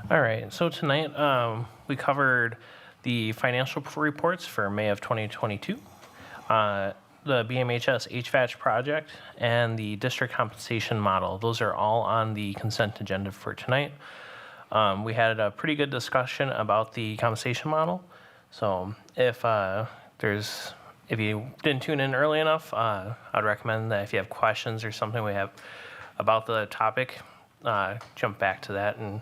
All right, so tonight we covered the financial reports for May of 2022, the Bmhs Hvac project, and the district compensation model. Those are all on the consent agenda for tonight. We had a pretty good discussion about the compensation model. So if you didn't tune in early enough, I'd recommend that if you have questions or something we have about the topic, jump back to that and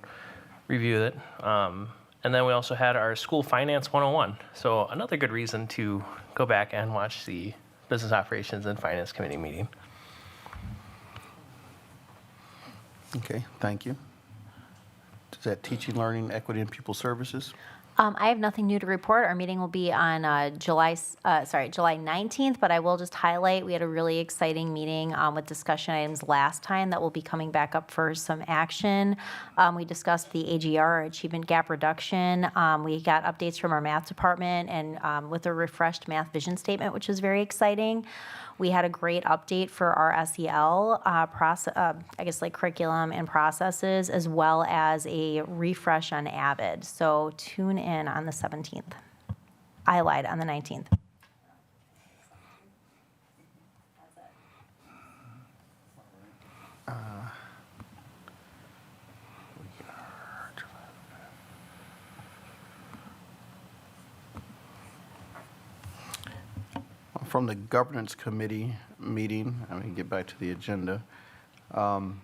review it. And then we also had our School Finance 101. So another good reason to go back and watch the Business Operations and Finance Committee meeting. Okay, thank you. Is that Teaching, Learning, Equity, and Pupil Services? I have nothing new to report. Our meeting will be on July 19th, but I will just highlight, we had a really exciting meeting with discussion items last time that will be coming back up for some action. We discussed the AGR, Achievement Gap Reduction. We got updates from our math department and with a refreshed math vision statement, which is very exciting. We had a great update for our SEL curriculum and processes, as well as a refresh on AVID. So tune in on the 17th. I lied, on the 19th. From the Governance Committee meeting, let me get back to the agenda. The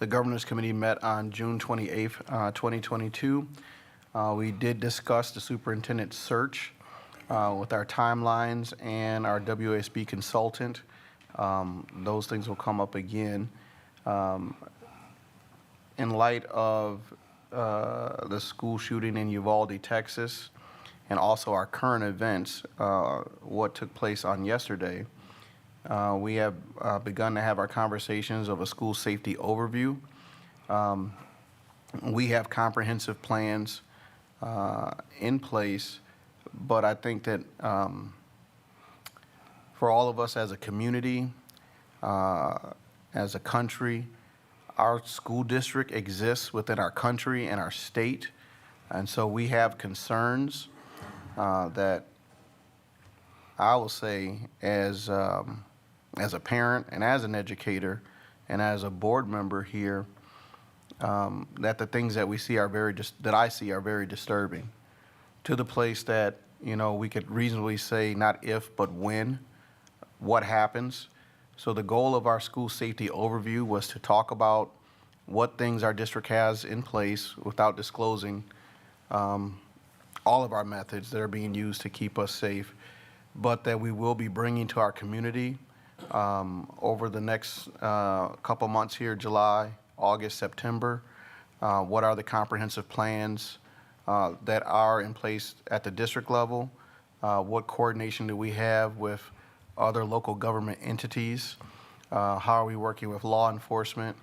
Governance Committee met on June 28th, 2022. We did discuss the superintendent search with our timelines and our WASB consultant. Those things will come up again. In light of the school shooting in Uvalde, Texas, and also our current events, what took place on yesterday, we have begun to have our conversations of a school safety overview. We have comprehensive plans in place, but I think that for all of us as a community, as a country, our school district exists within our country and our state, and so we have concerns that I will say as a parent and as an educator and as a board member here, that the things that we see are that I see are very disturbing, to the place that, you know, we could reasonably say not if but when, what happens. So the goal of our school safety overview was to talk about what things our district has in place without disclosing all of our methods that are being used to keep us safe, but that we will be bringing to our community over the next couple months here, July, August, September. What are the comprehensive plans that are in place at the district level? What coordination do we have with other local government entities? How are we working with law enforcement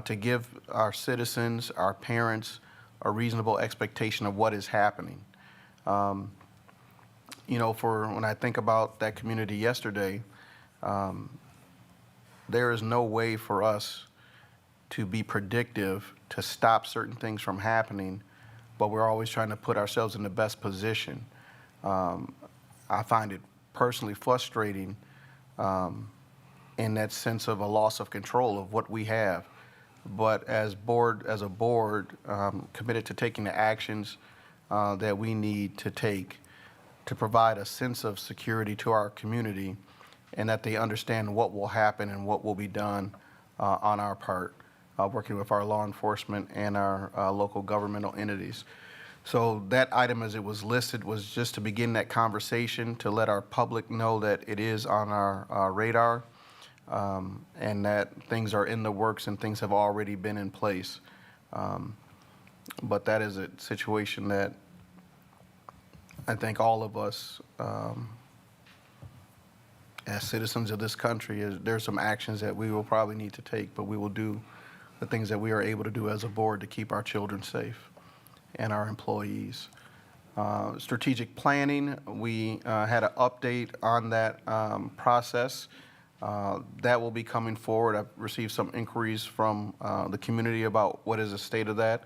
to give our citizens, our parents, a reasonable expectation of what is happening? You know, for when I think about that community yesterday, there is no way for us to be predictive to stop certain things from happening, but we're always trying to put ourselves in the best position. I find it personally frustrating in that sense of a loss of control of what we have. But as a board, committed to taking the actions that we need to take to provide a sense of security to our community, and that they understand what will happen and what will be done on our part, working with our law enforcement and our local governmental entities. So that item as it was listed was just to begin that conversation, to let our public know that it is on our radar, and that things are in the works and things have already been in place. But that is a situation that I think all of us, as citizens of this country, there's some actions that we will probably need to take, but we will do the things that we are able to do as a board to keep our children safe and our employees. Strategic planning, we had an update on that process. That will be coming forward. I've received some inquiries from the community about what is the state of that.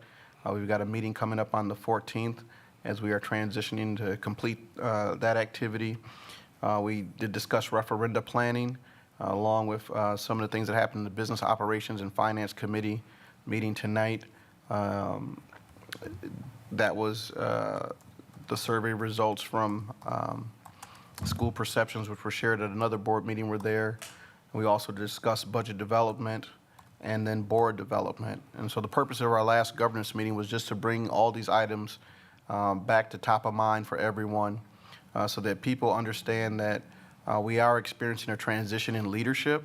We've got a meeting coming up on the 14th as we are transitioning to complete that activity. We did discuss referenda planning along with some of the things that happened in the Business Operations and Finance Committee meeting tonight. That was the survey results from school perceptions, which were shared at another board meeting, were there. We also discussed budget development and then board development. And so the purpose of our last governance meeting was just to bring all these items back to top of mind for everyone, so that people understand that we are experiencing a transition in leadership,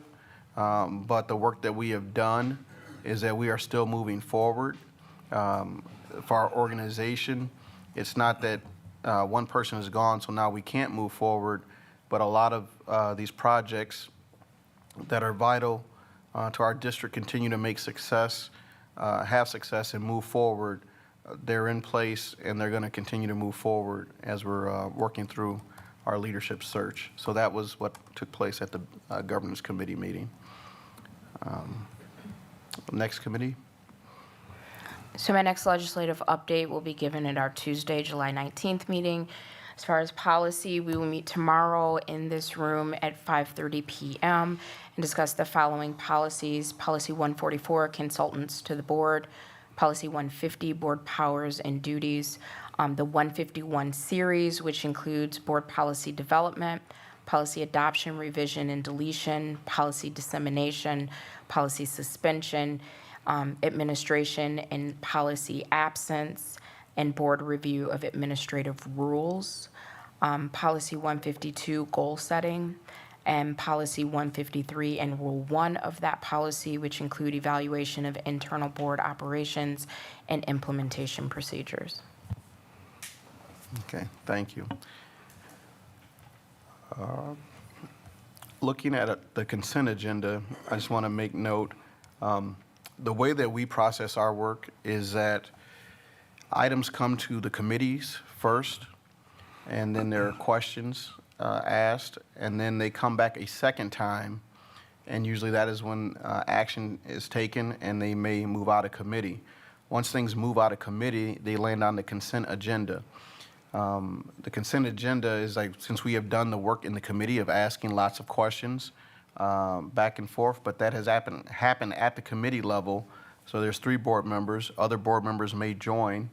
but the work that we have done is that we are still moving forward. For our organization, it's not that one person is gone, so now we can't move forward, but a lot of these projects that are vital to our district continue to make success, have success, and move forward. They're in place, and they're going to continue to move forward as we're working through our leadership search. So that was what took place at the governance committee meeting. Next committee. So my next legislative update will be given at our Tuesday, July 19th meeting. As far as policy, we will meet tomorrow in this room at 5:30 p.m. and discuss the following policies. Policy 144, consultants to the board. Policy 150, board powers and duties. The 151 series, which includes board policy development, policy adoption, revision, and deletion, policy dissemination, policy suspension, administration and policy absence, and board review of administrative rules. Policy 152, goal setting, and policy 153 and rule 1 of that policy, which include evaluation of internal board operations and implementation procedures. Okay, thank you. Looking at the consent agenda, I just want to make note, the way that we process our work is that items come to the committees first, and then there are questions asked, and then they come back a second time, and usually that is when action is taken and they may move out of committee. Once things move out of committee, they land on the consent agenda. The consent agenda is like, since we have done the work in the committee of asking lots of questions back and forth, but that has happened at the committee level. So there's 3 board members. Other board members may join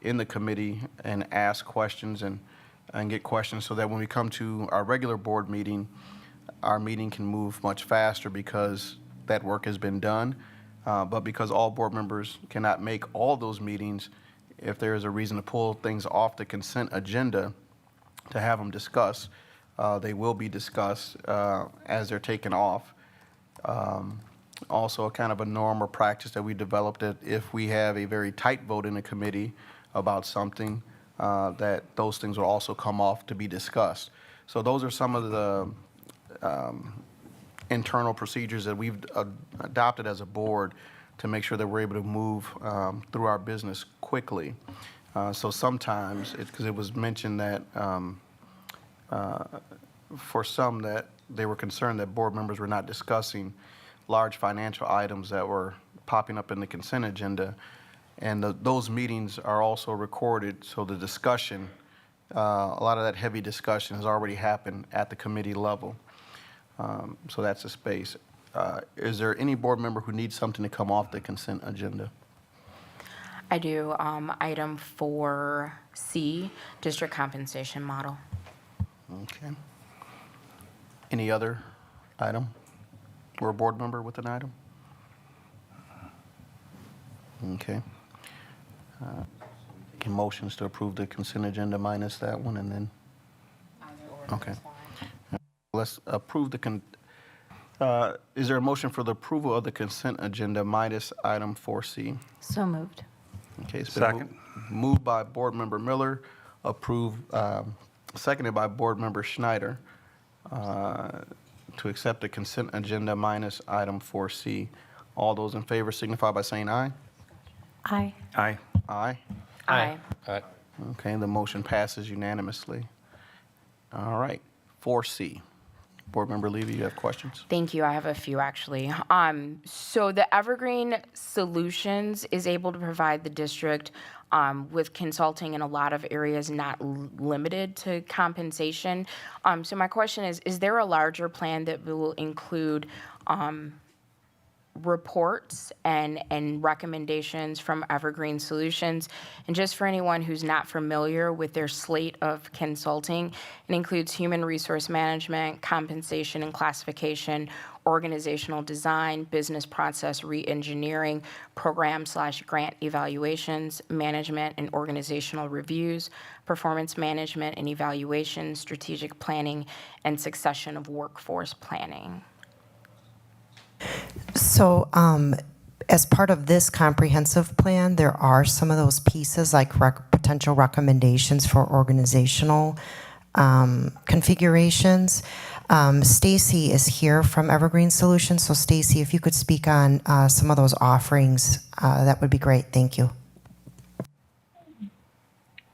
in the committee and ask questions and get questions, so that when we come to our regular board meeting, our meeting can move much faster because that work has been done. But because all board members cannot make all those meetings, if there is a reason to pull things off the consent agenda to have them discussed, they will be discussed as they're taken off. Also, kind of a norm or practice that we developed that if we have a very tight vote in the committee about something, that those things will also come off to be discussed. So those are some of the internal procedures that we've adopted as a board to make sure that we're able to move through our business quickly. So sometimes, because it was mentioned that for some that they were concerned that board members were not discussing large financial items that were popping up in the consent agenda. And those meetings are also recorded, so the discussion, a lot of that heavy discussion has already happened at the committee level. So that's a space. Is there any board member who needs something to come off the consent agenda? I do. Item 4C, district compensation model. Okay. Any other item? Or a board member with an item? Okay. Making motions to approve the consent agenda minus that one, and then? Okay. Let's approve the is there a motion for the approval of the consent agenda minus item 4C? So moved. Okay, it's been moved by Board Member Miller, seconded by Board Member Schneider, to accept the consent agenda minus item 4C. All those in favor signify by saying aye. Aye. Aye. Aye. Aye. Aye. Okay, the motion passes unanimously. All right, 4C. Board Member Levy, you have questions? Thank you. I have a few actually. So the Evergreen Solutions is able to provide the district with consulting in a lot of areas, not limited to compensation. So my question is there a larger plan that will include reports and recommendations from Evergreen Solutions? And just for anyone who's not familiar with their slate of consulting, it includes human resource management, compensation and classification, organizational design, business process re-engineering, program/grant evaluations, management and organizational reviews, performance management and evaluation, strategic planning, and succession of workforce planning. So as part of this comprehensive plan, there are some of those pieces like potential recommendations for organizational configurations. Stacy is here from Evergreen Solutions. So Stacy, if you could speak on some of those offerings, that would be great. Thank you.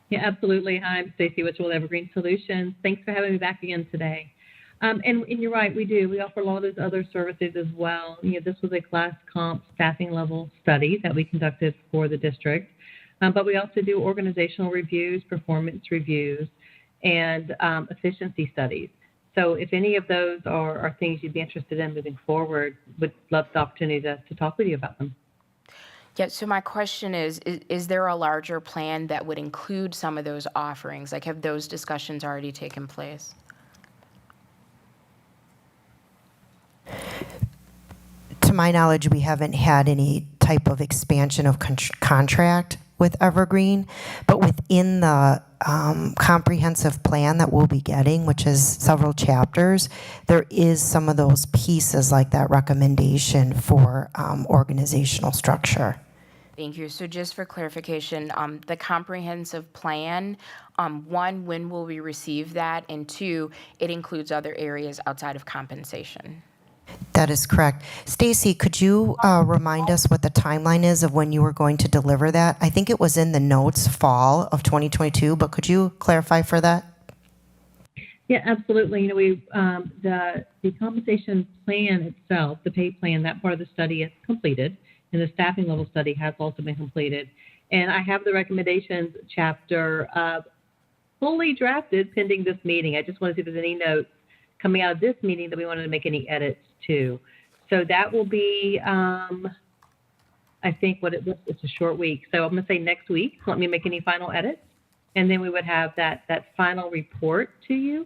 Yeah, absolutely. Hi, I'm Stacy Witchell with Evergreen Solutions. Thanks for having me back again today. And you're right, we do. We offer a lot of those other services as well. This was a class comp staffing level study that we conducted for the district. But we also do organizational reviews, performance reviews, and efficiency studies. So if any of those are things you'd be interested in moving forward, would love the opportunity to talk with you about them. Yeah, so my question is there a larger plan that would include some of those offerings? Like, have those discussions already taken place? To my knowledge, we haven't had any type of expansion of contract with Evergreen, but within the comprehensive plan that we'll be getting, which is several chapters, there is some of those pieces like that recommendation for organizational structure. Thank you. So just for clarification, the comprehensive plan, one, when will we receive that? And two, it includes other areas outside of compensation. That is correct. Stacy, could you remind us what the timeline is of when you were going to deliver that? I think it was in the notes fall of 2022, but could you clarify for that? Yeah, absolutely. The compensation plan itself, the pay plan, that part of the study is completed, and the staffing level study has also been completed. And I have the recommendations chapter fully drafted pending this meeting. I just want to see if there's any notes coming out of this meeting that we wanted to make any edits to. So that will be, I think it's a short week. So I'm going to say next week, let me make any final edits. And then we would have that final report to you.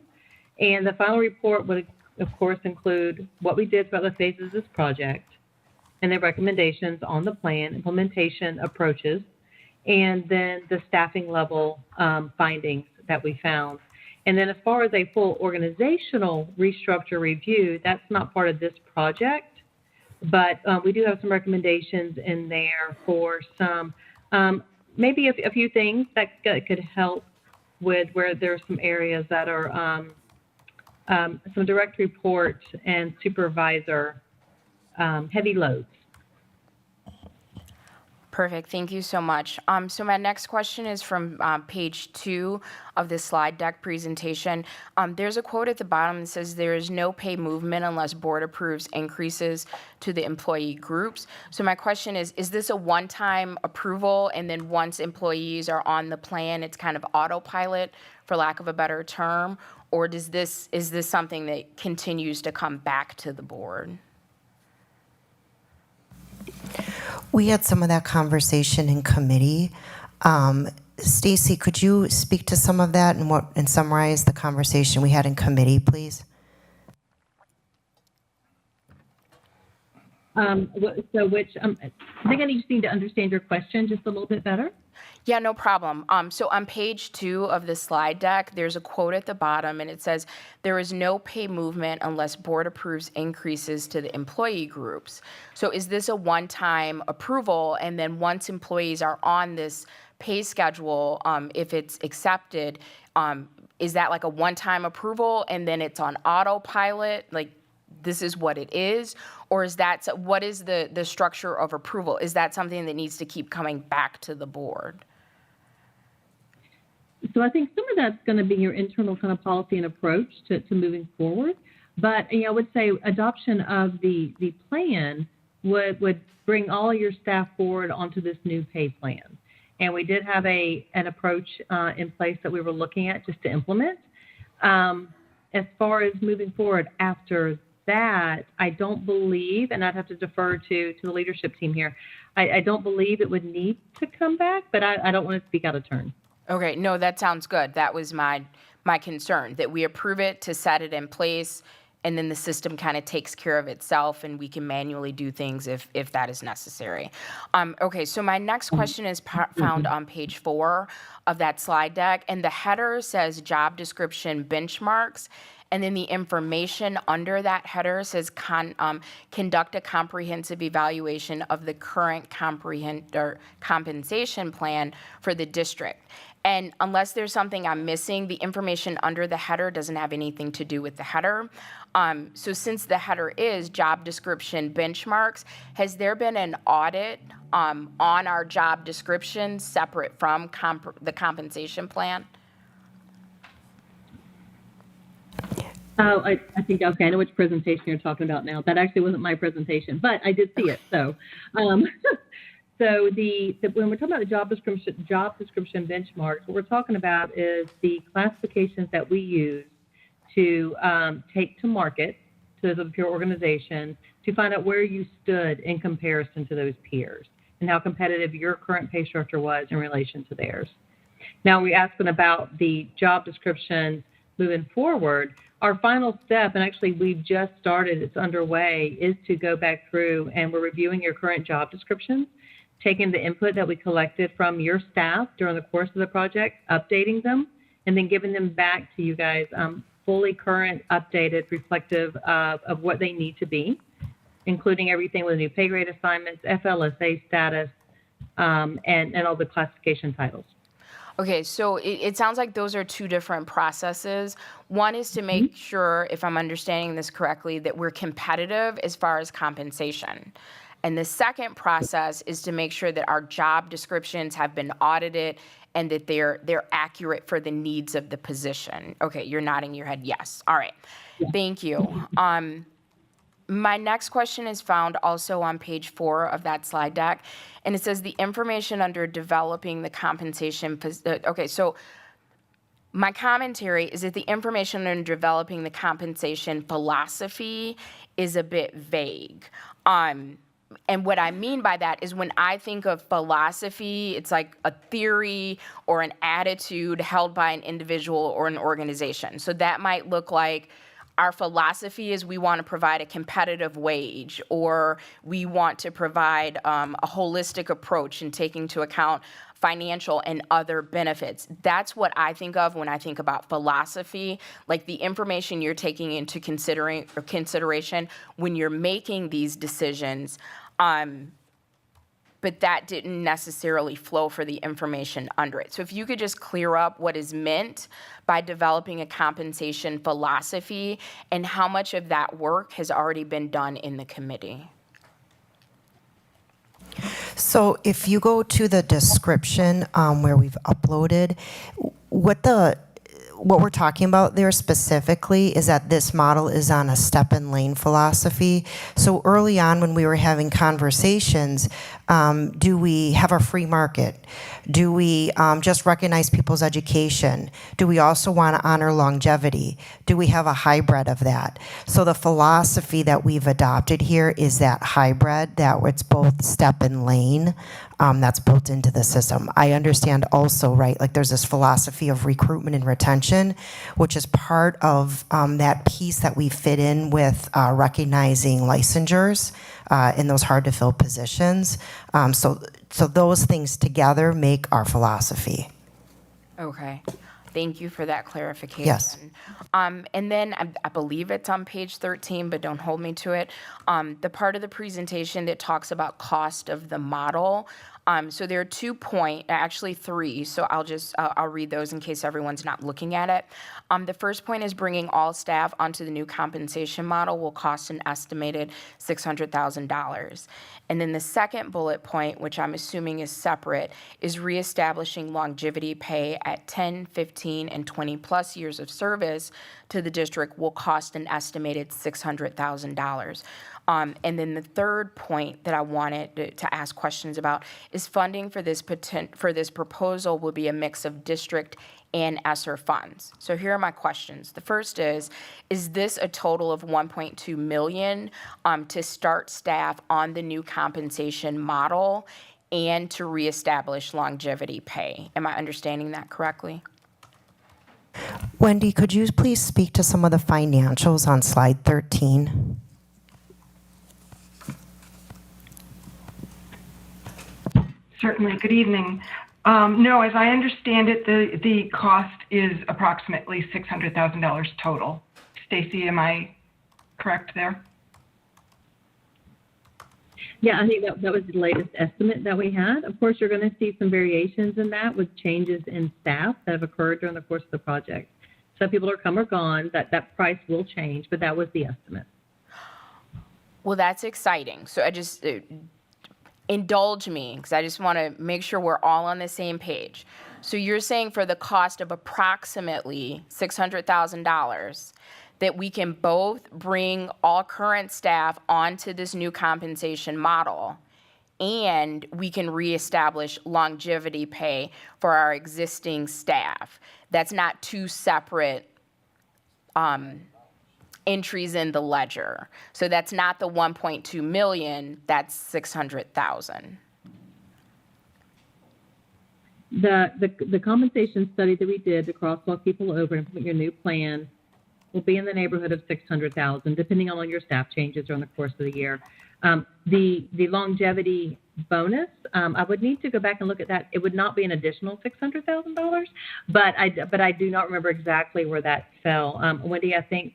And the final report would, of course, include what we did throughout the phases of this project, and their recommendations on the plan, implementation approaches, and then the staffing level findings that we found. And then as far as a full organizational restructure review, that's not part of this project, but we do have some recommendations in there for some, maybe a few things that could help with where there's some areas that are some direct reports and supervisor heavy loads. Perfect. Thank you so much. So my next question is from page 2 of the slide deck presentation. There's a quote at the bottom that says there is no pay movement unless board approves increases to the employee groups. So my question is this a one-time approval, and then once employees are on the plan, it's kind of autopilot, for lack of a better term, or is this something that continues to come back to the board? We had some of that conversation in committee. Stacy, could you speak to some of that and summarize the conversation we had in committee, please? I think I just need to understand your question just a little bit better. Yeah, no problem. So on page 2 of the slide deck, there's a quote at the bottom, and it says, there is no pay movement unless board approves increases to the employee groups. So is this a one-time approval, and then once employees are on this pay schedule, if it's accepted, is that like a one-time approval, and then it's on autopilot, like this is what it is? Or is that, what is the structure of approval? Is that something that needs to keep coming back to the board? So I think some of that's going to be your internal kind of policy and approach to moving forward. But I would say adoption of the plan would bring all your staff forward onto this new pay plan. And we did have an approach in place that we were looking at just to implement. As far as moving forward after that, I don't believe, and I'd have to defer to the leadership team here, I don't believe it would need to come back, but I don't want to speak out of turn. Okay, no, that sounds good. That was my concern, that we approve it to set it in place, and then the system kind of takes care of itself, and we can manually do things if that is necessary. Okay, so my next question is found on page 4 of that slide deck, and the header says job description benchmarks, and then the information under that header says conduct a comprehensive evaluation of the current compensation plan for the district. And unless there's something I'm missing, the information under the header doesn't have anything to do with the header. So since the header is job description benchmarks, has there been an audit on our job description separate from the compensation plan? Oh, I think, okay, I know which presentation you're talking about now. That actually wasn't my presentation, but I did see it. So, so when we're talking about the job description benchmarks, what we're talking about is the classifications that we use to take to market to those peer organizations to find out where you stood in comparison to those peers and how competitive your current pay structure was in relation to theirs. Now, we asked them about the job descriptions moving forward. Our final step, and actually we've just started, it's underway, is to go back through and we're reviewing your current job descriptions, taking the input that we collected from your staff during the course of the project, updating them, and then giving them back to you guys fully current, updated, reflective of what they need to be, including everything with new pay grade assignments, FLSA status, and all the classification titles. Okay, so it sounds like those are two different processes. One is to make sure, if I'm understanding this correctly, that we're competitive as far as compensation. And the second process is to make sure that our job descriptions have been audited and that they're accurate for the needs of the position. Okay, you're nodding your head yes. All right, thank you. My next question is found also on page 4 of that slide deck, and it says the information under developing the compensation. Okay, so my commentary is that the information under developing the compensation philosophy is a bit vague. And what I mean by that is when I think of philosophy, it's like a theory or an attitude held by an individual or an organization. So that might look like our philosophy is we want to provide a competitive wage, or we want to provide a holistic approach in taking into account financial and other benefits. That's what I think of when I think about philosophy, like the information you're taking into consideration when you're making these decisions. But that didn't necessarily flow for the information under it. So if you could just clear up what is meant by developing a compensation philosophy and how much of that work has already been done in the committee. So if you go to the description where we've uploaded, what we're talking about there specifically is that this model is on a step and lane philosophy. So early on when we were having conversations, do we have a free market? Do we just recognize people's education? Do we also want to honor longevity? Do we have a hybrid of that? So the philosophy that we've adopted here is that hybrid, that it's both step and lane. That's built into the system. I understand also, right, like there's this philosophy of recruitment and retention, which is part of that piece that we fit in with recognizing licensures in those hard to fill positions. So those things together make our philosophy. Okay. Thank you for that clarification. Yes. And then I believe it's on page 13, but don't hold me to it. The part of the presentation that talks about cost of the model. So there are 2 points, actually 3. So I'll read those in case everyone's not looking at it. The first point is bringing all staff onto the new compensation model will cost an estimated $600,000. And then the second bullet point, which I'm assuming is separate, is reestablishing longevity pay at 10, 15, and 20 plus years of service to the district will cost an estimated $600,000. And then the third point that I wanted to ask questions about is funding for this proposal will be a mix of district and ESSER funds. So here are my questions. The first is this a total of $1.2 million to start staff on the new compensation model and to reestablish longevity pay? Am I understanding that correctly? Wendy, could you please speak to some of the financials on slide 13? Certainly. Good evening. No, as I understand it, the cost is approximately $600,000 total. Stacy, am I correct there? Yeah, I think that was the latest estimate that we had. Of course, you're going to see some variations in that with changes in staff that have occurred during the course of the project. Some people are come or gone. That price will change, but that was the estimate. Well, that's exciting. So I just indulge me because I just want to make sure we're all on the same page. So you're saying for the cost of approximately $600,000 that we can both bring all current staff onto this new compensation model and we can reestablish longevity pay for our existing staff. That's not 2 separate entries in the ledger. So that's not the 1.2 million, that's 600,000. The compensation study that we did to crosswalk people over and implement your new plan will be in the neighborhood of 600,000, depending on your staff changes during the course of the year. The longevity bonus, I would need to go back and look at that. It would not be an additional $600,000, but I do not remember exactly where that fell. Wendy, I think.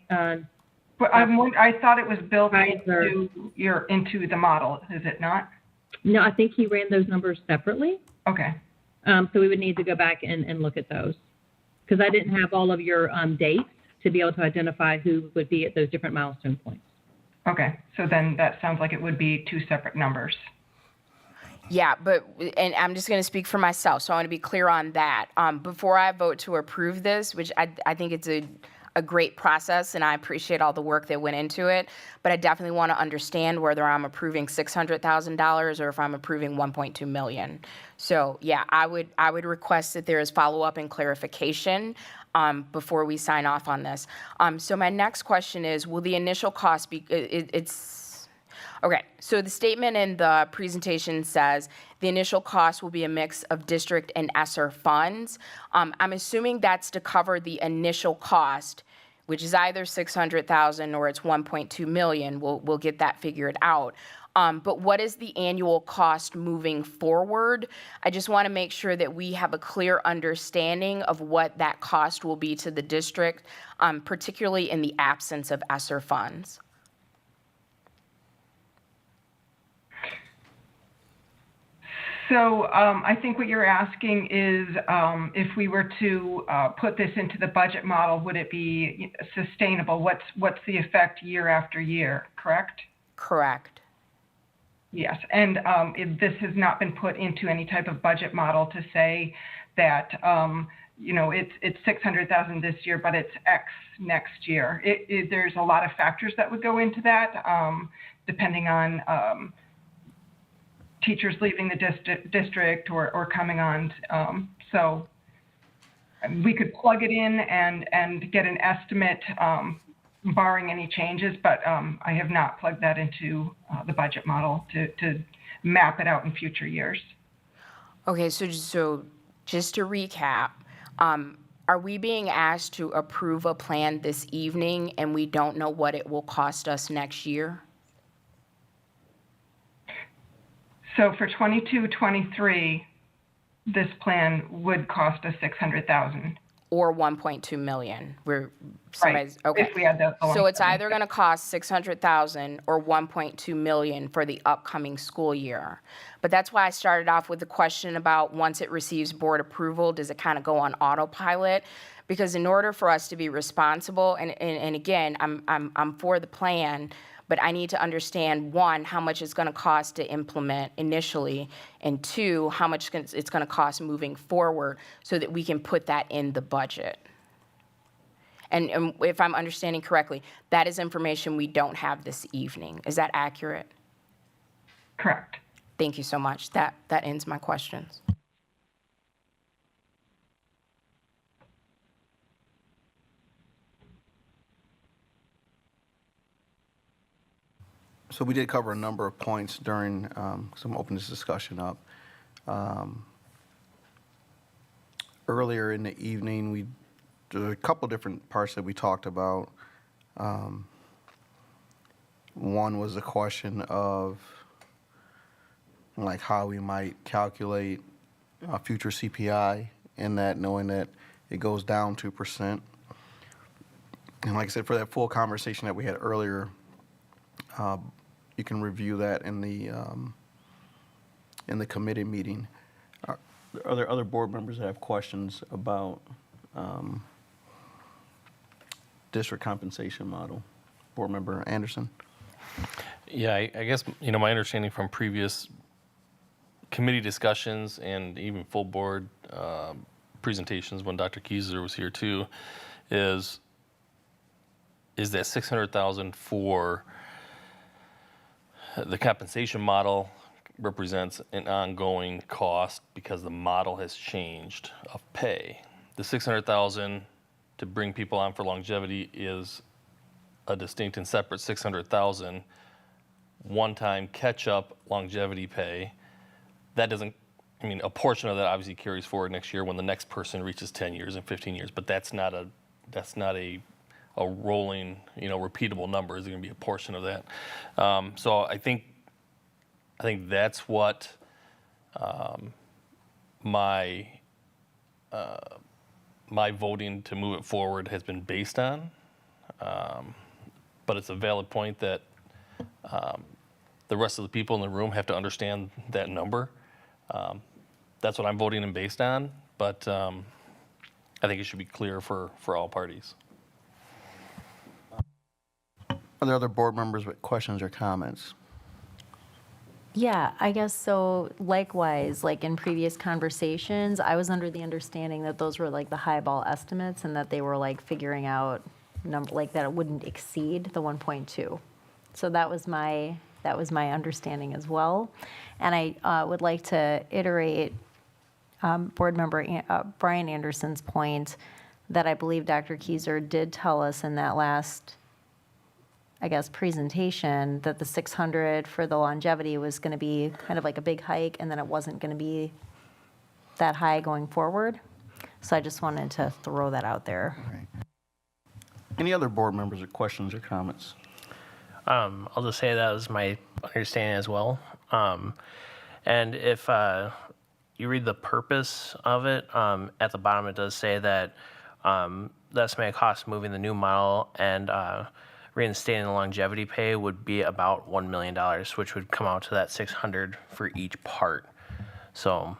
But I thought it was built into the model. Is it not? No, I think he ran those numbers separately. Okay. So we would need to go back and look at those because I didn't have all of your dates to be able to identify who would be at those different milestone points. Okay, so then that sounds like it would be 2 separate numbers. Yeah, and I'm just going to speak for myself, so I want to be clear on that. Before I vote to approve this, which I think it's a great process, and I appreciate all the work that went into it, but I definitely want to understand whether I'm approving $600,000 or if I'm approving 1.2 million. So yeah, I would request that there is follow-up and clarification before we sign off on this. So my next question is, will the initial cost be, okay, so the statement in the presentation says the initial cost will be a mix of district and ESSER funds. I'm assuming that's to cover the initial cost, which is either 600,000 or it's 1.2 million. We'll get that figured out. But what is the annual cost moving forward? I just want to make sure that we have a clear understanding of what that cost will be to the district, particularly in the absence of ESSER funds. So I think what you're asking is if we were to put this into the budget model, would it be sustainable? What's the effect year after year, correct? Correct. Yes, and this has not been put into any type of budget model to say that, it's 600,000 this year, but it's X next year. There's a lot of factors that would go into that, depending on teachers leaving the district or coming on. So we could plug it in and get an estimate barring any changes, but I have not plugged that into the budget model to map it out in future years. Okay, so just to recap, are we being asked to approve a plan this evening and we don't know what it will cost us next year? So for 22-23, this plan would cost us 600,000. Or 1.2 million. Right. Okay. If we had the So it's either going to cost 600,000 or 1.2 million for the upcoming school year. But that's why I started off with the question about once it receives board approval, does it kind of go on autopilot? Because in order for us to be responsible, and again, I'm for the plan, but I need to understand, one, how much it's going to cost to implement initially, and two, how much it's going to cost moving forward so that we can put that in the budget. And if I'm understanding correctly, that is information we don't have this evening. Is that accurate? Correct. Thank you so much. That ends my questions. So we did cover a number of points during, so I'm opening this discussion up. Earlier in the evening, there were a couple different parts that we talked about. One was a question of like how we might calculate future CPI in that, knowing that it goes down 2%. And like I said, for that full conversation that we had earlier, you can review that in the committee meeting. Are there other board members that have questions about district compensation model? Board Member Anderson? Yeah, I guess, my understanding from previous committee discussions and even full board presentations when Dr. Kieser was here too, is that 600,000 for the compensation model represents an ongoing cost because the model has changed of pay. The 600,000 to bring people on for longevity is a distinct and separate 600,000 one-time catch-up longevity pay. That doesn't, a portion of that obviously carries forward next year when the next person reaches 10 years and 15 years, but that's not a rolling, repeatable number. Is going to be a portion of that. So I think that's what my voting to move it forward has been based on. But it's a valid point that the rest of the people in the room have to understand that number. That's what I'm voting and based on, but I think it should be clear for all parties. Are there other board members with questions or comments? Yeah, I guess so. Likewise, like in previous conversations, I was under the understanding that those were like the highball estimates and that they were like figuring out that it wouldn't exceed the 1.2. So that was my understanding as well. And I would like to iterate Board Member Brian Anderson's point that I believe Dr. Kieser did tell us in that last, presentation, that the 600 for the longevity was going to be kind of like a big hike, and then it wasn't going to be that high going forward. So I just wanted to throw that out there. Right. Any other board members with questions or comments? I'll just say that was my understanding as well. And if you read the purpose of it, at the bottom it does say that the estimated cost moving the new model and reinstating the longevity pay would be about $1 million, which would come out to that $600 for each part. So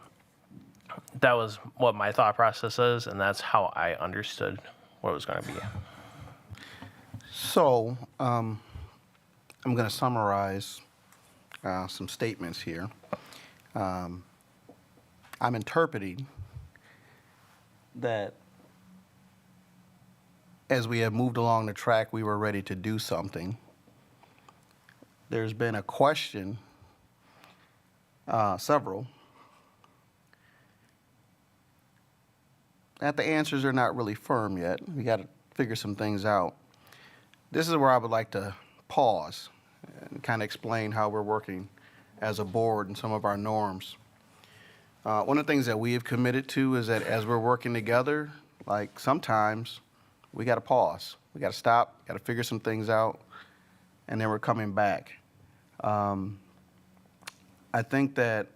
that was what my thought process is, and that's how I understood what it was going to be. So I'm going to summarize some statements here. I'm interpreting that as we have moved along the track, we were ready to do something. There's been a question, several, that the answers are not really firm yet. We got to figure some things out. This is where I would like to pause and kind of explain how we're working as a board and some of our norms. One of the things that we have committed to is that as we're working together, like sometimes we got to pause. We got to stop, got to figure some things out, and then we're coming back. I think that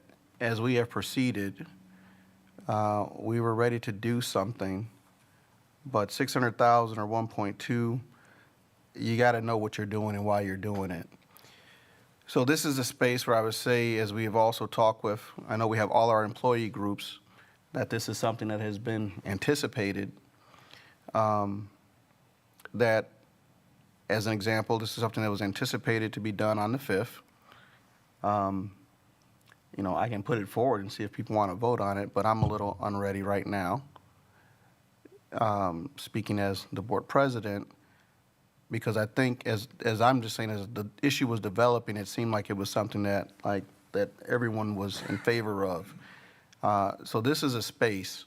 as we have proceeded, we were ready to do something, but 600,000 or 1.2, you got to know what you're doing and why you're doing it. So this is a space where I would say, as we have also talked with, I know we have all our employee groups, that this is something that has been anticipated. That, as an example, this is something that was anticipated to be done on the 5th. You know, I can put it forward and see if people want to vote on it, but I'm a little unready right now. Speaking as the board president, because I think as I'm just saying, as the issue was developing, it seemed like it was something that that everyone was in favor of. So this is a space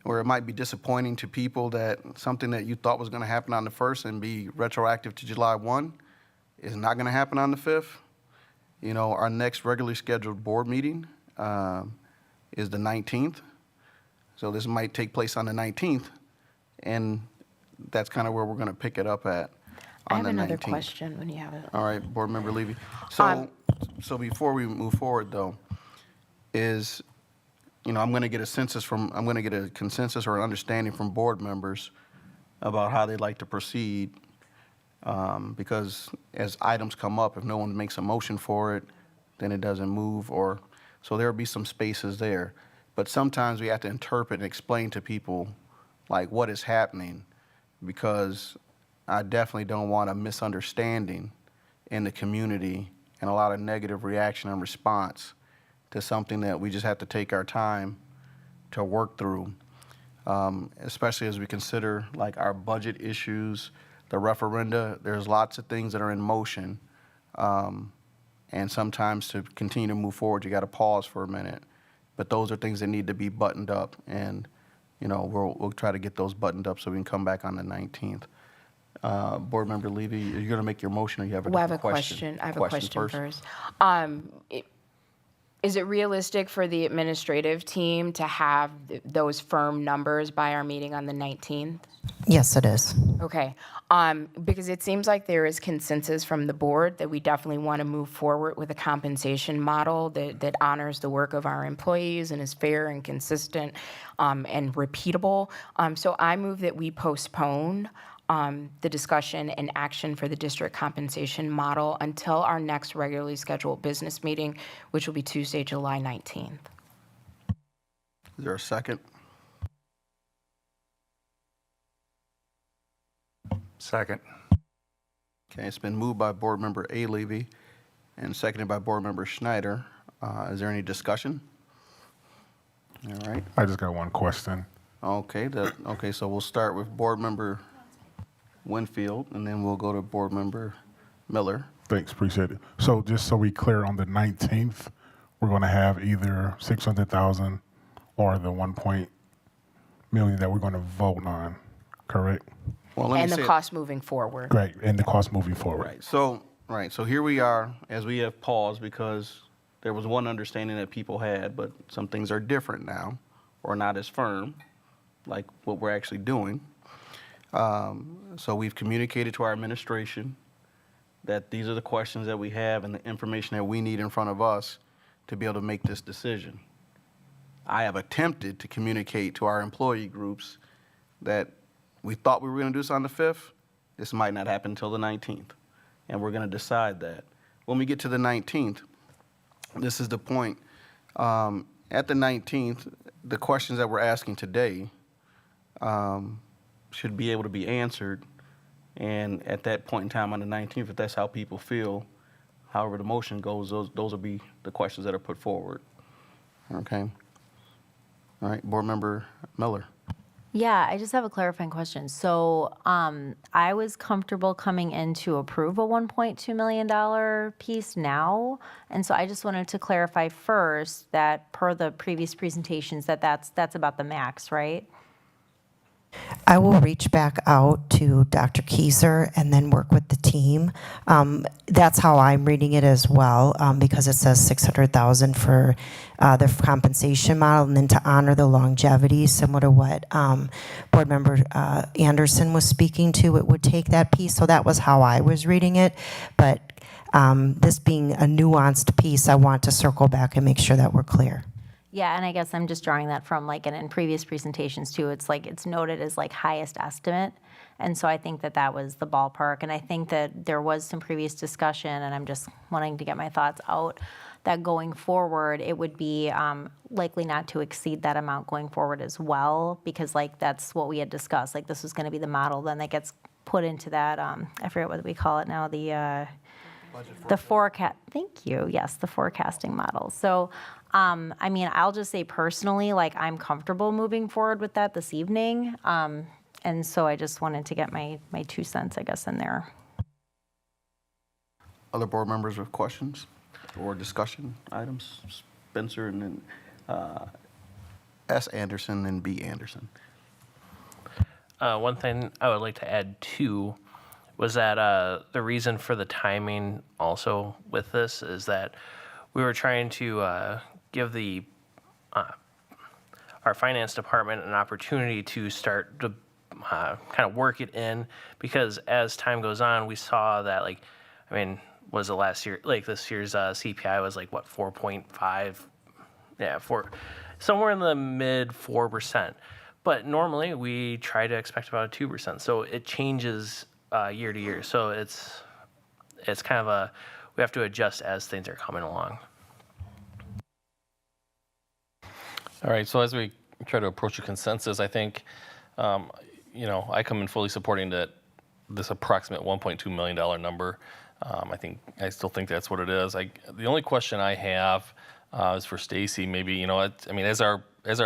where it might be disappointing to people that something that you thought was going to happen on the 1st and be retroactive to July 1 is not going to happen on the 5th. You know, our next regularly scheduled board meeting is the 19th. So this might take place on the 19th, and that's kind of where we're going to pick it up at. I have on the another 19th. question when you have it. All right, Board Member Levy. So before we move forward, though, is, you know, I'm going to get a consensus or an understanding from board members about how they'd like to proceed, because as items come up, if no one makes a motion for it, then it doesn't move, or so there'll be some spaces there. But sometimes we have to interpret and explain to people like what is happening, because I definitely don't want a misunderstanding in the community and a lot of negative reaction and response to something that we just have to take our time to work through, especially as we consider like our budget issues, the referenda. There's lots of things that are in motion, and sometimes to continue to move forward, you got to pause for a minute. But those are things that need to be buttoned up, and you know we'll try to get those buttoned up so we can come back on the 19th. Board Member Levy, are you going to make your motion, or you have a different question? I have a question first. Is it realistic for the administrative team to have those firm numbers by our meeting on the 19th? Yes, it is. Okay, because it seems like there is consensus from the board that we definitely want to move forward with a compensation model that honors the work of our employees and is fair and consistent and repeatable. So I move that we postpone the discussion and action for the district compensation model until our next regularly scheduled business meeting, which will be Tuesday, July 19th. Is there a second? Second. Okay, it's been moved by Board Member A. Levy and seconded by Board Member Schneider. Is there any discussion? All right. I just got one question. Okay, so we'll start with Board Member Winfield, and then we'll go to Board Member Miller. Thanks, appreciate it. So just so we clear, on the 19th, we're going to have either 600,000 or the 1 million that we're going to vote on, correct? Well, And the cost moving forward. Great, and the cost moving forward. Right, so here we are, as we have paused, because there was one understanding that people had, but some things are different now, or not as firm, like what we're actually doing. So we've communicated to our administration that these are the questions that we have and the information that we need in front of us to be able to make this decision. I have attempted to communicate to our employee groups that we thought we were going to do this on the 5th. This might not happen until the 19th, and we're going to decide that. When we get to the 19th, this is the point. At the 19th, the questions that we're asking today should be able to be answered, and at that point in time on the 19th, if that's how people feel, however the motion goes, those will be the questions that are put forward. Okay? All right, Board Member Miller. Yeah, I just have a clarifying question. So I was comfortable coming in to approve a $1.2 million piece now. And so I just wanted to clarify first that per the previous presentations that's about the max, right? I will reach back out to Dr. Kieser and then work with the team. That's how I'm reading it as well, because it says $600,000 for the compensation model, and then to honor the longevity, similar to what Board Member Anderson was speaking to, it would take that piece. So that was how I was reading it. But this being a nuanced piece, I want to circle back and make sure that we're clear. Yeah, and I guess I'm just drawing that from and in previous presentations too, it's noted as highest estimate. And so I think that was the ballpark. And I think that there was some previous discussion, and I'm just wanting to get my thoughts out, that going forward, it would be likely not to exceed that amount going forward as well, because that's what we had discussed. This was going to be the model then that gets put into that, I forget what we call it now, the forecast. Thank you. Yes, the forecasting model. So, I'll just say personally, I'm comfortable moving forward with that this evening. And so I just wanted to get my 2 cents, I guess, in there. Other board members with questions or discussion items? Spencer and then S. Anderson and B. Anderson. One thing I would like to add too was that the reason for the timing also with this is that we were trying to give our finance department an opportunity to start to kind of work it in, because as time goes on, we saw that was it last year? This year's CPI was 4.5, somewhere in the mid 4%. But normally we try to expect about a 2%. So it changes year to year. So it's kind of we have to adjust as things are coming along. All right, so as we try to approach a consensus, I think, I come in fully supporting this approximate $1.2 million number. I still think that's what it is. The only question I have is for Stacy. Maybe as our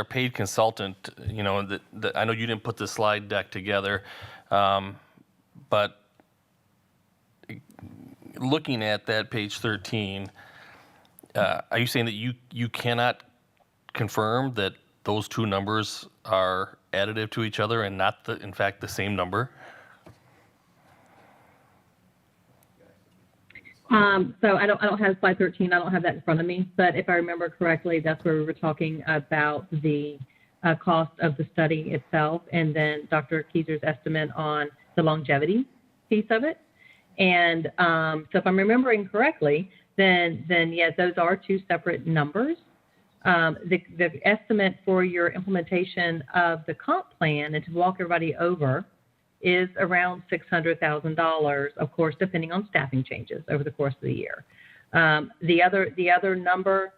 paid consultant, I know you didn't put the slide deck together, but looking at that page 13, are you saying that you cannot confirm that those two numbers are additive to each other and not in fact the same number? So I don't have slide 13. I don't have that in front of me. But if I remember correctly, that's where we were talking about the cost of the study itself, and then Dr. Kieser's estimate on the longevity piece of it. And so if I'm remembering correctly, then yes, those are two separate numbers. The estimate for your implementation of the comp plan, and to walk everybody over, is around $600,000, of course, depending on staffing changes over the course of the year. The other number,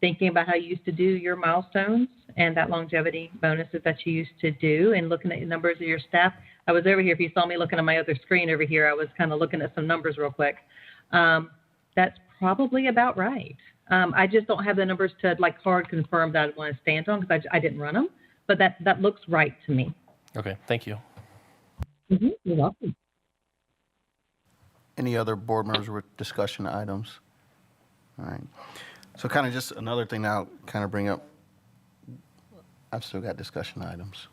thinking about how you used to do your milestones and that longevity bonuses that you used to do, and looking at the numbers of your staff. I was over here, if you saw me looking at my other screen over here, I was kind of looking at some numbers real quick. That's probably about right. I just don't have the numbers to hard confirm that I want to stand on, because I didn't run them, but that looks right to me. Okay, thank you. Mm-hmm. You're welcome. Any other board members with discussion items? All right. So kind of just another thing now, kind of bring up, I've still got discussion items.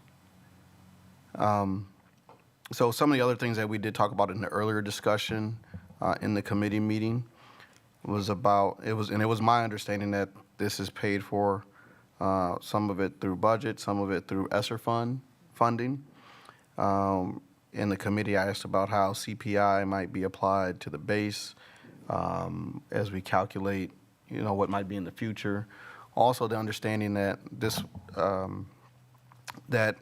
So some of the other things that we did talk about in the earlier discussion in the committee meeting was about, it was my understanding that this is paid for, some of it through budget, some of it through ESSER funding. In the committee, I asked about how CPI might be applied to the base as we calculate, what might be in the future. Also, the understanding that that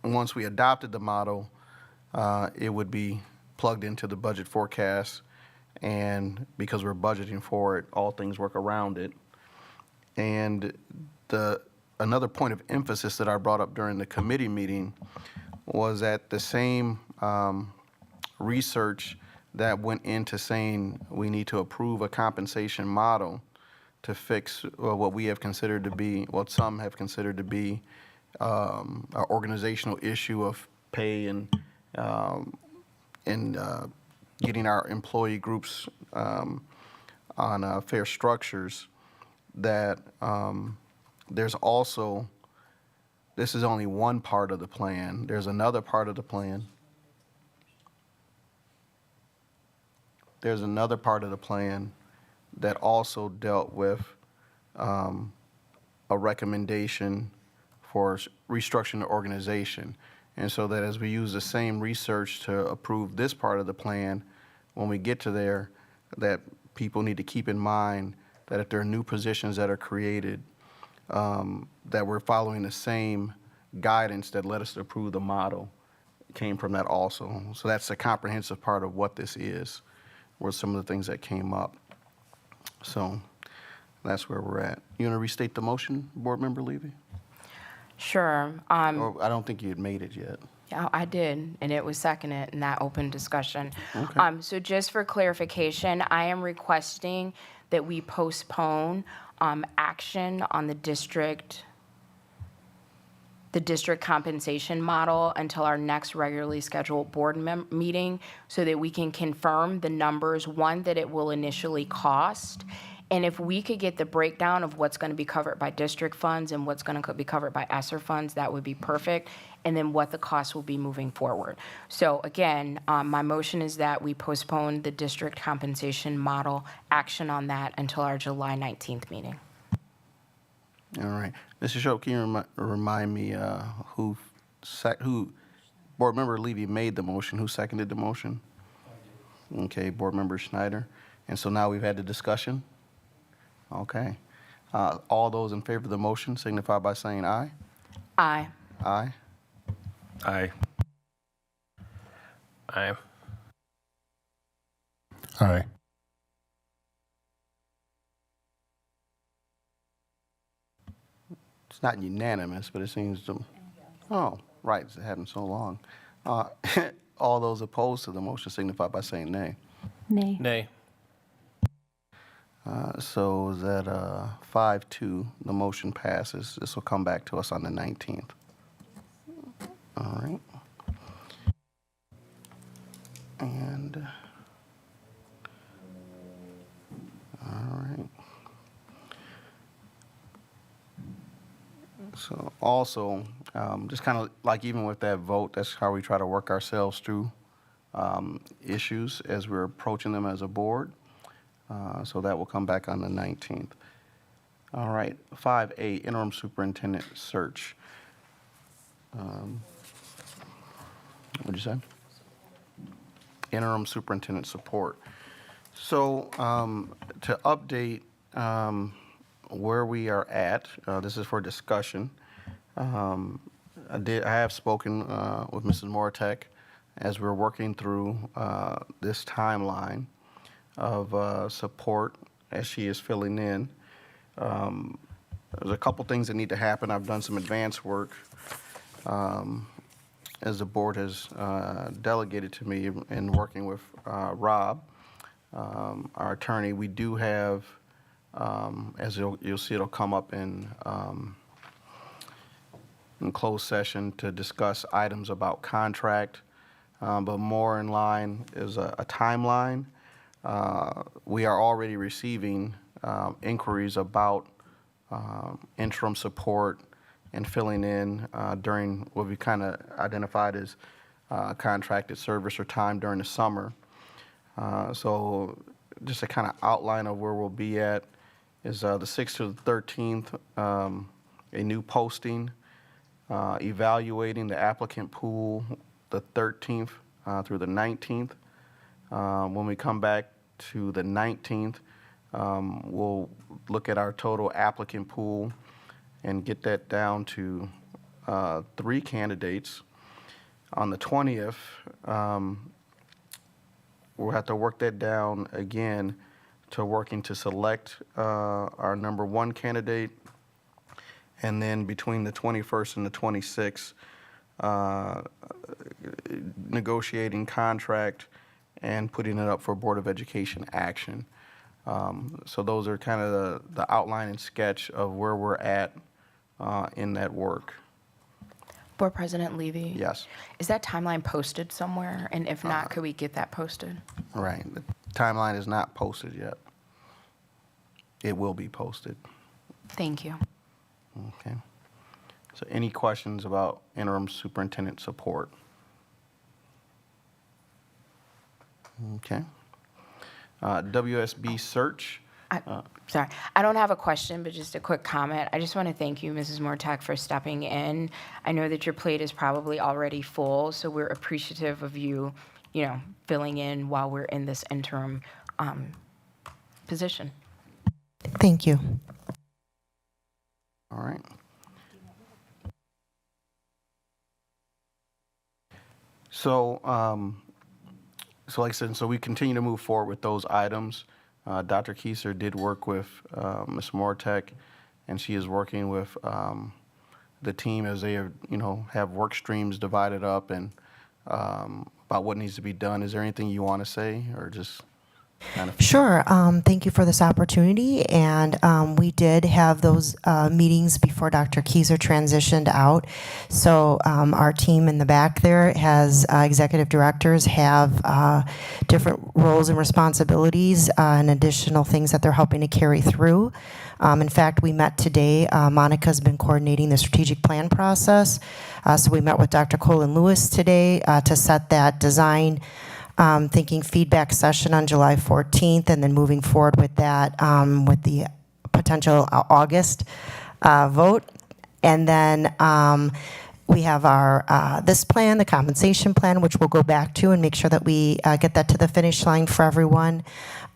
once we adopted the model, it would be plugged into the budget forecast, and because we're budgeting for it, all things work around it. And another point of emphasis that I brought up during the committee meeting was that the same research that went into saying we need to approve a compensation model to fix what we have considered to be, what some have considered to be an organizational issue of pay and getting our employee groups on fair structures, that there's also, this is only one part of the plan. There's another part of the plan. There's another part of the plan that also dealt with a recommendation for restructuring the organization. And so that as we use the same research to approve this part of the plan, when we get to there, that people need to keep in mind that if there are new positions that are created, that we're following the same guidance that led us to approve the model came from that also. So that's a comprehensive part of what this is, were some of the things that came up. So that's where we're at. You want to restate the motion, Board Member Levy? Sure. Or I don't think you had made it yet. Yeah, I did, and it was seconded in that open discussion. Okay. So just for clarification, I am requesting that we postpone action on the district compensation model until our next regularly scheduled board meeting, so that we can confirm the numbers, one, that it will initially cost, and if we could get the breakdown of what's going to be covered by district funds and what's going to be covered by ESSER funds, that would be perfect, and then what the cost will be moving forward. So again, my motion is that we postpone the district compensation model action on that until our July 19th meeting. All right. Mr. Shope, can you remind me who Board Member Levy made the motion, who seconded the motion? Okay, Board Member Schneider. And so now we've had the discussion? Okay. All those in favor of the motion signify by saying aye. Aye. Aye. Aye. Aye. Aye. It's not unanimous, but it seems to, oh, right, it's happened so long. All those opposed to the motion signify by saying nay. Nay. Nay. So is that 5-2, the motion passes. This will come back to us on the 19th. All right. And, all right. So also, just kind of like even with that vote, that's how we try to work ourselves through issues as we're approaching them as a board. So that will come back on the 19th. All right, 5A, interim superintendent search. What'd you say? Interim superintendent support. So to update where we are at, this is for discussion. I have spoken with Mrs. Moratek as we're working through this timeline of support as she is filling in. There's a couple things that need to happen. I've done some advance work as the board has delegated to me in working with Rob, our attorney. We do have, as you'll see, it'll come up in closed session to discuss items about contract, but more in line is a timeline. We are already receiving inquiries about interim support and filling in during what we kind of identified as contracted service or time during the summer. So just a kind of outline of where we'll be at is the 6th to the 13th, a new posting, evaluating the applicant pool the 13th through the 19th. When we come back to the 19th, we'll look at our total applicant pool and get that down to 3 candidates. On the 20th, we'll have to work that down again to working to select our number 1 candidate. And then between the 21st and the 26th, negotiating contract and putting it up for Board of Education action. So those are kind of the outline and sketch of where we're at in that work. Board President Levy? Yes. Is that timeline posted somewhere? And if not, could we get that posted? Right. The timeline is not posted yet. It will be posted. Thank you. Okay. So any questions about interim superintendent support? Okay. WSB search. Sorry, I don't have a question, but just a quick comment. I just want to thank you, Mrs. Mortek, for stepping in. I know that your plate is probably already full, so we're appreciative of you, filling in while we're in this interim position. Thank you. All right. So, like I said, so we continue to move forward with those items. Dr. Kieser did work with Ms. Mortek, and she is working with the team as they, have work streams divided up and about what needs to be done. Is there anything you want to say, or just kind of? Sure. Thank you for this opportunity. And we did have those meetings before Dr. Kieser transitioned out. So our team in the back there has executive directors have different roles and responsibilities and additional things that they're helping to carry through. In fact, we met today. Monica's been coordinating the strategic plan process. So we met with Dr. Colin Lewis today to set that design thinking feedback session on July 14th, and then moving forward with that with the potential August vote. And then we have our this plan, the compensation plan, which we'll go back to and make sure that we get that to the finish line for everyone.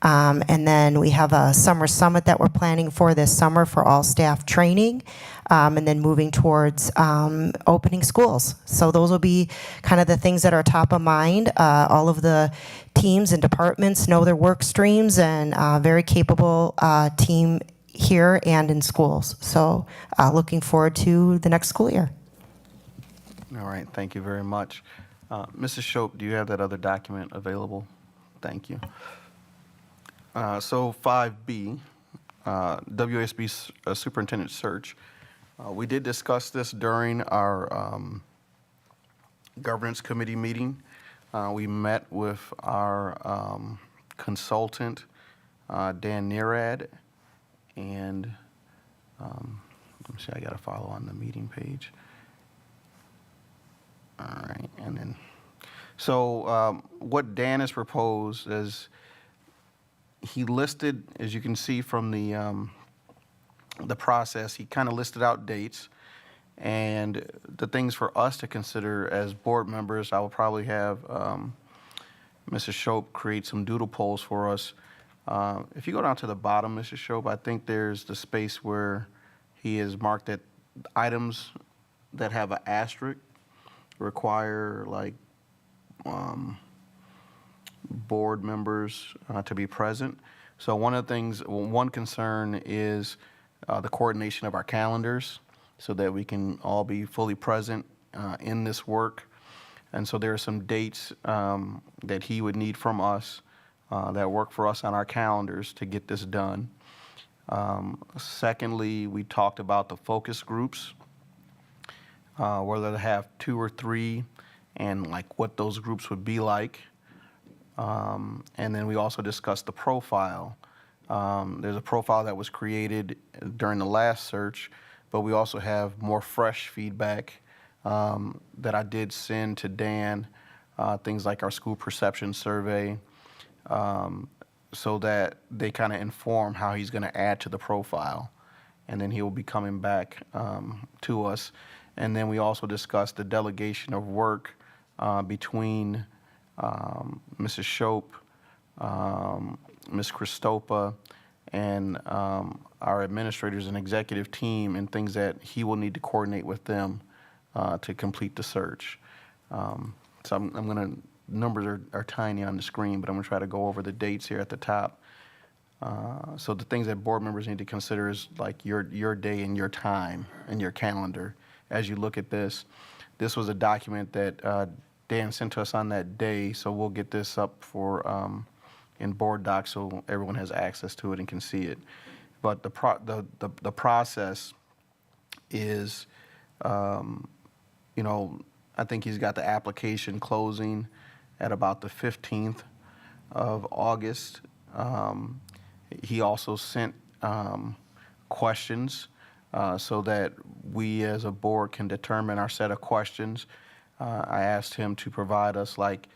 And then we have a summer summit that we're planning for this summer for all staff training, and then moving towards opening schools. So those will be kind of the things that are top of mind. All of the teams and departments know their work streams, and very capable team here and in schools. So looking forward to the next school year. All right, thank you very much. Mrs. Shope, do you have that other document available? Thank you. So 5B, WSB superintendent search. We did discuss this during our governance committee meeting. We met with our consultant, Dan Nerad, and let me see, I got to follow on the meeting page. All right, and then, so what Dan has proposed is he listed, as you can see from the process, he kind of listed out dates, and the things for us to consider as board members. I will probably have Mrs. Shope create some doodle polls for us. If you go down to the bottom, Mrs. Shope, I think there's the space where he has marked that items that have an asterisk require like board members to be present. So one of the things, one concern is the coordination of our calendars so that we can all be fully present in this work. And so there are some dates that he would need from us that work for us on our calendars to get this done. Secondly, we talked about the focus groups, whether they have 2 or 3, and like what those groups would be like. And then we also discussed the profile. There's a profile that was created during the last search, but we also have more fresh feedback that I did send to Dan, things like our school perception survey, so that they kind of inform how he's going to add to the profile. And then he will be coming back to us. And then we also discussed the delegation of work between Mrs. Shope, Ms. Christopa, and our administrators and executive team, and things that he will need to coordinate with them to complete the search. So I'm going to, numbers are tiny on the screen, but I'm going to try to go over the dates here at the top. So the things that board members need to consider is like your day and your time and your calendar as you look at this. This was a document that Dan sent to us on that day, so we'll get this up for in board docs so everyone has access to it and can see it. But the process is, you know, I think he's got the application closing at about the 15th of August. He also sent questions so that we as a board can determine our set of questions. I asked him to provide us like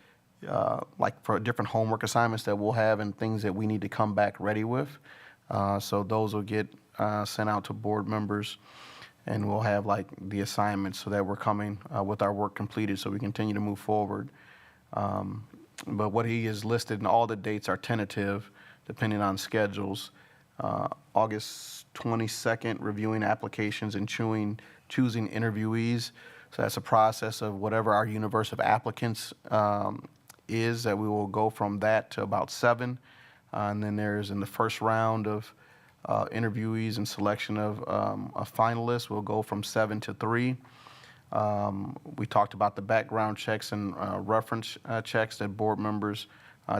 for different homework assignments that we'll have and things that we need to come back ready with. So those will get sent out to board members, and we'll have like the assignments so that we're coming with our work completed so we continue to move forward. But what he has listed, and all the dates are tentative depending on schedules. August 22nd, reviewing applications and choosing interviewees. So that's a process of whatever our universe of applicants is, that we will go from that to about 7. And then there's in the first round of interviewees and selection of a finalist, we'll go from 7 to 3. We talked about the background checks and reference checks that board members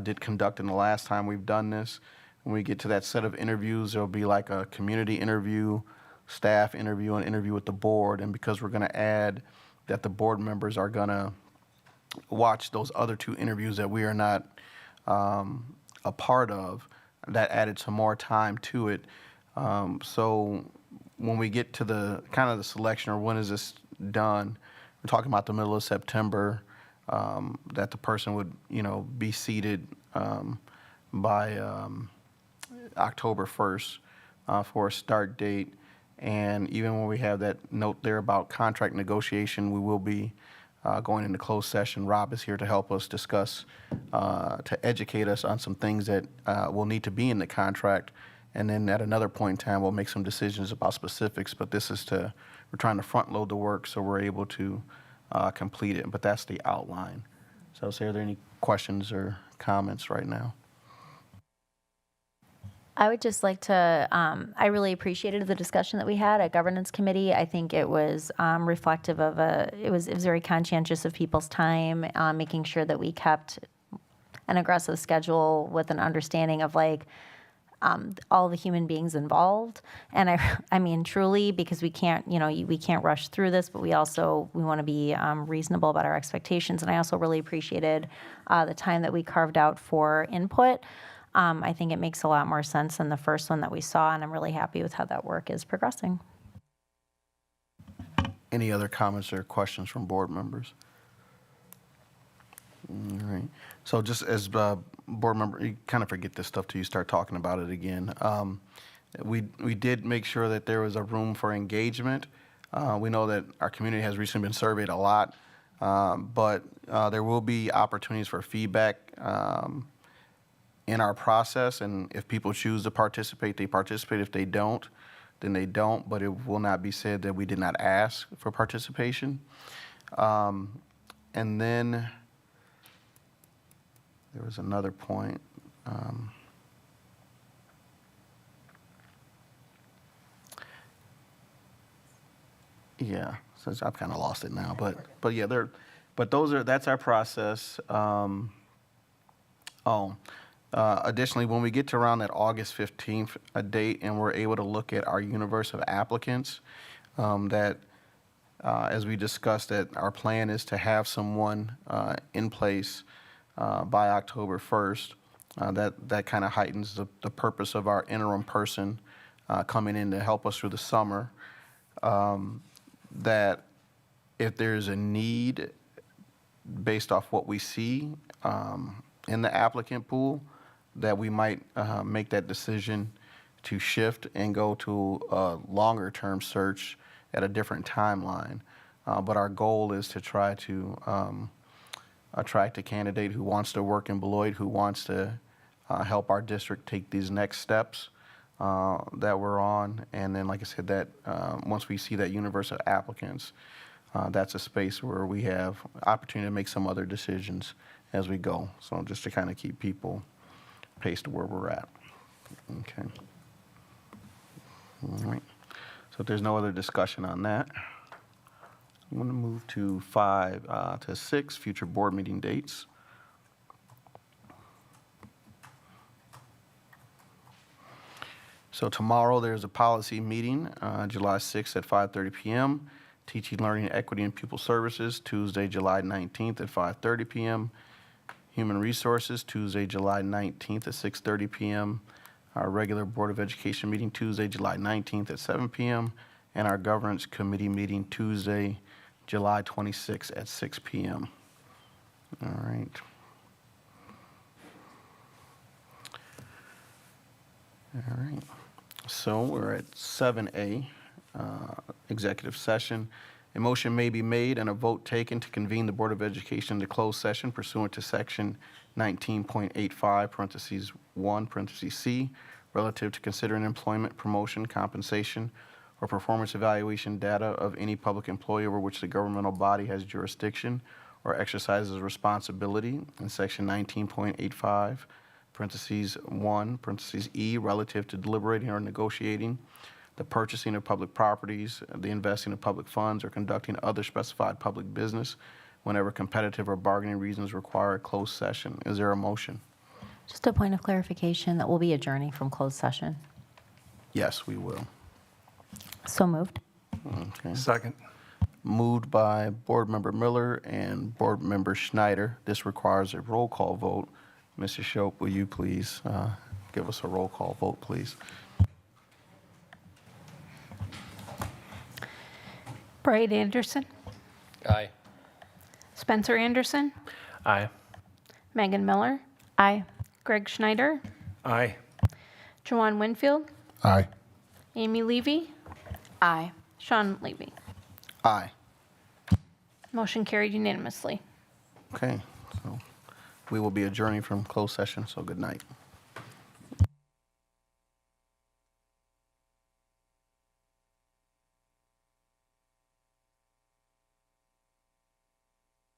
did conduct in the last time we've done this. When we get to that set of interviews, there'll be like a community interview, staff interview, and interview with the board. And because we're going to add that the board members are going to watch those other 2 interviews that we are not a part of, that added some more time to it. So when we get to the kind of the selection, or when is this done, we're talking about the middle of September, that the person would, you know, be seated by October 1st for a start date. And even when we have that note there about contract negotiation, we will be going into closed session. Rob is here to help us discuss, to educate us on some things that will need to be in the contract. And then at another point in time, we'll make some decisions about specifics. But this is we're trying to front load the work so we're able to complete it. But that's the outline. So, are there any questions or comments right now? I would just like to, I really appreciated the discussion that we had at Governance Committee. I think it was reflective of it was very conscientious of people's time, making sure that we kept an aggressive schedule with an understanding of like all the human beings involved. And I mean, truly, because we can't, you know, we can't rush through this, but we want to be reasonable about our expectations. And I also really appreciated the time that we carved out for input. I think it makes a lot more sense than the first one that we saw, and I'm really happy with how that work is progressing. Any other comments or questions from board members? All right. So just as board member, you kind of forget this stuff till you start talking about it again. We did make sure that there was a room for engagement. We know that our community has recently been surveyed a lot, but there will be opportunities for feedback in our process, and if people choose to participate, they participate. If they don't, then they don't, but it will not be said that we did not ask for participation. And then there was another point. Yeah, so I've kind of lost it now, but yeah, that's our process. Additionally, when we get to around that August 15th date and we're able to look at our universe of applicants, as we discussed, that our plan is to have someone in place by October 1st. That kind of heightens the purpose of our interim person coming in to help us through the summer. That if there's a need based off what we see in the applicant pool, that we might make that decision to shift and go to a longer term search at a different timeline. But our goal is to try to attract a candidate who wants to work in Beloit, who wants to help our district take these next steps that we're on. And then, like I said, that once we see that universe of applicants, that's a space where we have opportunity to make some other decisions as we go. So just to kind of keep people paced to where we're at. Okay. All right. So if there's no other discussion on that, I'm going to move to 5 to 6, future board meeting dates. So tomorrow there's a policy meeting, July 6th at 5:30 p.m. Teaching, Learning, Equity, and Pupil Services, Tuesday, July 19th at 5:30 p.m. Human Resources, Tuesday, July 19th at 6:30 p.m. Our regular Board of Education meeting, Tuesday, July 19th at 7 p.m. And our Governance Committee meeting, Tuesday, July 26th at 6 p.m. All right. All right. So we're at 7A, executive session. A motion may be made and a vote taken to convene the Board of Education into closed session pursuant to Section 19.85, parentheses 1, parentheses C, relative to considering employment, promotion, compensation, or performance evaluation data of any public employee over which the governmental body has jurisdiction or exercises responsibility, and Section 19.85, parentheses 1, parentheses E, relative to deliberating or negotiating the purchasing of public properties, the investing of public funds, or conducting other specified public business whenever competitive or bargaining reasons require a closed session. Is there a motion? Just a point of clarification that we'll be adjourning from closed session. Yes, we will. So moved. Okay. Second. Moved by Board Member Miller and Board Member Schneider. This requires a roll call vote. Mr. Shope, will you please give us a roll call vote, please? Bright Anderson, Aye. Spencer Anderson, Aye. Megan Miller, Aye. Greg Schneider, Aye. Joanne Winfield, Aye. Amy Levy, Aye. Sean Levy. Aye. Motion carried unanimously. Okay, so we will be adjourning from closed session, so good night.